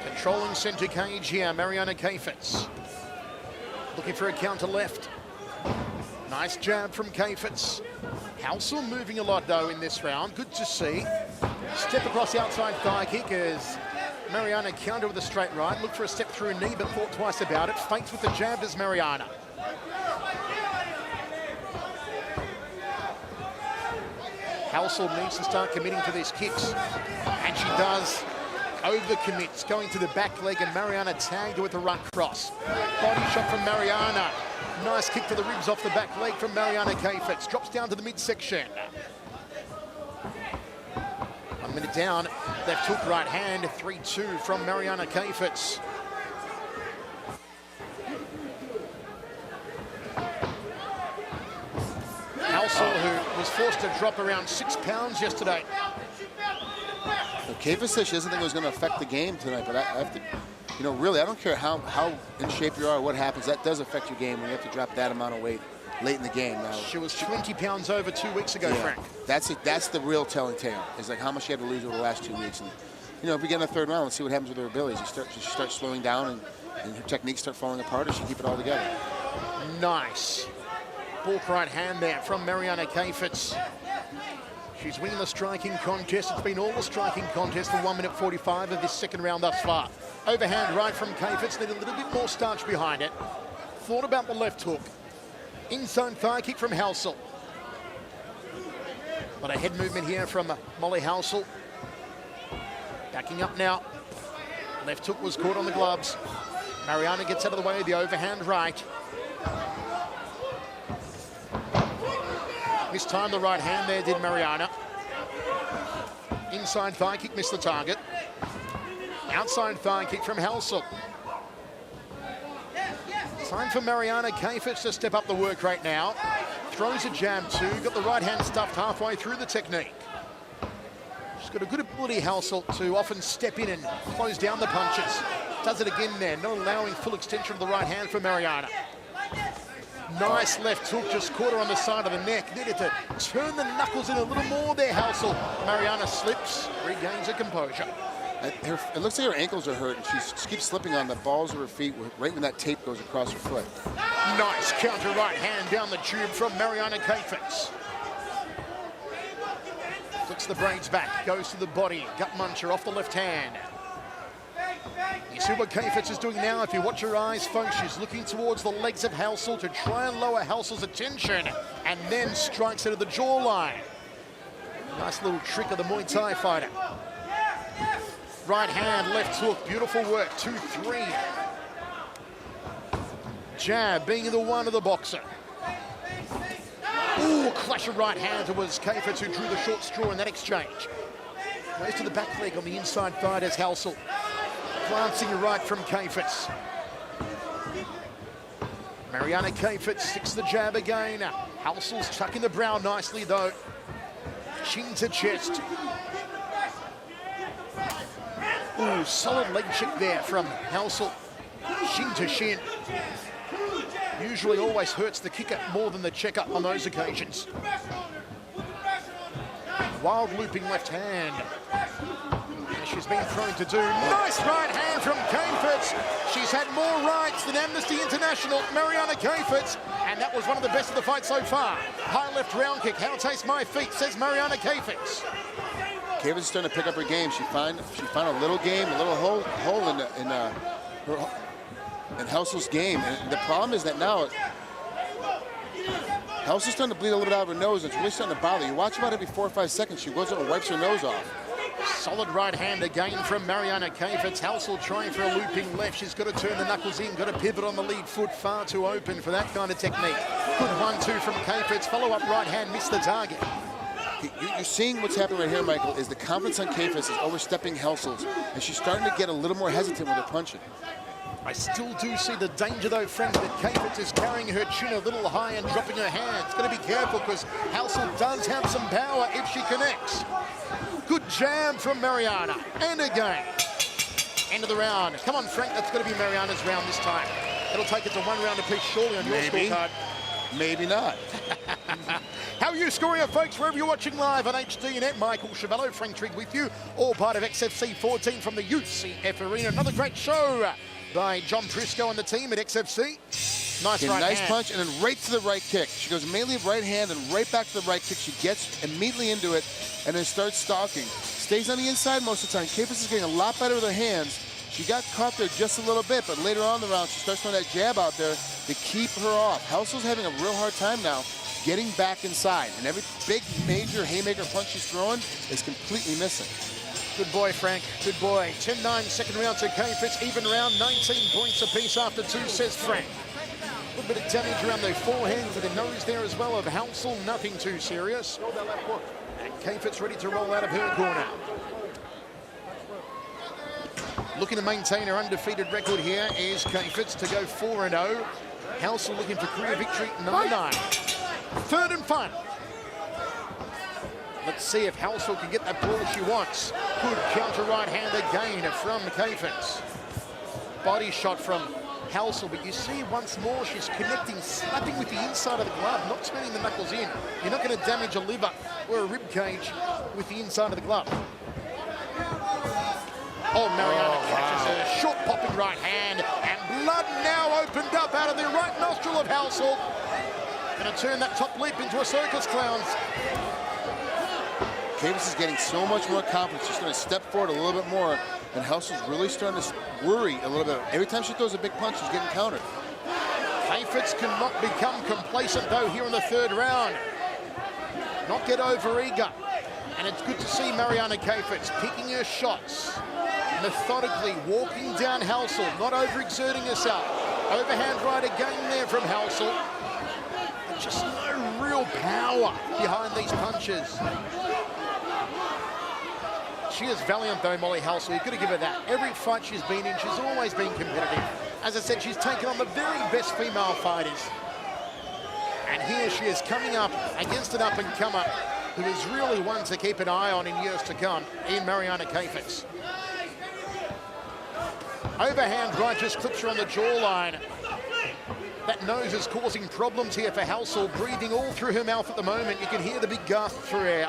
Controlling center cage here, Mariana Kayfetz. Looking for a counter left. Nice jab from Kayfetz. Housel moving a lot, though, in this round. Good to see. Step across the outside thigh kick as Mariana counter with a straight right. Looked for a step through knee, but thought twice about it. Feints with the jab as Mariana. Halsall needs to start committing to these kicks. And she does. Overcommits, going to the back leg, and Mariana tagged her with a run cross. Body shot from Mariana. Nice kick to the ribs off the back leg from Mariana Kayfetz. Drops down to the midsection. 1 minute down. Left hook, right hand. 3-2 from Mariana Kayfetz. Halsall, who was forced to drop around 6 pounds yesterday. Kayfetz says she doesn't think it was going to affect the game tonight, but I have to, you know, really, I don't care how in shape you are, what happens, that does affect your game when you have to drop that amount of weight late in the game. Now, she was 20 pounds over 2 weeks ago, Frank. That's it. That's the real telling tale. Is like how much she had to lose over the last 2 weeks. And you know, if we get in the third round, let's see what happens with her abilities. She starts slowing down, and her techniques start falling apart, or she keep it all together. Nice. Bulk right hand there from Mariana Kayfetz. She's winning the striking contest. It's been all the striking contest for 1 minute 45 of this second round thus far. Overhand right from Kayfetz. Need a little bit more starch behind it. Thought about the left hook. Inside thigh kick from Halsall. But a head movement here from Molly Halsall. Backing up now. Left hook was caught on the gloves. Mariana gets out of the way of the overhand right. This time the right hand there did Mariana. Inside thigh kick missed the target. Outside thigh kick from Halsall. Time for Mariana Kayfetz to step up the work rate now. Throws a jab too. Got the right hand stuffed halfway through the technique. She's got a good ability, Halsall, to often step in and close down the punches. Does it again there, not allowing full extension of the right hand for Mariana. Nice left hook, just caught her on the side of the neck. Needed to turn the knuckles in a little more there, Halsall. Mariana slips, regains her composure. It looks like her ankles are hurt, and she keeps slipping on the balls of her feet right when that tape goes across her foot. Nice counter right hand down the tube from Mariana Kayfetz. Flicks the braids back, goes to the body. Gut muncher off the left hand. You see what Kayfetz is doing now. If you watch her eyes, folks, she's looking towards the legs of Halsall to try and lower Halsall's attention, and then strikes it at the jawline. Nice little trick of the Muay Thai fighter. Right hand, left hook, beautiful work, 2-3. Jab being the one of the boxer. Ooh, clash of right hands. It was Kayfetz who drew the short straw in that exchange. Goes to the back leg on the inside thigh as Halsall. Glancing right from Kayfetz. Mariana Kayfetz sticks the jab again. Halsall's tucking the brow nicely though. Chin to chest. Ooh, solid leg kick there from Halsall. Shin to shin. Usually always hurts the kicker more than the checker on those occasions. Wild looping left hand. As she's been prone to do. Nice right hand from Kayfetz. She's had more rights than Amnesty International, Mariana Kayfetz, and that was one of the best of the fight so far. High left round kick. How taste my feet, says Mariana Kayfetz. Kayfetz is starting to pick up her game. She found a little game, a little hole in Halsall's game. And the problem is that now Halsall's starting to bleed a little bit out of her nose. It's really starting to bother you. Watch about every 4 or 5 seconds. She goes up and wipes her nose off. Solid right hand again from Mariana Kayfetz. Halsall trying for a looping left. She's got to turn the knuckles in, got to pivot on the lead foot, far too open for that kind of technique. Good 1-2 from Kayfetz. Follow up right hand, missed the target. You're seeing what's happening right here, Michael, is the confidence on Kayfetz is overstepping Halsall's, and she's starting to get a little more hesitant with her punching. I still do see the danger, though, friends, that Kayfetz is carrying her chin a little high and dropping her hands. Got to be careful because Halsall does have some power if she connects. Good jab from Mariana. And again. End of the round. Come on, Frank, that's going to be Mariana's round this time. It'll take it to 1 round apiece, surely, on your scorecard. Maybe not. How are you scoring it, folks? Wherever you're watching live on HDNet, Michael Chavello, Frank Trigg with you, all part of XFC 14 from the UCF Arena. Another great show by John Prisco and the team at XFC. Nice right nice hand. punch, and then right to the right kick. She goes mainly right hand and right back to the right kick. She gets immediately into it and then starts stalking. Stays on the inside most of the time. Kayfus is getting a lot better with her hands. She got caught there just a little bit, but later on in the round, she starts throwing that jab out there to keep her off. Housel's having a real hard time now getting back inside, and every big major haymaker punch she's throwing is completely missing. Good boy, Frank. Good boy. 10-9 second round to Kayfus. Even round, 19 points apiece after 2, says Frank. A little bit of damage around the forehead with the nose there as well of Housel. Nothing too serious. And Kayfus ready to roll out of her corner. Looking to maintain her undefeated record here is Kayfus to go 4-0. Housel looking for career victory number 9. Third and final. Let's see if Housel can get that ball she wants. Good counter right hand again from Kayfus. Body shot from Housel, but you see once more she's connecting, slapping with the inside of the glove, not turning the knuckles in. You're not going to damage a liver or a rib cage with the inside of the glove. Oh, Mariana catches a short popping right hand, and blood now opened up out of the right nostril of Housel. Going to turn that top lip into a circus clown's. Kayfus is getting so much more confidence. She's going to step forward a little bit more, and Housel's really starting to worry a little bit. Every time she throws a big punch, she's getting countered. Kayfus cannot become complacent, though, here in the third round. Not get over-eager. And it's good to see Mariana Kayfus picking her shots, methodically walking down Housel, not overexerting herself. Overhand right again there from Housel. And just no real power behind these punches. She is valiant, though, Molly Housel. You've got to give her that. Every fight she's been in, she's always been competitive. As I said, she's taken on the very best female fighters. And here she is coming up against an up-and-comer who is really one to keep an eye on in years to come, in Mariana Kayfus. Overhand right just clips her on the jawline. That nose is causing problems here for Housel, breathing all through her mouth at the moment. You can hear the big gasp through air.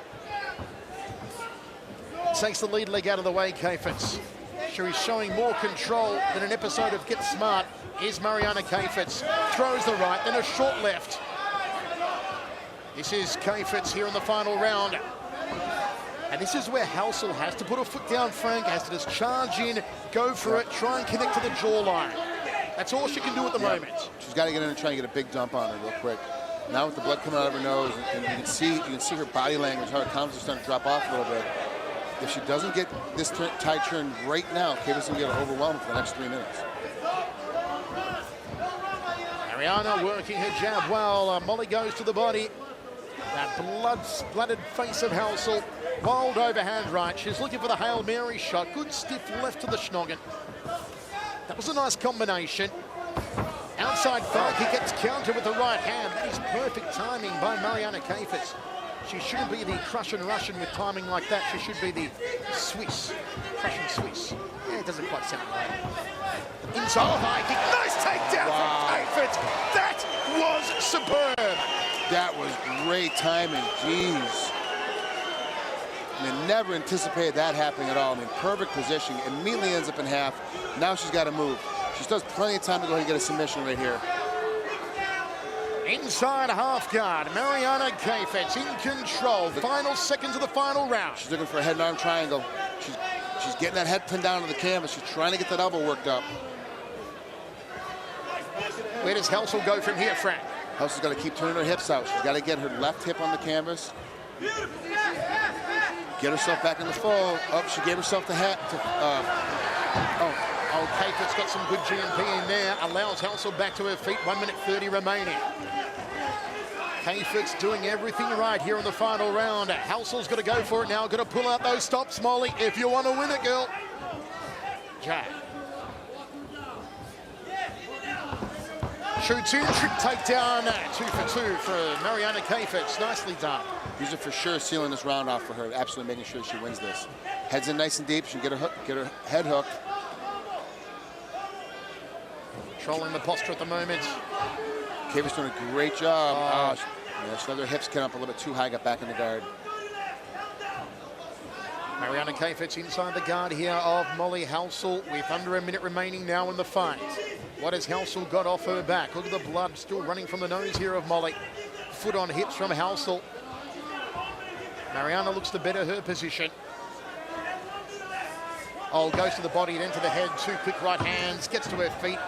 Takes the lead leg out of the way, Kayfus. She's showing more control than an episode of Get Smart. Is Mariana Kayfus. Throws the right, then a short left. This is Kayfus here in the final round. And this is where Housel has to put her foot down, Frank, has to just charge in, go for it, try and connect to the jawline. That's all she can do at the moment. She's got to get in and try and get a big dump on her real quick. Now with the blood coming out of her nose, and you can see her body language, her confidence is starting to drop off a little bit. If she doesn't get this tide turned right now, Kayfus will get overwhelmed for the next 3 minutes. Mariana working her jab well. Molly goes to the body. That blood-splattered face of Housel. Wild overhand right. She's looking for the Hail Mary shot. Good stiff left to the schnoggin. That was a nice combination. Outside flank, he gets countered with the right hand. That is perfect timing by Mariana Kayfus. She shouldn't be the Prussian Russian with timing like that. She should be the Swiss, Prussian Swiss. Yeah, it doesn't quite sound right. Inside high kick, nice takedown from Kayfus. That was superb. That was great timing, jeez. I mean, never anticipated that happening at all. I mean, perfect position, immediately ends up in half. Now she's got to move. She still has plenty of time to go ahead and get a submission right here. Inside half guard, Mariana Kayfus in control. Final seconds of the final round. She's looking for a head and arm triangle. She's getting that head pinned down to the canvas. She's trying to get that elbow worked up. Where does Housel go from here, Frank? Housel's got to keep turning her hips out. She's got to get her left hip on the canvas. Get herself back in the fold. Oh, she gave herself the hat. Kayfus got some good GMP in there. Allows Housel back to her feet. 1 minute 30 remaining. Kayfus doing everything right here in the final round. Housel's got to go for it now. Got to pull out those stops, Molly, if you want to win it, girl. Jab. Shoots in, trick takedown. 2 for 2 for Mariana Kayfus. Nicely done. These are for sure sealing this round off for her, absolutely making sure she wins this. Heads in nice and deep. She can get her head hooked. Controlling the posture at the moment. Kayfus doing a great job. She let her hips get up a little bit too high, got back in the guard. Mariana Kayfus inside the guard here of Molly Housel with under a minute remaining now in the fight. What has Housel got off her back? Look at the blood still running from the nose here of Molly. Foot on hips from Housel. Mariana looks to better her position. Oh, goes to the body and into the head. 2 quick right hands, gets to her feet,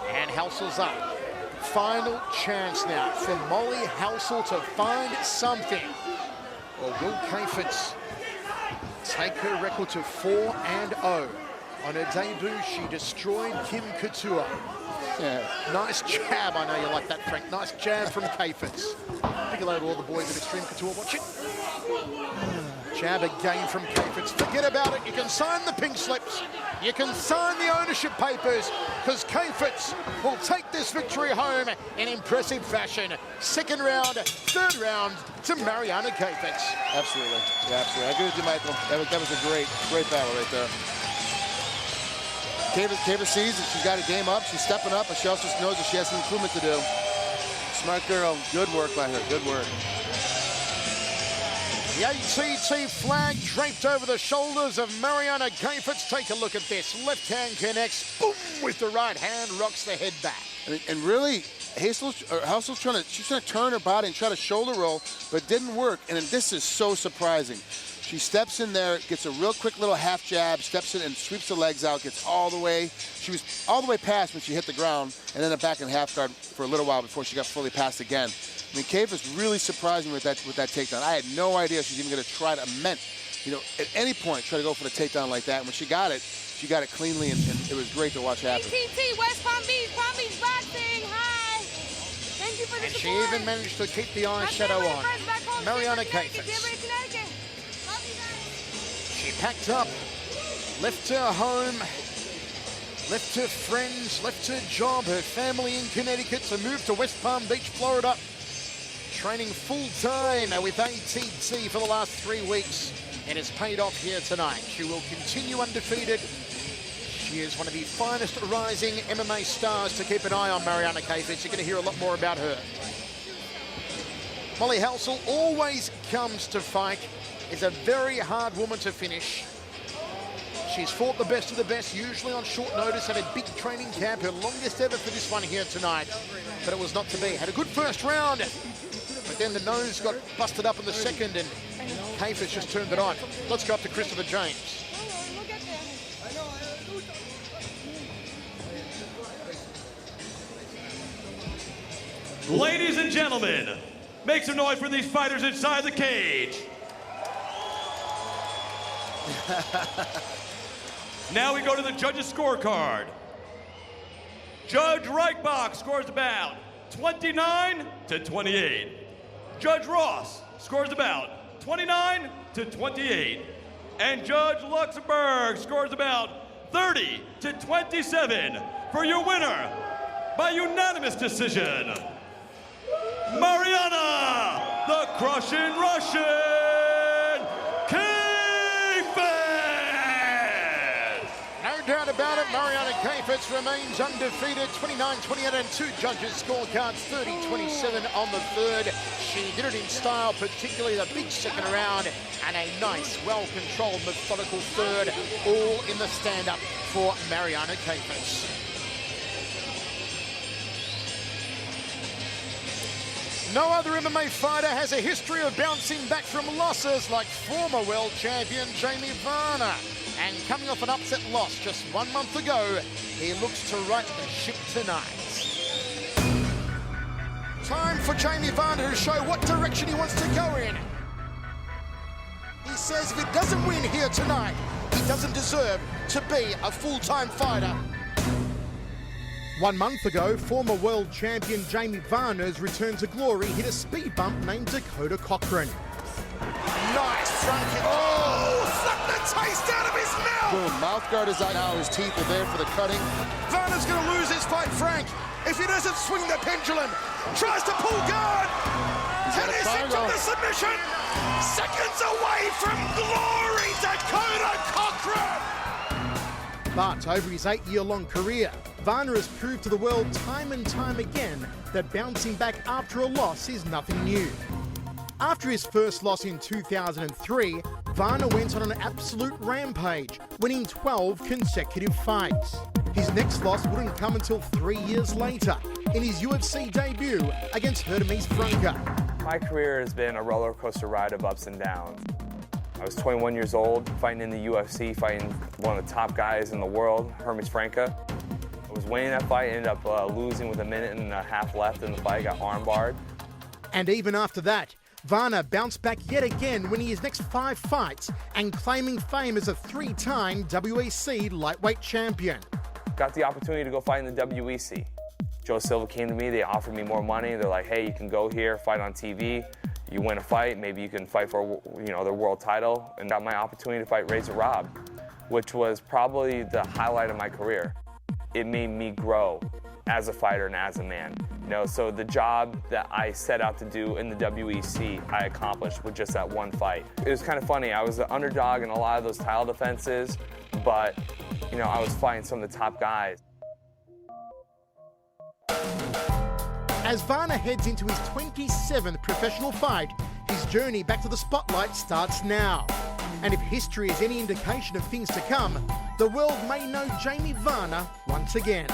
and Halsel's up. Final chance now for Molly Halsel to find something. Or will Kayfitz take her record to 4-0? On her debut, she destroyed Kim Couture. Yeah. Nice jab. I know you like that, Frank. Nice jab from Kayfitz. Big hello to all the boys at Extreme Couture watching. Jab again from Kayfitz. Forget about it. You can sign the pink slips. You can sign the ownership papers, because Kayfitz will take this victory home in impressive fashion. 2nd round, 3rd round to Mariana Kayfitz. Absolutely. Yeah, absolutely. I agree with you, Michael. That was a great battle right there. Kayfitz sees that she's got a game up. She's stepping up, but she also knows that she has some improvement to do. Smart girl. Good work by her. Good work. The ATT flag draped over the shoulders of Mariana Kayfitz. Take a look at this. Left hand connects. Boom! With the right hand, rocks the head back. And really, Halsel's trying to turn her body and try to shoulder roll, but it didn't work. And this is so surprising. She steps in there, gets a real quick little half jab, steps in and sweeps the legs out, gets all the way. She was all the way past when she hit the ground, and then back in half guard for a little while before she got fully past again. I mean, Kayfitz really surprised me with that takedown. I had no idea she was even going to try to at any point try to go for the takedown like that. And when she got it cleanly, and it was great to watch happen. ATT, West Palm Beach Boxing, hi. Thank you for the support. And she even managed to keep the eyeshadow on. Mariana Kayfitz. She packed up, left her home, left her friends, left her job, her family in Connecticut to move to West Palm Beach, Florida. Training full-time with ATT for the last 3 weeks, and it's paid off here tonight. She will continue undefeated. She is one of the finest rising MMA stars to keep an eye on, Mariana Kayfitz. You're going to hear a lot more about her. Molly Halsel always comes to fight, is a very hard woman to finish. She's fought the best of the best, usually on short notice, at a big training camp, her longest ever for this one here tonight, but it was not to be. Had a good first round, but then the nose got busted up in the 2nd, and Kayfitz just turned it on. Let's go up to Christopher James. Ladies and gentlemen, make some noise for these fighters inside the cage. Now we go to the judges' scorecard. Judge Reichbach scores about 29-28. Judge Ross scores about 29-28. And Judge Luxembourg scores about 30-27 for your winner by unanimous decision, Mariana, the Crushing Russian Kayfitz! No doubt about it, Mariana Kayfitz remains undefeated, 29-28 and 2 judges' scorecards, 30-27 on the 3rd. She did it in style, particularly the big 2nd round, and a nice, well-controlled, methodical 3rd, all in the stand-up for Mariana Kayfitz. No other MMA fighter has a history of bouncing back from losses like former world champion Jamie Varner. And coming off an upset loss just 1 month ago, he looks to right the ship tonight. Time for Jamie Varner to show what direction he wants to go in. He says if he doesn't win here tonight, he doesn't deserve to be a full-time fighter. 1 month ago, former world champion Jamie Varner's return to glory hit a speed bump named Dakota Cochran. Nice front kick. Oh, sucked the taste out of his mouth. Boom, mouth guard is out now. His teeth are there for the cutting. Varner's going to lose his fight, Frank, if he doesn't swing the pendulum. Tries to pull guard. And he's into the submission. Seconds away from glory, Dakota Cochran. But over his 8-year-long career, Varner has proved to the world time and time again that bouncing back after a loss is nothing new. After his first loss in 2003, Varner went on an absolute rampage, winning 12 consecutive fights. His next loss wouldn't come until 3 years later, in his UFC debut against Hermes Franca. My career has been a roller coaster ride of ups and downs. I was 21 years old, fighting in the UFC, fighting one of the top guys in the world, Hermes Franca. I was winning that fight, ended up losing with 1.5 minutes left in the fight, got armbarred. And even after that, Varner bounced back yet again, winning his next 5 fights and claiming fame as a 3-time WEC lightweight champion. Got the opportunity to go fight in the WEC. Joe Silva came to me, they offered me more money. They're like, hey, you can go here, fight on TV. You win a fight, maybe you can fight for, their world title. And got my opportunity to fight Razor Rob, which was probably the highlight of my career. It made me grow as a fighter and as a man. So the job that I set out to do in the WEC, I accomplished with just that one fight. It was kind of funny. I was the underdog in a lot of those title defenses, but I was fighting some of the top guys. As Varner heads into his 27th professional fight, his journey back to the spotlight starts now. And if history is any indication of things to come, the world may know Jamie Varner once again.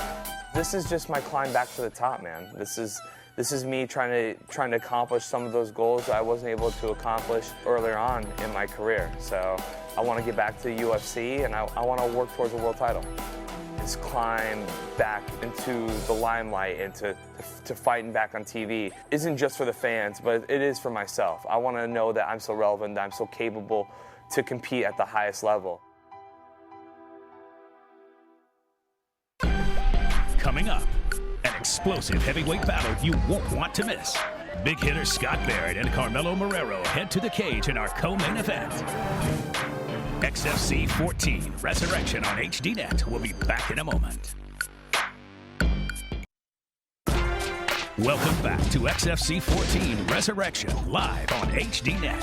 This is just my climb back to the top, man. This is me trying to accomplish some of those goals that I wasn't able to accomplish earlier on in my career. So I want to get back to the UFC, and I want to work towards a world title. This climb back into the limelight and to fighting back on TV isn't just for the fans, but it is for myself. I want to know that I'm so relevant, that I'm so capable to compete at the highest level. Coming up, an explosive heavyweight battle you won't want to miss. Big hitter Scott Barrett and Carmelo Marrero head to the cage in our co-main event. XFC 14 Resurrection on HDNet. We'll be back in a moment. Welcome back to XFC 14 Resurrection live on HDNet.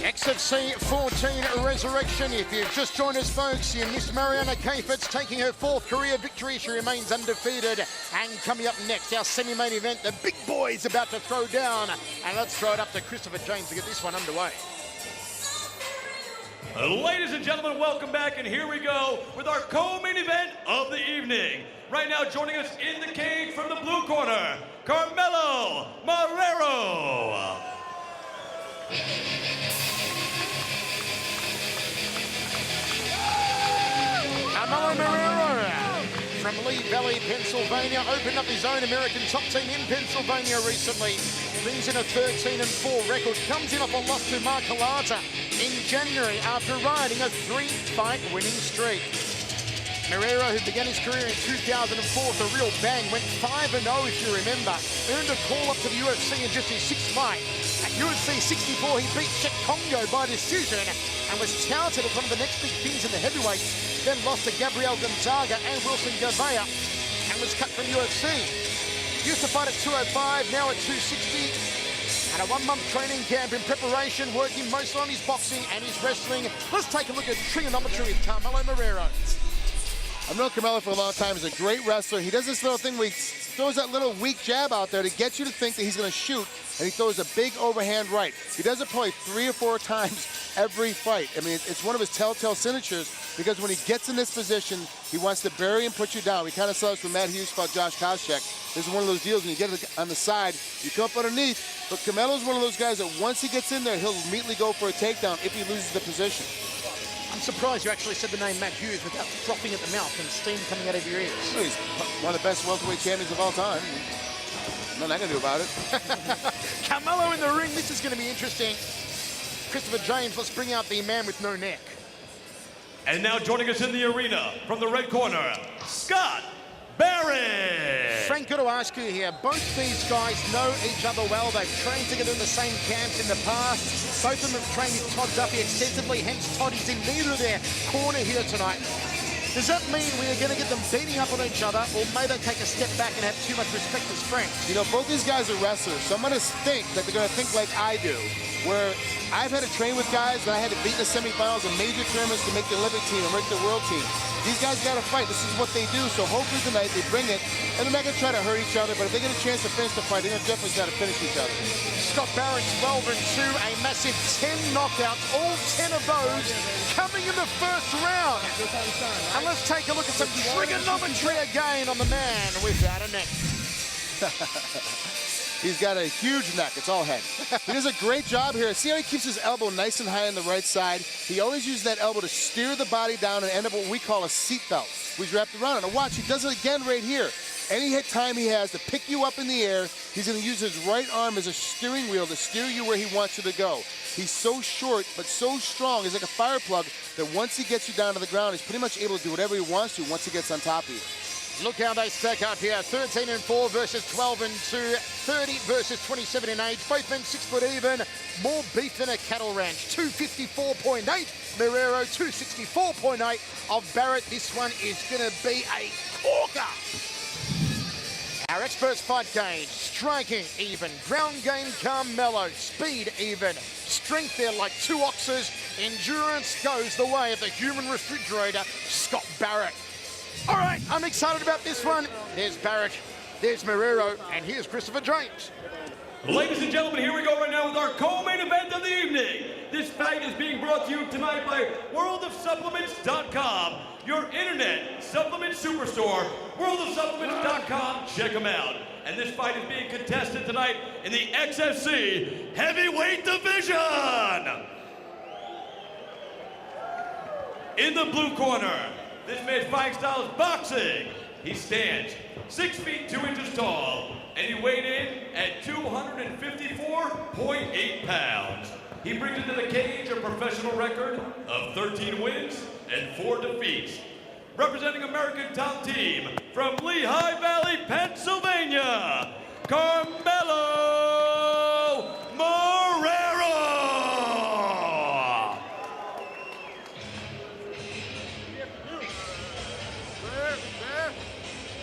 XFC 14 Resurrection. If you've just joined us, folks, you missed Mariana Kayfetz taking her 4th career victory. She remains undefeated. And coming up next, our semi-main event, the big boy's about to throw down. And let's throw it up to Christopher James to get this one underway. Ladies and gentlemen, welcome back, and here we go with our co-main event of the evening. Right now, joining us in the cage from the blue corner, Carmelo Marrero. Carmelo Marrero from Lee Valley, Pennsylvania, opened up his own American top team in Pennsylvania recently. Brings in a 13-4 record, comes in off a loss to Mark Halata in January after riding a 3-fight winning streak. Marrero, who began his career in 2004 with a real bang, went 5-0 if you remember. Earned a call up to the UFC in just his 6th fight. At UFC 64, he beat Czech Congo by decision and was touted as one of the next big things in the heavyweights. Then lost to Gabriel Gonzaga and Wilson Gavea and was cut from UFC. Used to fight at 205, now at 260. And a 1-month training camp in preparation, working mostly on his boxing and his wrestling. Let's take a look at trigonometry with Carmelo Marrero. I've known Carmelo for a long time. He's a great wrestler. He does this little thing where he throws that little weak jab out there to get you to think that he's going to shoot, and he throws a big overhand right. He does it probably 3 or 4 times every fight. I mean, it's one of his telltale signatures, because when he gets in this position, he wants to bury and put you down. We kind of saw this when Matt Hughes fought Josh Koscheck. This is one of those deals when you get it on the side, you come up underneath, but Carmelo's one of those guys that once he gets in there, he'll immediately go for a takedown if he loses the position. I'm surprised you actually said the name Matt Hughes without dropping at the mouth and steam coming out of your ears. Well, he's one of the best welterweight champions of all time. Nothing I can do about it. Carmelo in the ring. This is going to be interesting. Christopher James, let's bring out the man with no neck. And now joining us in the arena from the red corner, Scott Barrett. Frank, got to ask you here, both these guys know each other well. They've trained together in the same camps in the past. Both of them have trained with Todd Duffy extensively, hence Todd is in neither of their corner here tonight. Does that mean we are going to get them beating up on each other, or may they take a step back and have too much respect as friends? You know, both these guys are wrestlers, so I'm going to think that they're going to think like I do, where I've had to train with guys that I had to beat in the semifinals in major tournaments to make the Olympic team and make the world team. These guys got to fight. This is what they do, so hopefully tonight they bring it, and they're not going to try to hurt each other, but if they get a chance to finish the fight, they're going to definitely try to finish each other. Scott Barrett's 12-2, a massive 10 knockouts, all 10 of those coming in the first round. And let's take a look at some trigonometry again on the man without a neck. He's got a huge neck. It's all head. He does a great job here. See how he keeps his elbow nice and high on the right side? He always uses that elbow to steer the body down and end up what we call a seat belt. He's wrapped around it. Now watch, he does it again right here. Any time he has to pick you up in the air, he's going to use his right arm as a steering wheel to steer you where he wants you to go. He's so short, but so strong. He's like a fire plug that once he gets you down to the ground, he's pretty much able to do whatever he wants to once he gets on top of you. Look how they stack up here. 13-4 versus 12-2. 30 versus 27 in age. Both men 6 foot even. More beef than a cattle ranch. 254.8. Marrero 264.8 of Barrett. This one is going to be a corker. Our experts fight gauge, striking even, ground game Carmelo, speed even, strength there like 2 oxes, endurance goes the way of the human refrigerator, Scott Barrett. All right, I'm excited about this one. There's Barrett, there's Marrero, and here's Christopher James. Ladies and gentlemen, here we go right now with our co-main event of the evening. This fight is being brought to you tonight by worldofsupplements.com, your internet supplement superstore, worldofsupplements.com. Check them out. And this fight is being contested tonight in the XFC heavyweight division. In the blue corner, this man's fighting style is boxing. He stands 6 feet 2 inches tall, and he weighed in at 254.8 pounds. He brings into the cage a professional record of 13 wins and 4 defeats. Representing American top team from Lehigh Valley, Pennsylvania, Carmelo Marrero.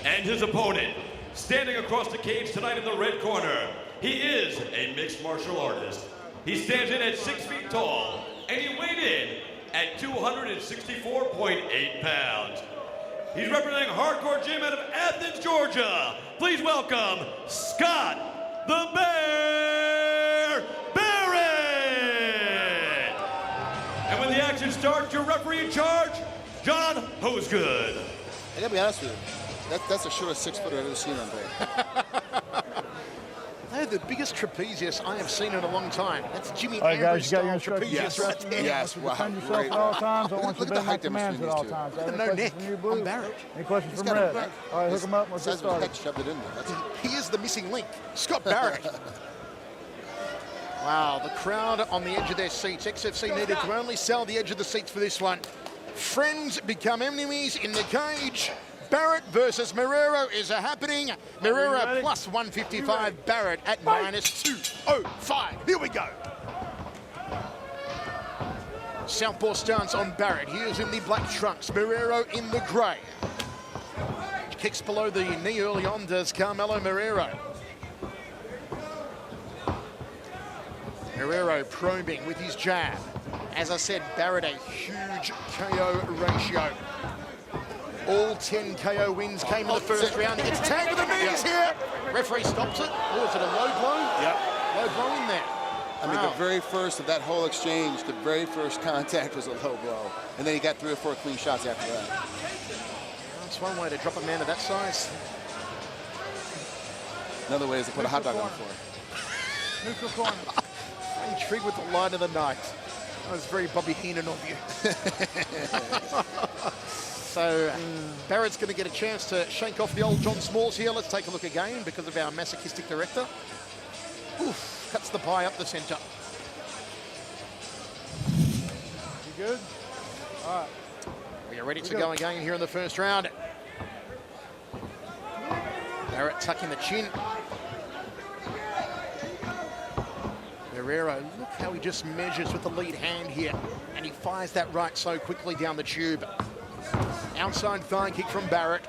And his opponent, standing across the cage tonight in the red corner, he is a mixed martial artist. He stands in at 6 feet tall, and he weighed in at 264.8 pounds. He's representing Hardcore Gym out of Athens, Georgia. Please welcome Scott the Bear Barrett. And when the action starts, your referee in charge, John Hosegood. I gotta be honest with you. That's the shortest 6 footer I've ever seen on there. They're the biggest trapezius I have seen in a long time. That's Jimmy All right, Andrews guys, you got your style trapezius right there. Yes, You wow, defend yourself great. at all times. I want you Look to at the obey my height difference commands at between all these two. times. Look at the Any no questions neck from you, Blue? on Barrett. Any questions He's from got a Red? back. All right, hook him up. Let's get Besides the started. head shoved it in there. That's He is the missing link, Scott Barrett. Wow, the crowd on the edge of their seats. XFC needed to only sell the edge of the seats for this one. Friends become enemies in the cage. Barrett versus Marrero is happening. Marrero plus 155, Barrett at minus 205. Here we go. Southpaw stance on Barrett. He is in the black trunks. Marrero in the grey. Kicks below the knee early on does Carmelo Marrero. Marrero probing with his jab. As I said, Barrett a huge KO ratio. All 10 KO wins came in the first round. He gets tagged with the knees here. Referee stops it. Oh, is it a low blow? Yep. Low blow in there. I mean, the very first of that whole exchange, the very first contact was a low blow. And then he got 3 or 4 clean shots after that. That's one way to drop a man of that size. Another way is to put a hot dog on the floor. Neutral corner. Intrigued with the line of the night. That was very Bobby Heenan of you. So Barrett's going to get a chance to shake off the old John Smalls here. Let's take a look again because of our masochistic director. Oof, cuts the pie up the centre. You good? All right. We are ready to go again here in the first round. Barrett tucking the chin. Marrero, look how he just measures with the lead hand here. And he fires that right so quickly down the tube. Outside thigh kick from Barrett.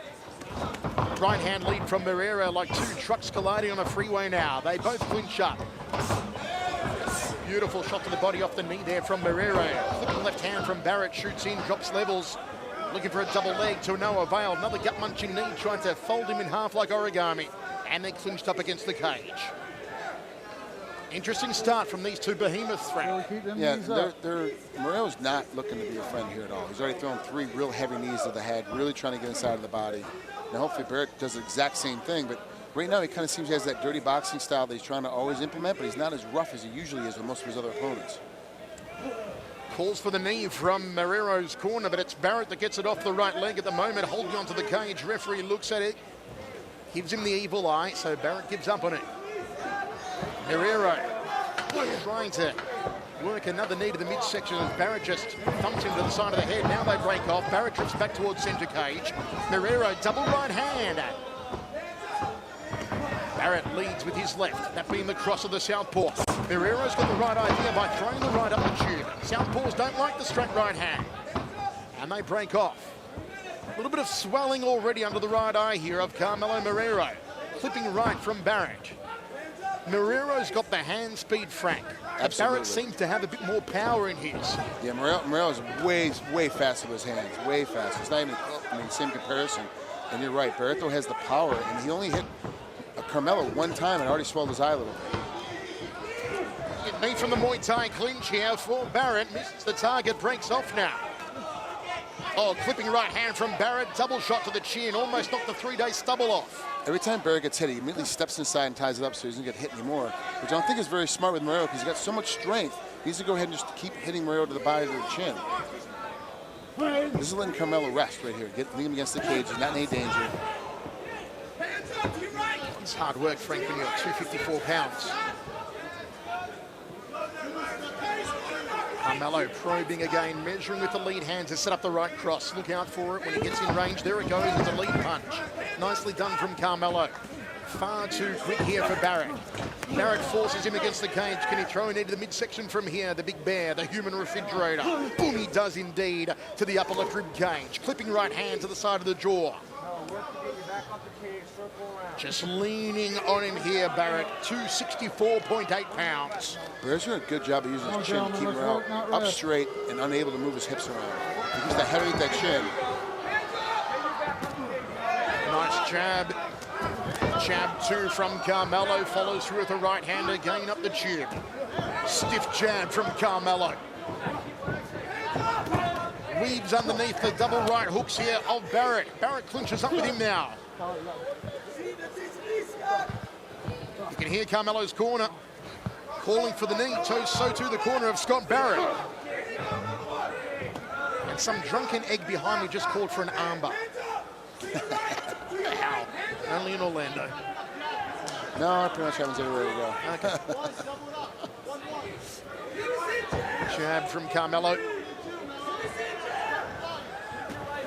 Right hand lead from Marrero, like 2 trucks colliding on a freeway now. They both clinch up. Beautiful shot to the body off the knee there from Marrero. Flipping left hand from Barrett, shoots in, drops levels. Looking for a double leg to no avail. Another gut-munching knee, trying to fold him in half like origami. And they clinched up against the cage. Interesting start from these 2 behemoths, Frank. Yeah, Marrero's not looking to be a friend here at all. He's already thrown 3 real heavy knees to the head, really trying to get inside of the body. Now, hopefully Barrett does the exact same thing, but Right now, he kind of seems he has that dirty boxing style that he's trying to always implement, but he's not as rough as he usually is with most of his other opponents. Calls for the knee from Marrero's corner, but it's Barrett that gets it off the right leg at the moment, holding onto the cage. Referee looks at it, gives him the evil eye, so Barrett gives up on it. Marrero trying to work another knee to the midsection as Barrett just thumps him to the side of the head. Now they break off. Barrett drifts back towards center cage. Marrero, double right hand. Barrett leads with his left, that being the cross of the southpaw. Marrero's got the right idea by throwing the right up the tube. Southpaws don't like the straight right hand. And they break off. A little bit of swelling already under the right eye here of Carmelo Marrero. Clipping right from Barrett. Marrero's got the hand speed, Frank. Absolutely. Barrett seems to have a bit more power in his. Yeah, Marrero's way faster with his hands, way faster. It's not even, same comparison. And you're right, Barrett though has the power, and he only hit Carmelo one time and already swelled his eye a little bit. Knee from the Muay Thai clinch here for Barrett. Misses the target, breaks off now. Oh, clipping right hand from Barrett. Double shot to the chin. Almost knocked the 3-day stubble off. Every time Barrett gets hit, he immediately steps inside and ties it up so he doesn't get hit anymore, which I don't think is very smart with Marrero because he's got so much strength. He needs to go ahead and just keep hitting Marrero to the body to the chin. This is letting Carmelo rest right here. Leave him against the cage. He's not in any danger. It's hard work, Frank, when you're 254 pounds. Carmelo probing again, measuring with the lead hand to set up the right cross. Look out for it when he gets in range. There it goes, it's a lead punch. Nicely done from Carmelo. Far too quick here for Barrett. Barrett forces him against the cage. Can he throw it into the midsection from here? The big bear, the human refrigerator. Boom, he does indeed to the upper left rib cage. Clipping right hand to the side of the jaw. Just leaning on him here, Barrett. 264.8 pounds. Barrett's doing a good job of using his chin to keep him up straight and unable to move his hips around. He gets the head underneath that chin. Nice jab. Jab 2 from Carmelo. Follows through with the right hand again up the tube. Stiff jab from Carmelo. Weaves underneath the double right hooks here of Barrett. Barrett clinches up with him now. You can hear Carmelo's corner calling for the knee. So too the corner of Scott Barrett. And some drunken egg behind me just called for an armbar. How? Only in Orlando. No, it pretty much happens everywhere we go. Okay. Jab from Carmelo.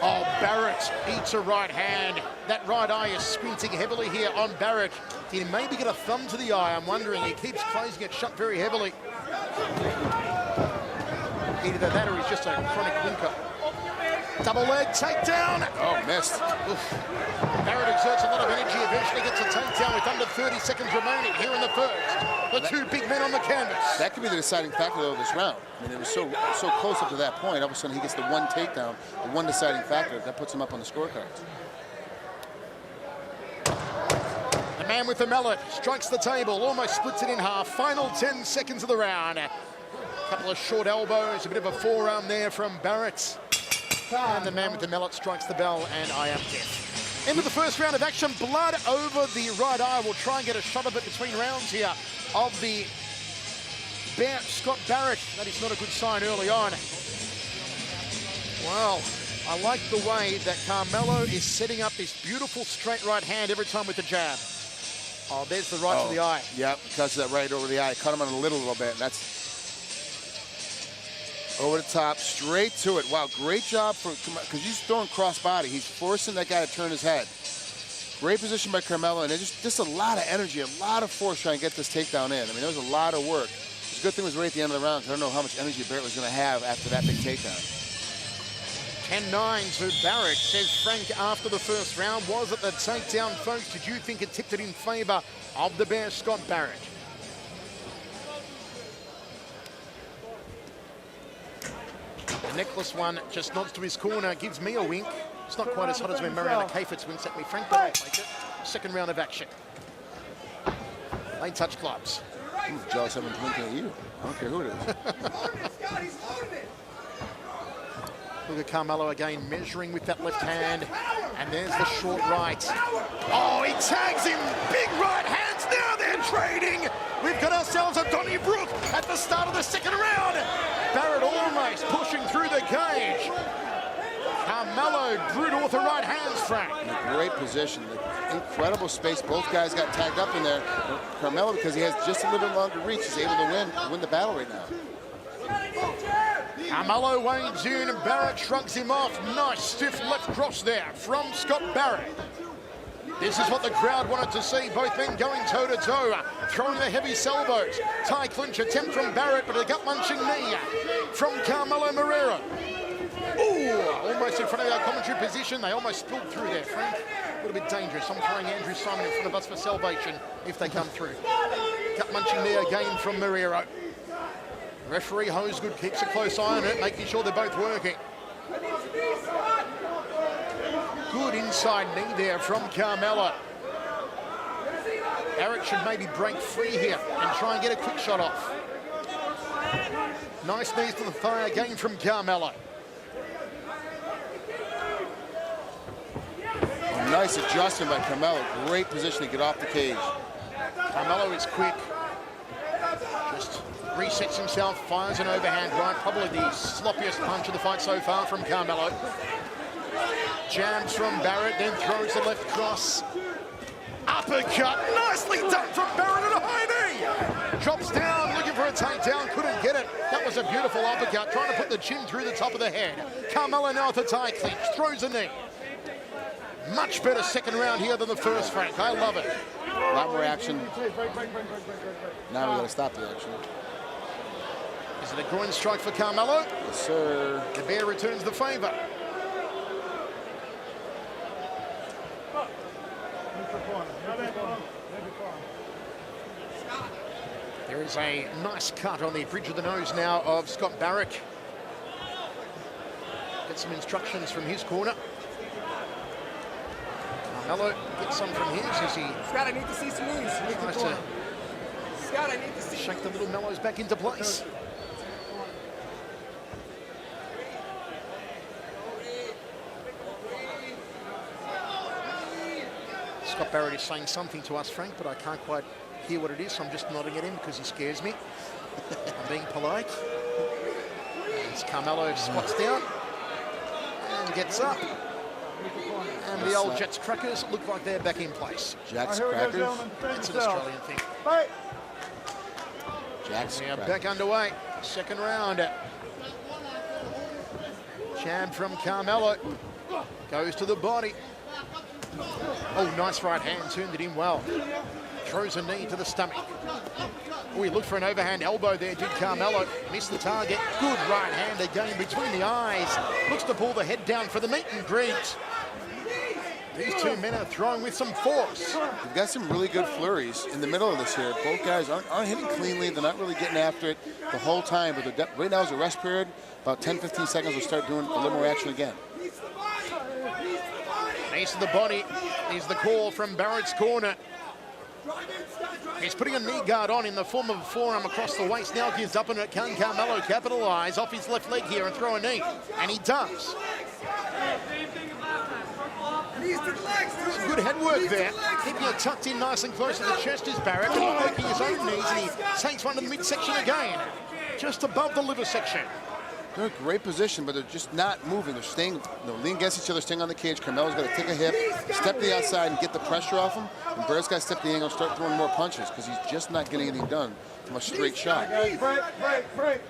Oh, Barrett eats a right hand. That right eye is squinting heavily here on Barrett. He maybe get a thumb to the eye, I'm wondering. He keeps closing it shut very heavily. Either that or he's just a chronic winker. Double leg takedown. Oh, missed. Oof. Barrett exerts a lot of energy, eventually gets a takedown with under 30 seconds remaining here in the first. The two big men on the canvas. That could be the deciding factor of this round. I mean, it was so close up to that point. All of a sudden, he gets the one takedown, the one deciding factor. That puts him up on the scorecards. The man with the mallet strikes the table, almost splits it in half. Final 10 seconds of the round. A couple of short elbows, a bit of a forearm there from Barrett. And the man with the mallet strikes the bell, and I am deaf. Into the first round of action, blood over the right eye. We'll try and get a shot of it between rounds here of the bear, Scott Barrett. That is not a good sign early on. Well, I like the way that Carmelo is setting up this beautiful straight right hand every time with the jab. Oh, there's the right to the eye. Yep, cuts that right over the eye. Cut him on a little bit. That's over the top, straight to it. Wow, great job because he's throwing cross body. He's forcing that guy to turn his head. Great position by Carmelo, and just a lot of energy, a lot of force trying to get this takedown in. I mean, there was a lot of work. The good thing was right at the end of the round. I don't know how much energy Barrett was going to have after that big takedown. 10-9 to Barrett, says Frank after the first round. Was it the takedown, folks? Did you think it tipped it in favor of the bear, Scott Barrett? The necklace one just nods to his corner, gives me a wink. It's not quite as hot as when Mariana Kafitz winks at me, Frank, but I'll take it. Second round of action. They touch gloves. I'm jealous of him winking at you. I don't care who it is. Look at Carmelo again, measuring with that left hand. And there's the short right. Oh, he tags him. Big right hands. Now they're trading. We've got ourselves a Donnybrook at the start of the second round. Barrett almost pushing through the cage. Carmelo, brutal with the right hands, Frank. In a great position. Incredible space. Both guys got tagged up in there. Carmelo, because he has just a little bit longer reach, is able to win the battle right now. Carmelo wades in and Barrett shrugs him off. Nice stiff left cross there from Scott Barrett. This is what the crowd wanted to see. Both men going toe-to-toe, throwing the heavy salvos. Tie clinch attempt from Barrett, but a gut-munching knee from Carmelo Marrero. Ooh, almost in front of our commentary position. They almost spilled through there, Frank. A little bit dangerous. I'm throwing Andrew Simon in front of us for salvation if they come through. Gut-munching knee again from Marrero. Referee Hosegood keeps a close eye on it, making sure they're both working. Good inside knee there from Carmelo. Barrett should maybe break free here and try and get a quick shot off. Nice knees to the thigh again from Carmelo. Oh, nice adjustment by Carmelo. Great position to get off the cage. Carmelo is quick. Just resets himself, fires an overhand right. Probably the sloppiest punch of the fight so far from Carmelo. Jams from Barrett, then throws the left cross. Uppercut, nicely done from Barrett at a high knee. Drops down, looking for a takedown, couldn't get it. That was a beautiful uppercut, trying to put the chin through the top of the head. Carmelo now at the tie clinch, throws a knee. Much better second round here than the first, Frank. I love it. A lot more action. Now we're going to stop the action. Is it a groin strike for Carmelo? Yes, sir. The Bear returns the favour. There is a nice cut on the bridge of the nose now of Scott Barrett. Get some instructions from his corner. Carmelo gets some from his as he... Scott, I need to see some moves. Tries to Scott, I need to see... shake the little mellows back into place. Scott Barrett is saying something to us, Frank, but I can't quite hear what it is, so I'm just nodding at him because he scares me. I'm being polite. As Carmelo squats down and gets up. And the old Jets crackers look like they're back in place. Jets crackers? It's an Australian thing. Jets we are back underway. Second round. Jab from Carmelo. Goes to the body. Oh, nice right hand, turned it in well. Throws a knee to the stomach. Oh, he looked for an overhand elbow there, did Carmelo. Missed the target. Good right hand again between the eyes. Looks to pull the head down for the meet and greet. These two men are throwing with some force. We've got some really good flurries in the middle of this here. Both guys aren't hitting cleanly. They're not really getting after it the whole time. But right now is a rest period. About 10-15 seconds, we'll start doing a little more action again. Ace of the body is the call from Barrett's corner. He's putting a knee guard on in the form of a forearm across the waist. Now gives up, and it can Carmelo capitalise off his left leg here and throw a knee. And he does. Some good head work there. Keeping it tucked in nice and close to the chest is Barrett. And working his own knees, and he takes one to the midsection again. Just above the liver section. They're in a great position, but they're just not moving. They're staying, leaning against each other, staying on the cage. Carmelo's got to take a hip, step to the outside, and get the pressure off him. And Barrett's got to step to the angle and start throwing more punches because he's just not getting anything done from a straight shot. Break.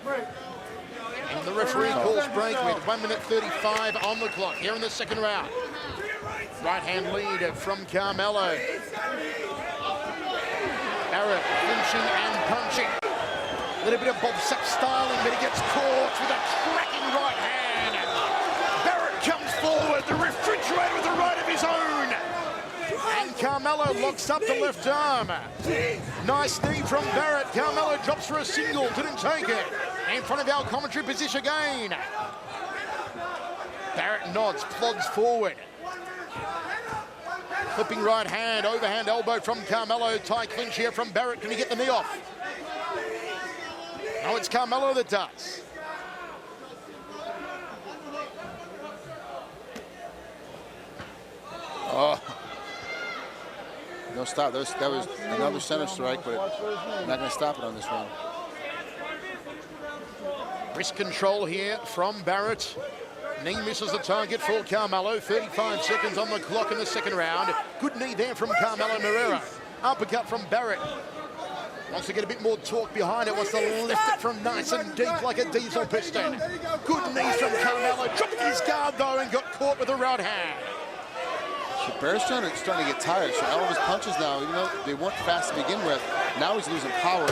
And the referee calls break with 1 minute 35 on the clock here in the second round. Right hand lead from Carmelo. Barrett flinching and punching. A little bit of Bob Sapp styling, but he gets caught with a cracking right hand. Barrett comes forward, the refrigerator with the right of his own. And Carmelo locks up the left arm. Nice knee from Barrett. Carmelo drops for a single, didn't take it. In front of our commentary position again. Barrett nods, plods forward. Flipping right hand, overhand elbow from Carmelo. Tie clinch here from Barrett. Can he get the knee off? No, it's Carmelo that does. No stop. That was another center strike, but I'm not going to stop it on this one. Wrist control here from Barrett. Knee misses the target for Carmelo. 35 seconds on the clock in the second round. Good knee there from Carmelo Marrero. Uppercut from Barrett. Wants to get a bit more torque behind it. Wants to lift it from nice and deep like a diesel piston. Good knees from Carmelo. Dropped his guard though and got caught with the right hand. So Barrett's starting to get tired. So all of his punches now, even though they weren't fast to begin with, now he's losing power.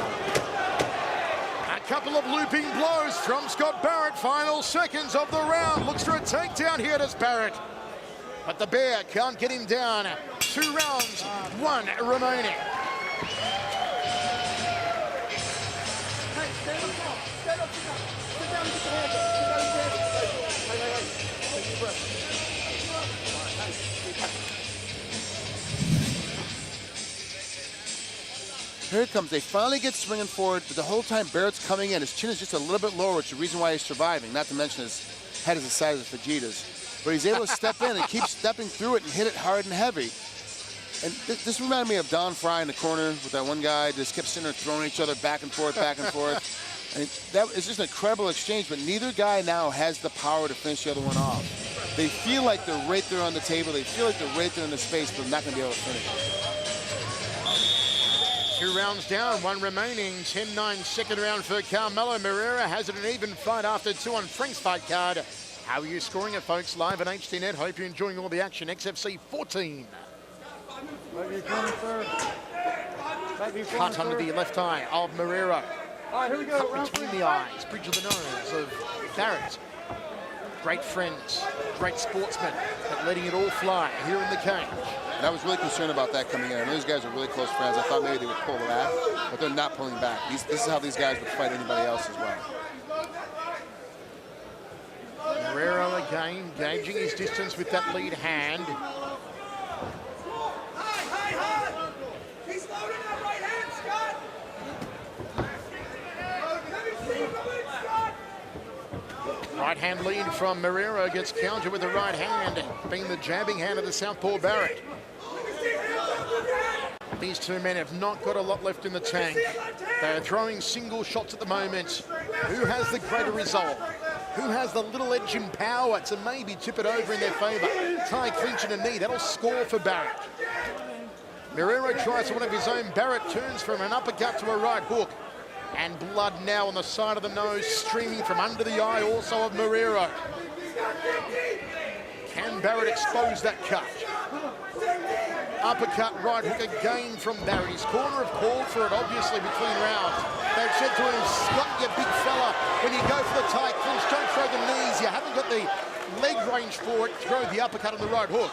A couple of looping blows from Scott Barrett. Final seconds of the round. Looks for a takedown here, does Barrett. But the Bear can't get him down. 2 rounds, 1 remaining. Here it comes. They finally get swinging forward, but the whole time Barrett's coming in. His chin is just a little bit lower, which is the reason why he's surviving. Not to mention his head is the size of Vegeta's. But he's able to step in and keep stepping through it and hit it hard and heavy. And this reminded me of Don Fry in the corner with that one guy. Just kept sitting there throwing each other back and forth, back and forth. And that is just an incredible exchange, but neither guy now has the power to finish the other one off. They feel like they're right there on the table. They feel like they're right there in the space, but they're not going to be able to finish it. 2 rounds down, 1 remaining. 10-9 second round for Carmelo Marrero. Has it an even fight after 2 on Frank's fight card. How are you scoring it, folks? Live on HDNet. Hope you're enjoying all the action. XFC 14. Cut under the left eye of Marrero. Cut between the eyes, bridge of the nose of Barrett. Great friends, great sportsmen, but letting it all fly here in the cage. And I was really concerned about that coming in. I know these guys are really close friends. I thought maybe they would pull back, but they're not pulling back. This is how these guys would fight anybody else as well. Marrero again, gauging his distance with that lead hand. He's loading that right hand, Scott! Right hand lead from Marrero gets countered with the right hand, being the jabbing hand of the southpaw Barrett. These two men have not got a lot left in the tank. They are throwing single shots at the moment. Who has the greater resolve? Who has the little edge in power to maybe tip it over in their favour? Tie clinch and a knee, that'll score for Barrett. Marrero tries one of his own. Barrett turns from an uppercut to a right hook. And blood now on the side of the nose, streaming from under the eye also of Marrero. Can Barrett expose that cut? Uppercut, right hook again from Barrett. His corner have called for it, obviously, between rounds. They've said to him, Scott, you big fella, when you go for the tight clinch, don't throw the knees. You haven't got the leg range for it. Throw the uppercut and the right hook.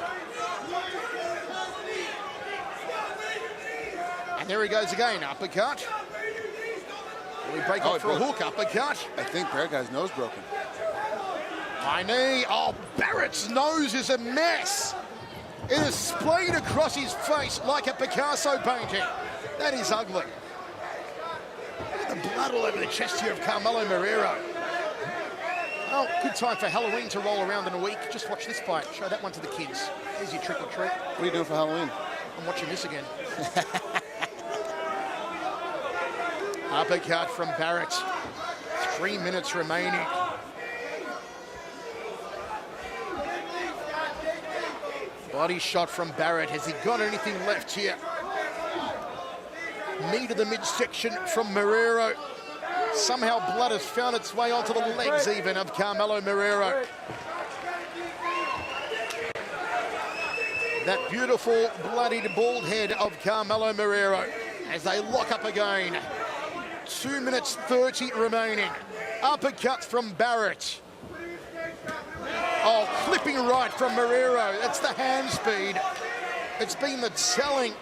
And there he goes again, uppercut. Will he break off for a hook, uppercut? I think Barrett got his nose broken. High knee. Oh, Barrett's nose is a mess. It is splayed across his face like a Picasso painting. That is ugly. Look at the blood all over the chest here of Carmelo Marrero. Oh, good time for Halloween to roll around in a week. Just watch this fight. Show that one to the kids. Here's your trick or treat. What are you doing for Halloween? I'm watching this again. Uppercut from Barrett. 3 minutes remaining. Body shot from Barrett. Has he got anything left here? Knee to the midsection from Marrero. Somehow blood has found its way onto the legs even of Carmelo Marrero. That beautiful bloodied bald head of Carmelo Marrero as they lock up again. 2 minutes 30 remaining. Uppercuts from Barrett. Oh, clipping right from Marrero. That's the hand speed. It's been the telling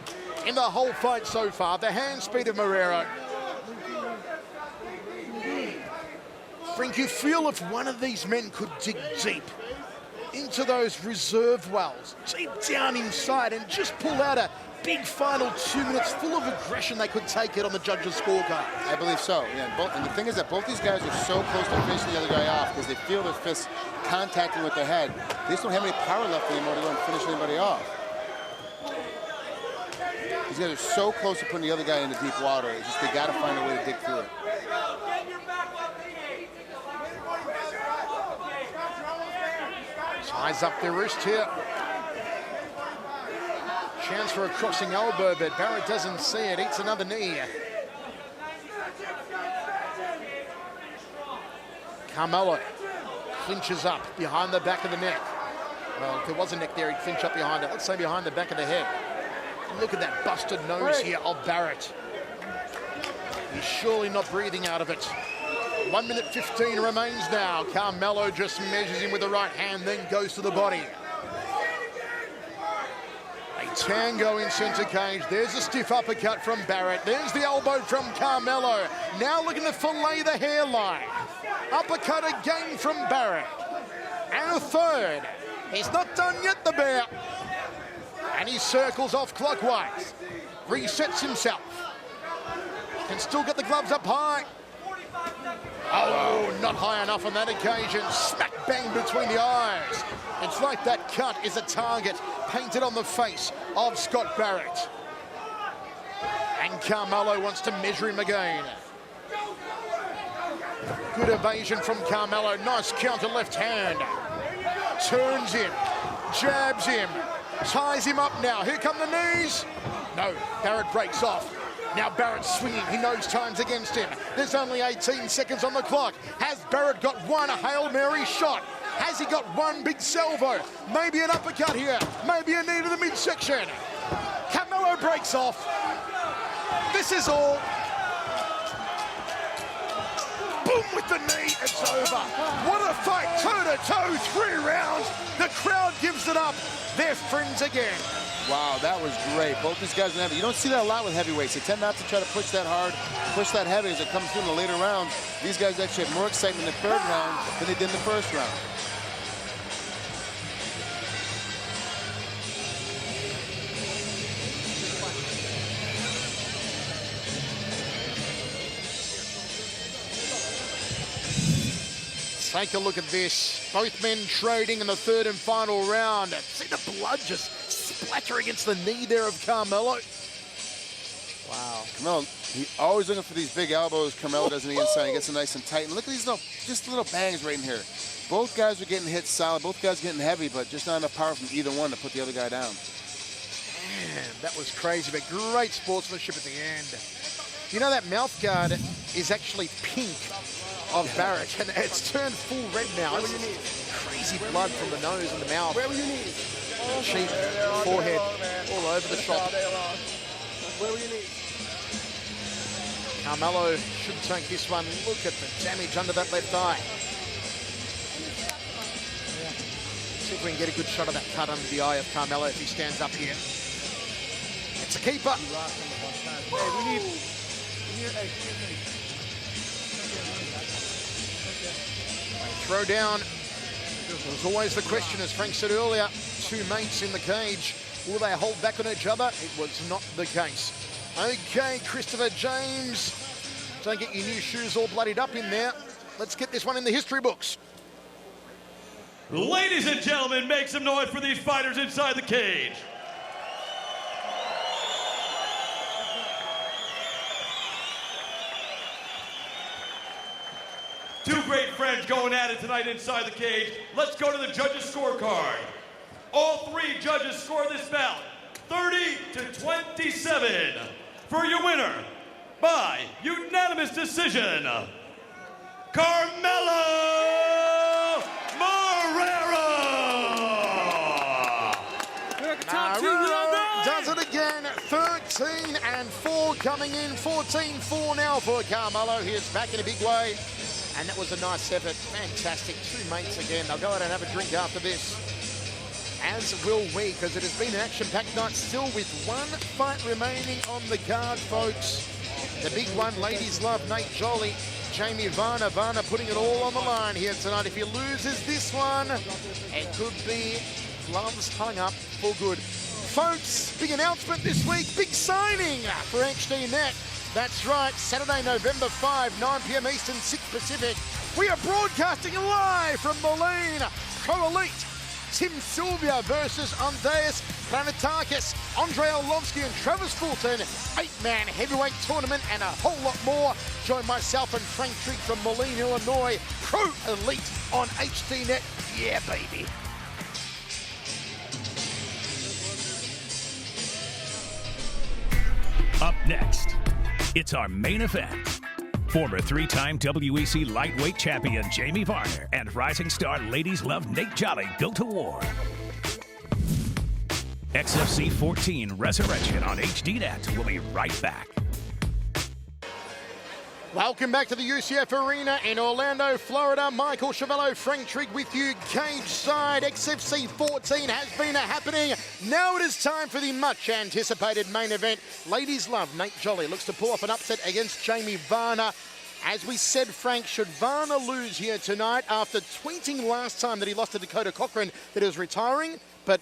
in the whole fight so far. The hand speed of Marrero. Frank, you feel if one of these men could dig deep into those reserve wells, deep down inside, and just pull out a big final 2 minutes full of aggression, they could take it on the judges' scorecard. I believe so, yeah. And the thing is that both these guys are so close to finishing the other guy off because they feel their fists contacting with their head. They just don't have any power left anymore to go and finish anybody off. These guys are so close to putting the other guy into deep water. It's just they got to find a way to dig through it. Ties up their wrist here. Chance for a crossing elbow, but Barrett doesn't see it. Eats another knee. Carmelo clinches up behind the back of the neck. Well, if there was a neck there, he'd clinch up behind it. Let's say behind the back of the head. Look at that busted nose here of Barrett. He's surely not breathing out of it. 1 minute 15 remains now. Carmelo just measures him with the right hand, then goes to the body. A tango in center cage. There's a stiff uppercut from Barrett. There's the elbow from Carmelo. Now looking to fillet the hairline. Uppercut again from Barrett. And a third. He's not done yet, the Bear. And he circles off clockwise. Resets himself. Can still get the gloves up high. Oh, not high enough on that occasion. Smack bang between the eyes. It's like that cut is a target painted on the face of Scott Barrett. And Carmelo wants to measure him again. Good evasion from Carmelo. Nice counter left hand. Turns him, jabs him, ties him up now. Here come the knees. No, Barrett breaks off. Now Barrett's swinging. He knows time's against him. There's only 18 seconds on the clock. Has Barrett got one Hail Mary shot? Has he got one big salvo? Maybe an uppercut here. Maybe a knee to the midsection. Carmelo breaks off. This is all. Boom with the knee, it's over. What a fight, toe-to-toe, 3 rounds. The crowd gives it up. They're friends again. Wow, that was great. Both these guys are heavy. You don't see that a lot with heavyweights. They tend not to try to push that hard, push that heavy as it comes through in the later rounds. These guys actually have more excitement in the 3rd round than they did in the 1st round. Take a look at this. Both men trading in the 3rd and final round. See the blood just splatter against the knee there of Carmelo. Wow. Carmelo, he's always looking for these big elbows. Carmelo does on the inside. He gets them nice and tight. And look at these little, just little bangs right in here. Both guys are getting hit solid. Both guys getting heavy, but just not enough power from either one to put the other guy down. Man, that was crazy, but great sportsmanship at the end. You know that mouth guard is actually pink of Barrett, and it's turned full red now. It's crazy blood from the nose and the mouth. Where were your knees? Cheek, forehead, all over the shop. Where were your knees? Carmelo should take this one. Look at the damage under that left eye. See if we can get a good shot of that cut under the eye of Carmelo if he stands up here. It's a keeper. Hey, we need Throw down. There's always the question, as Frank said earlier, 2 mates in the cage. Will they hold back on each other? It was not the case. Okay, Christopher James. Don't get your new shoes all bloodied up in there. Let's get this one in the history books. Ladies and gentlemen, make some noise for these fighters inside the cage. Two great friends going at it tonight inside the cage. Let's go to the judges' scorecard. All 3 judges score this bout 30-27 for your winner by unanimous decision, Carmelo Marrero. Marrero does it again. 13-4 coming in. 14-4 now for Carmelo. He is back in a big way. And that was a nice effort. Fantastic. 2 mates again. They'll go out and have a drink after this. As will we, because it has been an action-packed night still with 1 fight remaining on the card, folks. The big one, ladies love Nate Jolly. Jamie Varner putting it all on the line here tonight. If he loses this one, it could be gloves hung up for good. Folks, big announcement this week. Big signing for XDNet. That's right, Saturday, November 5, 9 p.m. Eastern, 6 Pacific. We are broadcasting live from Moline Pro Elite Tim Sylvia versus Andreas Granitakis, Andrei Orlovsky and Travis Fulton, 8-man heavyweight tournament and a whole lot more. Join myself and Frank Trigg from Moline, Illinois. Pro Elite on HDNet. Yeah, baby. Up next, it's our main event. Former 3-time WEC lightweight champion Jamie Varner and rising star Ladies Love Nate Jolly go to war. XFC 14 Resurrection on HDNet. We'll be right back. Welcome back to the UCF Arena in Orlando, Florida. Michael Chavello, Frank Trigg with you. Cage side, XFC 14 has been happening. Now it is time for the much anticipated main event. Ladies Love Nate Jolly looks to pull off an upset against Jamie Varner. As we said, Frank, should Varner lose here tonight after tweeting last time that he lost to Dakota Cochran that he was retiring, but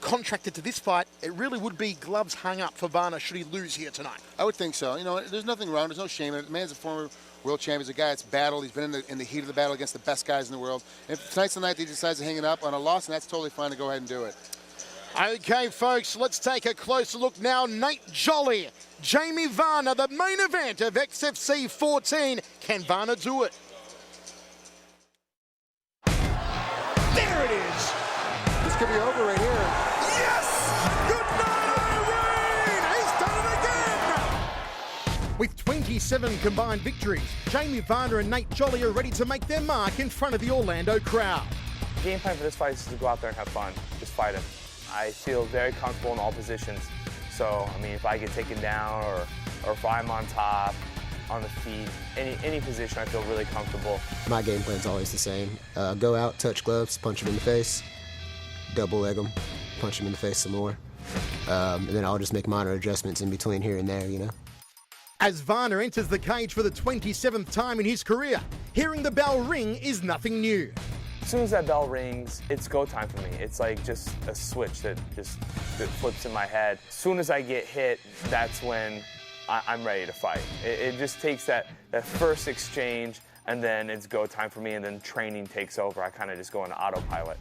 contracted to this fight, it really would be gloves hung up for Varner should he lose here tonight. I would think so. You know, there's nothing wrong. There's no shame in it. The man's a former world champion. He's a guy that's battled. He's been in the heat of the battle against the best guys in the world. And if tonight's the night that he decides to hang it up on a loss, and that's totally fine to go ahead and do it. Okay, folks, let's take a closer look now. Nate Jolly, Jamie Varner, the main event of XFC 14. Can Varner do it? There it is. This could be over right here. With 27 combined victories, Jamie Varner and Nate Jolly are ready to make their mark in front of the Orlando crowd. Game plan for this fight is to go out there and have fun. Just fight him. I feel very comfortable in all positions. So, I mean, if I get taken down or if I'm on top, on the feet, any position, I feel really comfortable. My game plan's always the same. Go out, touch gloves, punch him in the face, double leg him, punch him in the face some more. And then I'll just make minor adjustments in between here and there, you know. As Varner enters the cage for the 27th time in his career, hearing the bell ring is nothing new. As soon as that bell rings, it's go time for me. It's like just a switch that flips in my head. As soon as I get hit, that's when I'm ready to fight. It just takes that first exchange, and then it's go time for me, and then training takes over. I kind of just go into autopilot.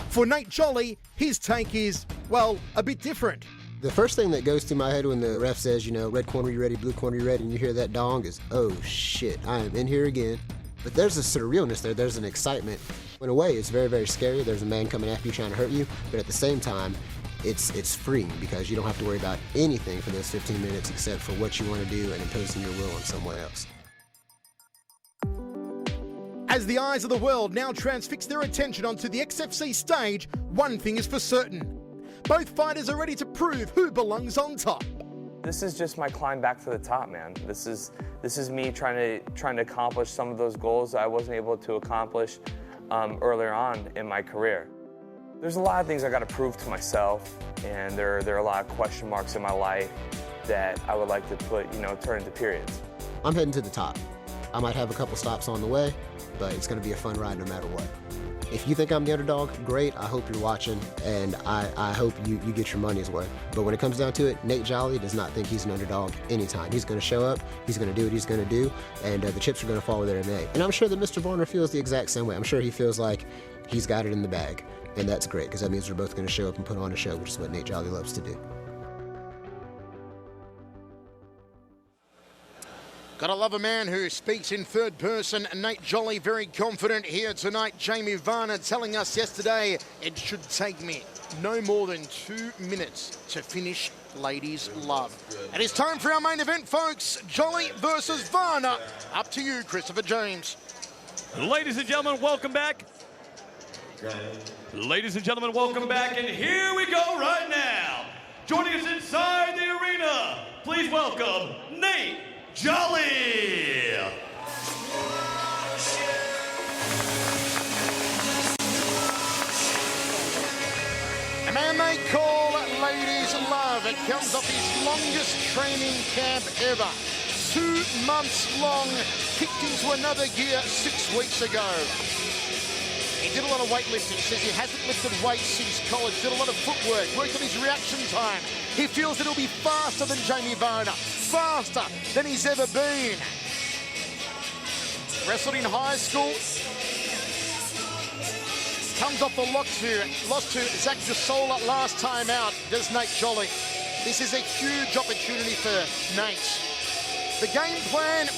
For Nate Jolly, his take is, well, a bit different. The first thing that goes through my head when the ref says, you know, red corner you ready, blue corner you ready, and you hear that dong is, oh shit, I am in here again. But there's a sort of realness there, there's an excitement. In a way, it's very, very scary. There's a man coming after you trying to hurt you, but at the same time, it's freeing because you don't have to worry about anything for those 15 minutes except for what you want to do and imposing your will on someone else. As the eyes of the world now transfix their attention onto the XFC stage, one thing is for certain. Both fighters are ready to prove who belongs on top. This is just my climb back to the top, man. This is me trying to accomplish some of those goals that I wasn't able to accomplish earlier on in my career. There's a lot of things I got to prove to myself, and there are a lot of question marks in my life that I would like to put, turn into periods. I'm heading to the top. I might have a couple stops on the way, but it's going to be a fun ride no matter what. If you think I'm the underdog, great. I hope you're watching, and I hope you get your money's worth. But when it comes down to it, Nate Jolly does not think he's an underdog anytime. He's going to show up, he's going to do what he's going to do, and the chips are going to fall where they're made. And I'm sure that Mr. Varner feels the exact same way. I'm sure he feels like he's got it in the bag, and that's great, because that means we're both going to show up and put on a show, which is what Nate Jolly loves to do. Gotta love a man who speaks in third person. Nate Jolly very confident here tonight. Jamie Varner telling us yesterday it should take me no more than 2 minutes to finish Ladies Love. And it's time for our main event, folks. Jolly versus Varner. Up to you, Christopher James. Ladies and gentlemen, welcome back. Ladies and gentlemen, welcome back. And here we go right now. Joining us inside the arena, please welcome Nate Jolly. A man they call Ladies Love. It comes off his longest training camp ever. 2 months long, kicked into another gear 6 weeks ago. He did a lot of weightlifting. Says he hasn't lifted weights since college. Did a lot of footwork, worked on his reaction time. He feels that he'll be faster than Jamie Varner, faster than he's ever been. Wrestled in high school. Comes off the loss to Zach Gisola last time out, does Nate Jolly. This is a huge opportunity for Nate. The game plan,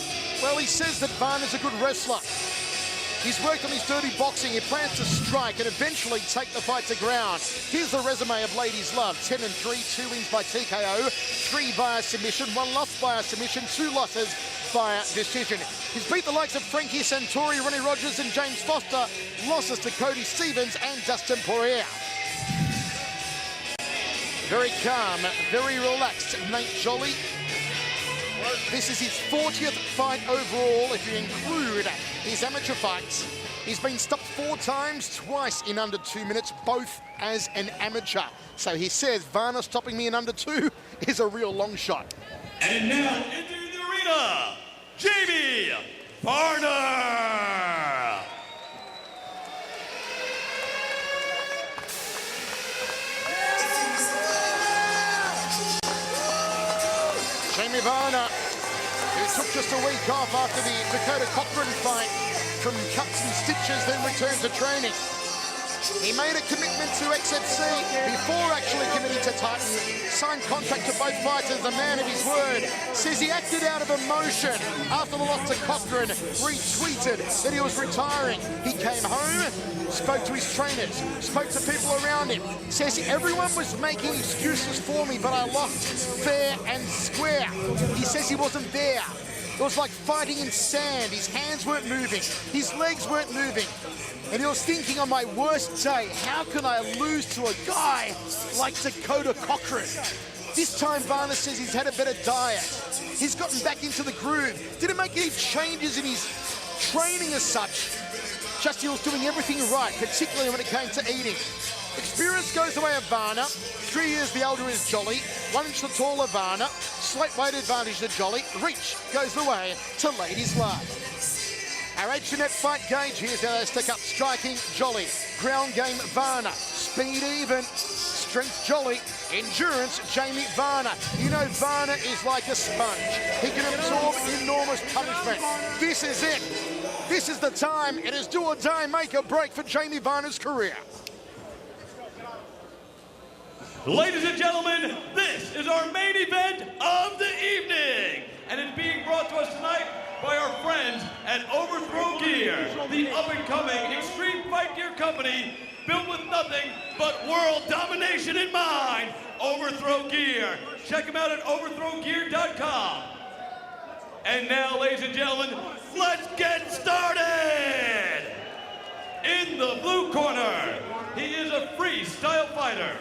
well, he says that Varner's a good wrestler. He's worked on his dirty boxing. He plans to strike and eventually take the fight to ground. Here's the resume of Ladies Love. 10-3, 2 wins by TKO, 3 via submission, 1 loss via submission, 2 losses via decision. He's beat the likes of Frankie Santori, Ronnie Rogers and James Foster. Losses to Cody Stevens and Dustin Poirier. Very calm, very relaxed, Nate Jolly. This is his 40th fight overall, if you include his amateur fights. He's been stopped 4 times, twice in under 2 minutes, both as an amateur. So he says Varner stopping me in under 2 is a real long shot. And now into the arena, Jamie Varner. Jamie Varner, who took just a week off after the Dakota Cochran fight from cuts and stitches, then returned to training. He made a commitment to XFC before actually committing to Titan. Signed contract to both fighters, a man of his word. Says he acted out of emotion after the loss to Cochran, retweeted that he was retiring. He came home, spoke to his trainers, spoke to people around him. Says everyone was making excuses for me, but I lost fair and square. He says he wasn't there. It was like fighting in sand. His hands weren't moving. His legs weren't moving. And he was thinking on my worst day, how can I lose to a guy like Dakota Cochran? This time Varner says he's had a better diet. He's gotten back into the groove. Didn't make any changes in his training as such. Just he was doing everything right, particularly when it came to eating. Experience goes the way of Varner. 3 years the older is Jolly. 1 inch the taller Varner. Slight weight advantage to Jolly. Reach goes the way to Ladies Love. Our H&F fight gauge, here's how they stack up. Striking, Jolly. Ground game, Varner. Speed even. Strength, Jolly. Endurance, Jamie Varner. You know Varner is like a sponge. He can absorb enormous punishment. This is it. This is the time. It is do or die, make or break for Jamie Varner's career. Ladies and gentlemen, this is our main event of the evening. And it's being brought to us tonight by our friends at Overthrow Gear, the up-and-coming extreme fight gear company built with nothing but world domination in mind. Overthrow Gear. Check them out at overthrowgear.com. And now, ladies and gentlemen, let's get started! In the blue corner, he is a freestyle fighter.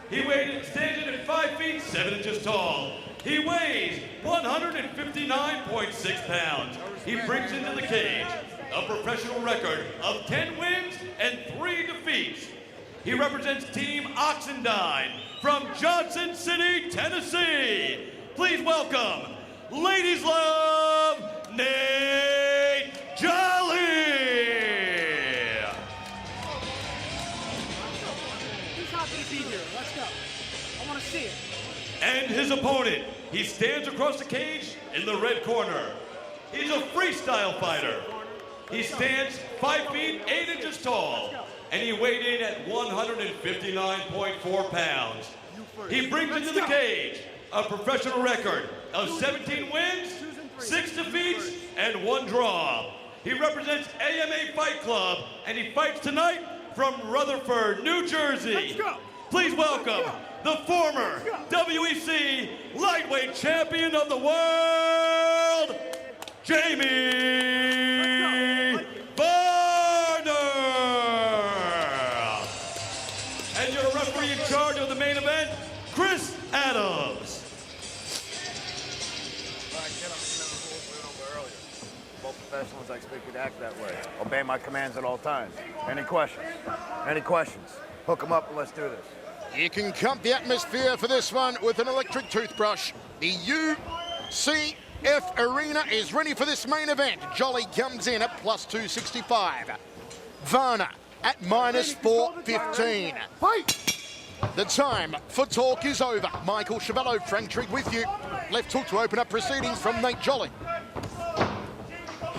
He stands at 5 feet 7 inches tall. He weighs 159.6 pounds. He brings into the cage a professional record of 10 wins and 3 defeats. He represents Team Oxendine from Johnson City, Tennessee. Please welcome, Ladies Love, Nate Jolly. He's happy to be here. Let's go. I want to see it. And his opponent, he stands across the cage in the red corner. He's a freestyle fighter. He stands 5 feet 8 inches tall, and he weighed in at 159.4 pounds. He brings into the cage a professional record of 17 wins, 6 defeats, and 1 draw. He represents AMA Fight Club, and he fights tonight from Rutherford, New Jersey. Let's go. Please welcome the former WEC lightweight champion of the world, Jamie Varner. And your referee in charge of the main event, Chris Adams. Both professionals, I expect you to act that way. Obey my commands at all times. Any questions? Any questions? Hook them up and let's do this. You can cut the atmosphere for this one with an electric toothbrush. The UCF Arena is ready for this main event. Jolly comes in at plus 265. Varner at minus 415. Fight! The time for talk is over. Michael Chavello, Frank Trigg with you. Left hook to open up proceedings from Nate Jolly.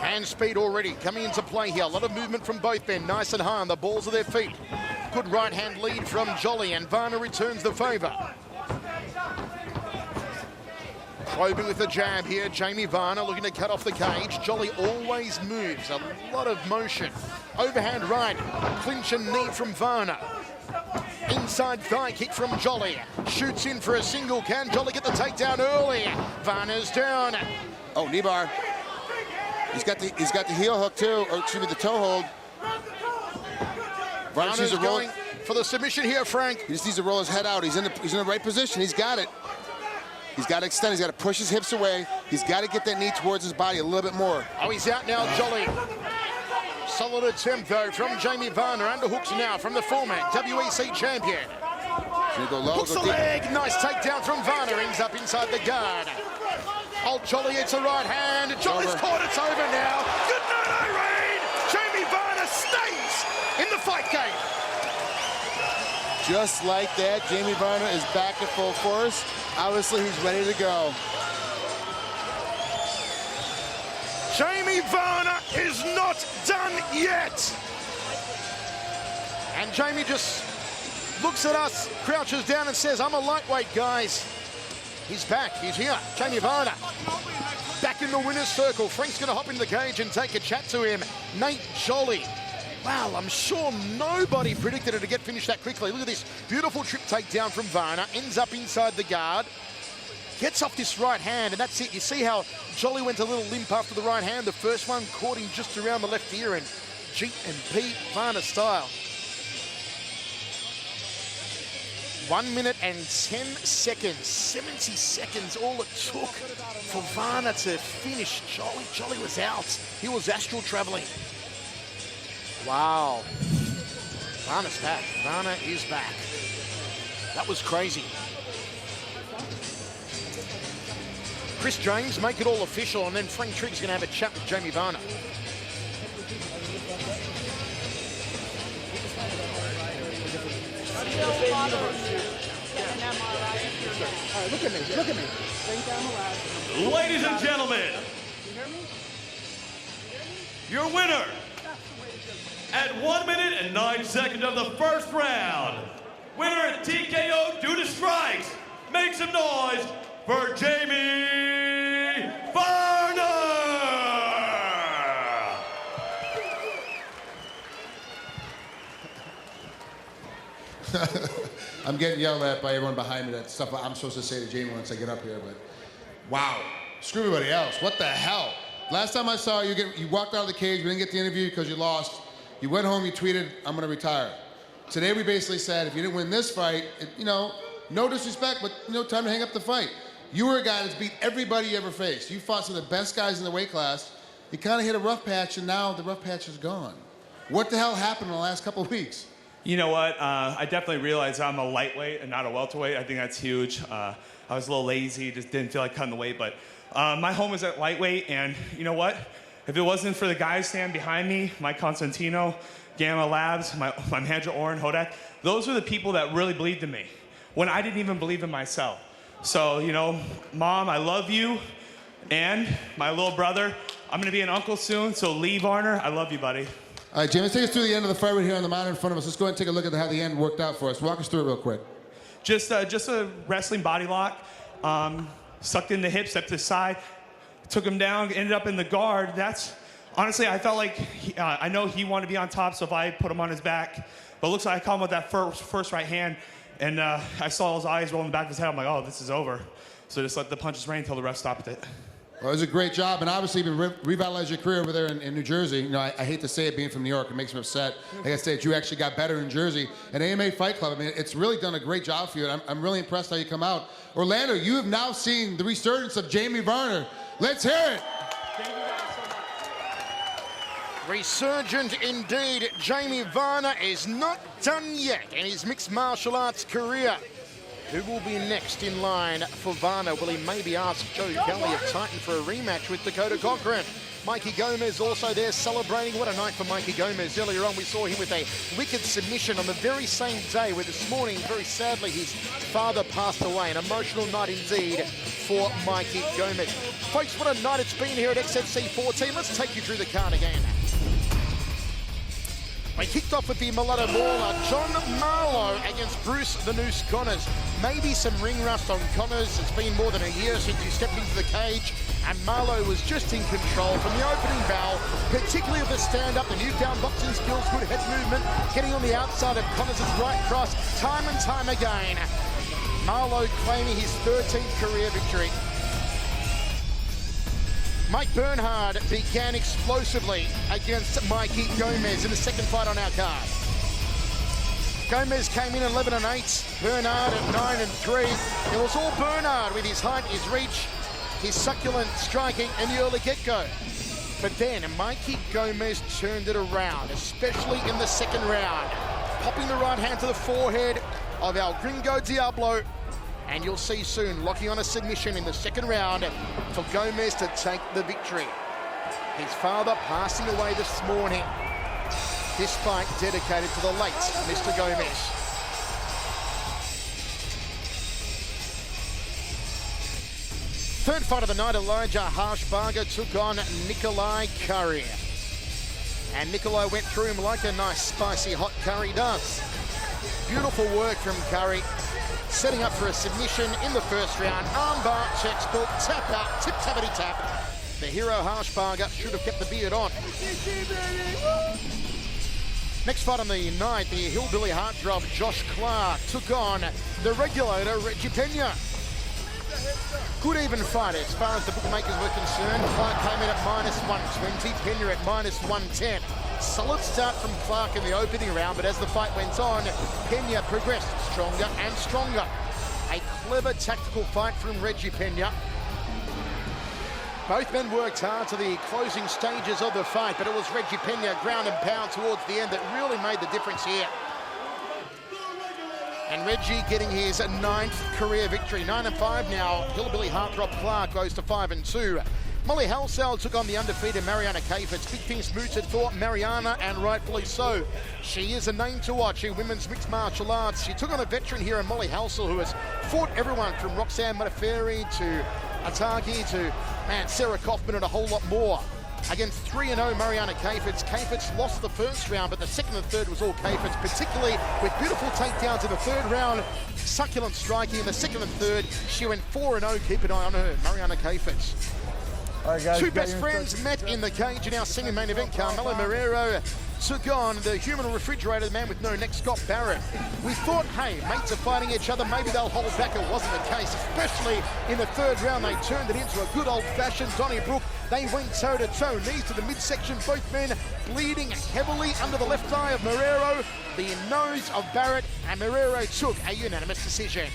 Hand speed already coming into play here. A lot of movement from both men. Nice and high on the balls of their feet. Good right hand lead from Jolly, and Varner returns the favour. Probing with the jab here, Jamie Varner looking to cut off the cage. Jolly always moves, a lot of motion. Overhand right, clinch and knee from Varner. Inside thigh kick from Jolly. Shoots in for a single. Can Jolly get the takedown early? Varner's down. Oh, knee bar. He's got the heel hook too, or excuse me, the toe hold. Varner's going for the submission here, Frank. He just needs to roll his head out. He's in the right position. He's got it. He's got to extend. He's got to push his hips away. He's got to get that knee towards his body a little bit more. Oh, he's out now, Jolly. Solid attempt, though, from Jamie Varner. Underhooks now from the former WEC champion. Go low, hooks the leg. Nice takedown from Varner. Ends up inside the guard. Old Jolly, it's a right hand. Jolly's caught. It's over now. Good night, Irene. Jamie Varner stays in the fight game. Just like that, Jamie Varner is back at full force. Obviously, he's ready to go. Jamie Varner is not done yet. And Jamie just looks at us, crouches down and says, I'm a lightweight, guys. He's back, he's here. Jamie Varner back in the winner's circle. Frank's gonna hop in the cage and take a chat to him. Nate Jolly. Wow, I'm sure nobody predicted it to get finished that quickly. Look at this beautiful trip takedown from Varner. Ends up inside the guard. Gets off this right hand, and that's it. You see how Jolly went a little limp after the right hand. The first one caught him just around the left ear, and G and P Varner style. 1 minute and 10 seconds, 70 seconds all it took for Varner to finish Jolly. Jolly was out. He was astral traveling. Wow. Varner's back. Varner is back. That was crazy. Chris James, make it all official, and then Frank Trigger's going to have a chat with Jamie Varner. Look at me, look at me. Ladies and gentlemen, your winner at 1 minute and 9 seconds of the first round. Winner at TKO due to strikes. Make some noise for Jamie Varner! I'm getting yelled at by everyone behind me. That stuff I'm supposed to say to Jamie once I get up here, but wow. Screw everybody else. What the hell? Last time I saw you, you walked out of the cage, we didn't get the interview because you lost. You went home, you tweeted, I'm gonna retire. Today we basically said, if you didn't win this fight, no disrespect, but time to hang up the fight. You were a guy that's beat everybody you ever faced. You fought some of the best guys in the weight class. You kind of hit a rough patch, and now the rough patch is gone. What the hell happened in the last couple of weeks? You know what? I definitely realized I'm a lightweight and not a welterweight. I think that's huge. I was a little lazy, just didn't feel like cutting the weight, but my home is at lightweight, and you know what? If it wasn't for the guys standing behind me, Mike Constantino, Gamma Labs, my manager Oren Hodak, those were the people that really believed in me when I didn't even believe in myself. So, Mom, I love you, and my little brother, I'm gonna be an uncle soon, so Lee Varner, I love you, buddy. All right, Jim, let's take us through the end of the fight right here on the monitor in front of us. Let's go ahead and take a look at how the end worked out for us. Walk us through it real quick. Just a wrestling body lock, sucked in the hip, stepped to the side, took him down, ended up in the guard. Honestly, I felt like, I know he wanted to be on top, so if I put him on his back, but it looks like I caught him with that first right hand, and I saw his eyes roll in the back of his head. I'm like, oh, this is over. So just let the punches rain until the ref stopped it. Well, it was a great job, and obviously you've been revitalized your career over there in New Jersey. I hate to say it, being from New York, it makes me upset. Like I said, you actually got better in Jersey. At AMA Fight Club, I mean, it's really done a great job for you, and I'm really impressed how you come out. Orlando, you have now seen the resurgence of Jamie Varner. Let's hear it. Thank you guys so much. Resurgent indeed. Jamie Varner is not done yet in his mixed martial arts career. Who will be next in line for Varner? Will he maybe ask Joe Kelly of Titan for a rematch with Dakota Cochran? Mikey Gomez also there celebrating. What a night for Mikey Gomez. Earlier on, we saw him with a wicked submission on the very same day where this morning, very sadly, his father passed away. An emotional night indeed for Mikey Gomez. Folks, what a night it's been here at XFC 14. Let's take you through the card again. We kicked off with the mulatto mauler, John Marlowe against Bruce the Noose Connors. Maybe some ring rust on Connors. It's been more than a year since he stepped into the cage, and Marlowe was just in control from the opening bell, particularly of the stand-up, the newfound boxing skills, good head movement, getting on the outside of Connors' right cross time and time again. Marlowe claiming his 13th career victory. Mike Bernhard began explosively against Mikey Gomez in the second fight on our card. Gomez came in 11-8, Bernhard at 9-3. It was all Bernhard with his height, his reach, his succulent striking in the early get-go. But then Mikey Gomez turned it around, especially in the second round, popping the right hand to the forehead of El Gringo Diablo. And you'll see soon, locking on a submission in the second round for Gomez to take the victory. His father passing away this morning. This fight dedicated to the late Mr. Gomez. Third fight of the night, Elijah Harshbarger took on Nikolai Curry. And Nikolai went through him like a nice spicy hot curry does. Beautiful work from Curry. Setting up for a submission in the first round. Armbar, textbook, tap out, tip-tappity-tap. The hero Harshbarger should have kept the beard on. Next fight on the night, the hillbilly heartthrob Josh Clark took on the regulator Reggie Pena. Good even fight as far as the bookmakers were concerned. Clark came in at -120, Pena at -110. Solid start from Clark in the opening round, but as the fight went on, Pena progressed stronger and stronger. A clever tactical fight from Reggie Pena. Both men worked hard to the closing stages of the fight, but it was Reggie Pena ground and pound towards the end that really made the difference here. And Reggie getting his 9th career victory. 9-5 now. Hillbilly heartthrob Clark goes to 5-2. Molly Halsell took on the undefeated Mariana Kafitz. Big things mooted for Mariana, and rightfully so. She is a name to watch in women's mixed martial arts. She took on a veteran here in Molly Halsell, who has fought everyone from Roxanne Modafferi to Ataki to, Sarah Kaufman and a whole lot more. Against 3-0 Mariana Kafitz. Kafitz lost the first round, but the second and third was all Kafitz, particularly with beautiful takedowns in the third round. Succulent striking in the second and third. She went 4-0. Keep an eye on her, Mariana Kafitz. Right, guys, two best friends met in the cage in our semi-main event. Carmelo Marrero took on the human refrigerator, the man with no neck, Scott Barrett. We thought, hey, mates are fighting each other, maybe they'll hold back. It wasn't the case, especially in the third round. They turned it into a good old-fashioned Donnybrook. They went toe-to-toe, knees to the midsection, both men bleeding heavily under the left eye of Marrero, the nose of Barrett, and Marrero took a unanimous decision.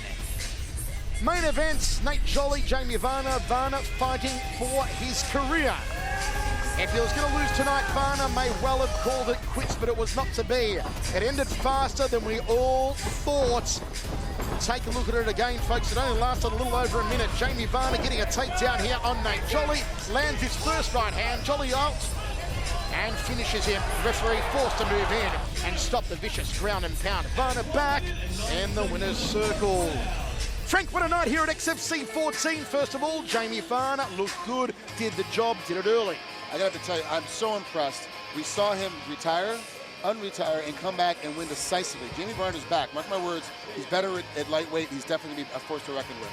Main event, Nate Jolly, Jamie Varner. Varner fighting for his career. If he was going to lose tonight, Varner may well have called it quits, but it was not to be. It ended faster than we all thought. Take a look at it again, folks. It only lasted a little over a minute. Jamie Varner getting a takedown here on Nate Jolly. Lands his first right hand. Jolly out and finishes him. Referee forced to move in and stop the vicious ground and pound. Varner back in the winner's circle. Frank, what a night here at XFC 14. First of all, Jamie Varner looked good, did the job, did it early. I got to tell you, I'm so impressed. We saw him retire, unretire, and come back and win decisively. Jamie Varner's back. Mark my words, he's better at lightweight. He's definitely going to be a force to reckon with.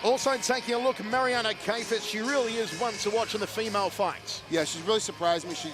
Also taking a look at Mariana Kafitz. She really is one to watch in the female fights. Yeah, she's really surprised me. She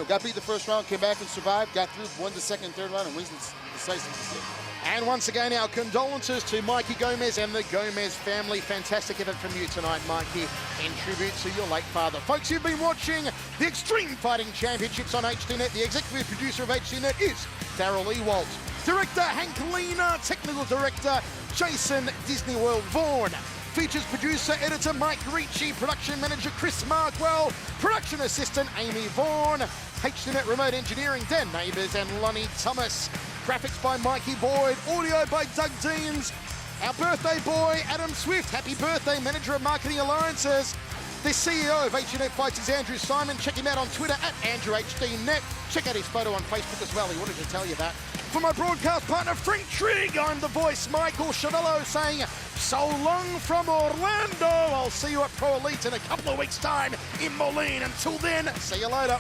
got beat the first round, came back and survived, got through, won the second and third round, and wins decisively. And once again, our condolences to Mikey Gomez and the Gomez family. Fantastic effort from you tonight, Mikey, in tribute to your late father. Folks, you've been watching the Extreme Fighting Championships on HDNet. The executive producer of HDNet is Darryl Ewald. Director Hank Leaner, technical director Jason Disney World Vaughan. Features producer, editor Mike Ricci, production manager Chris Markwell, production assistant Amy Vaughan, HDNet remote engineering Dan Neighbours and Lonnie Thomas. Graphics by Mikey Boyd, audio by Doug Deans. Our birthday boy, Adam Swift, happy birthday, manager of Marketing Alliances. The CEO of HDNet Fights is Andrew Simon. Check him out on Twitter at AndrewHDNet. Check out his photo on Facebook as well. He wanted to tell you that. for my broadcast partner, Frank Trigg. I'm the voice, Michael Chavello, saying so long from Orlando. I'll see you at Pro Elite in a couple of weeks' time in Moline. Until then, see you later.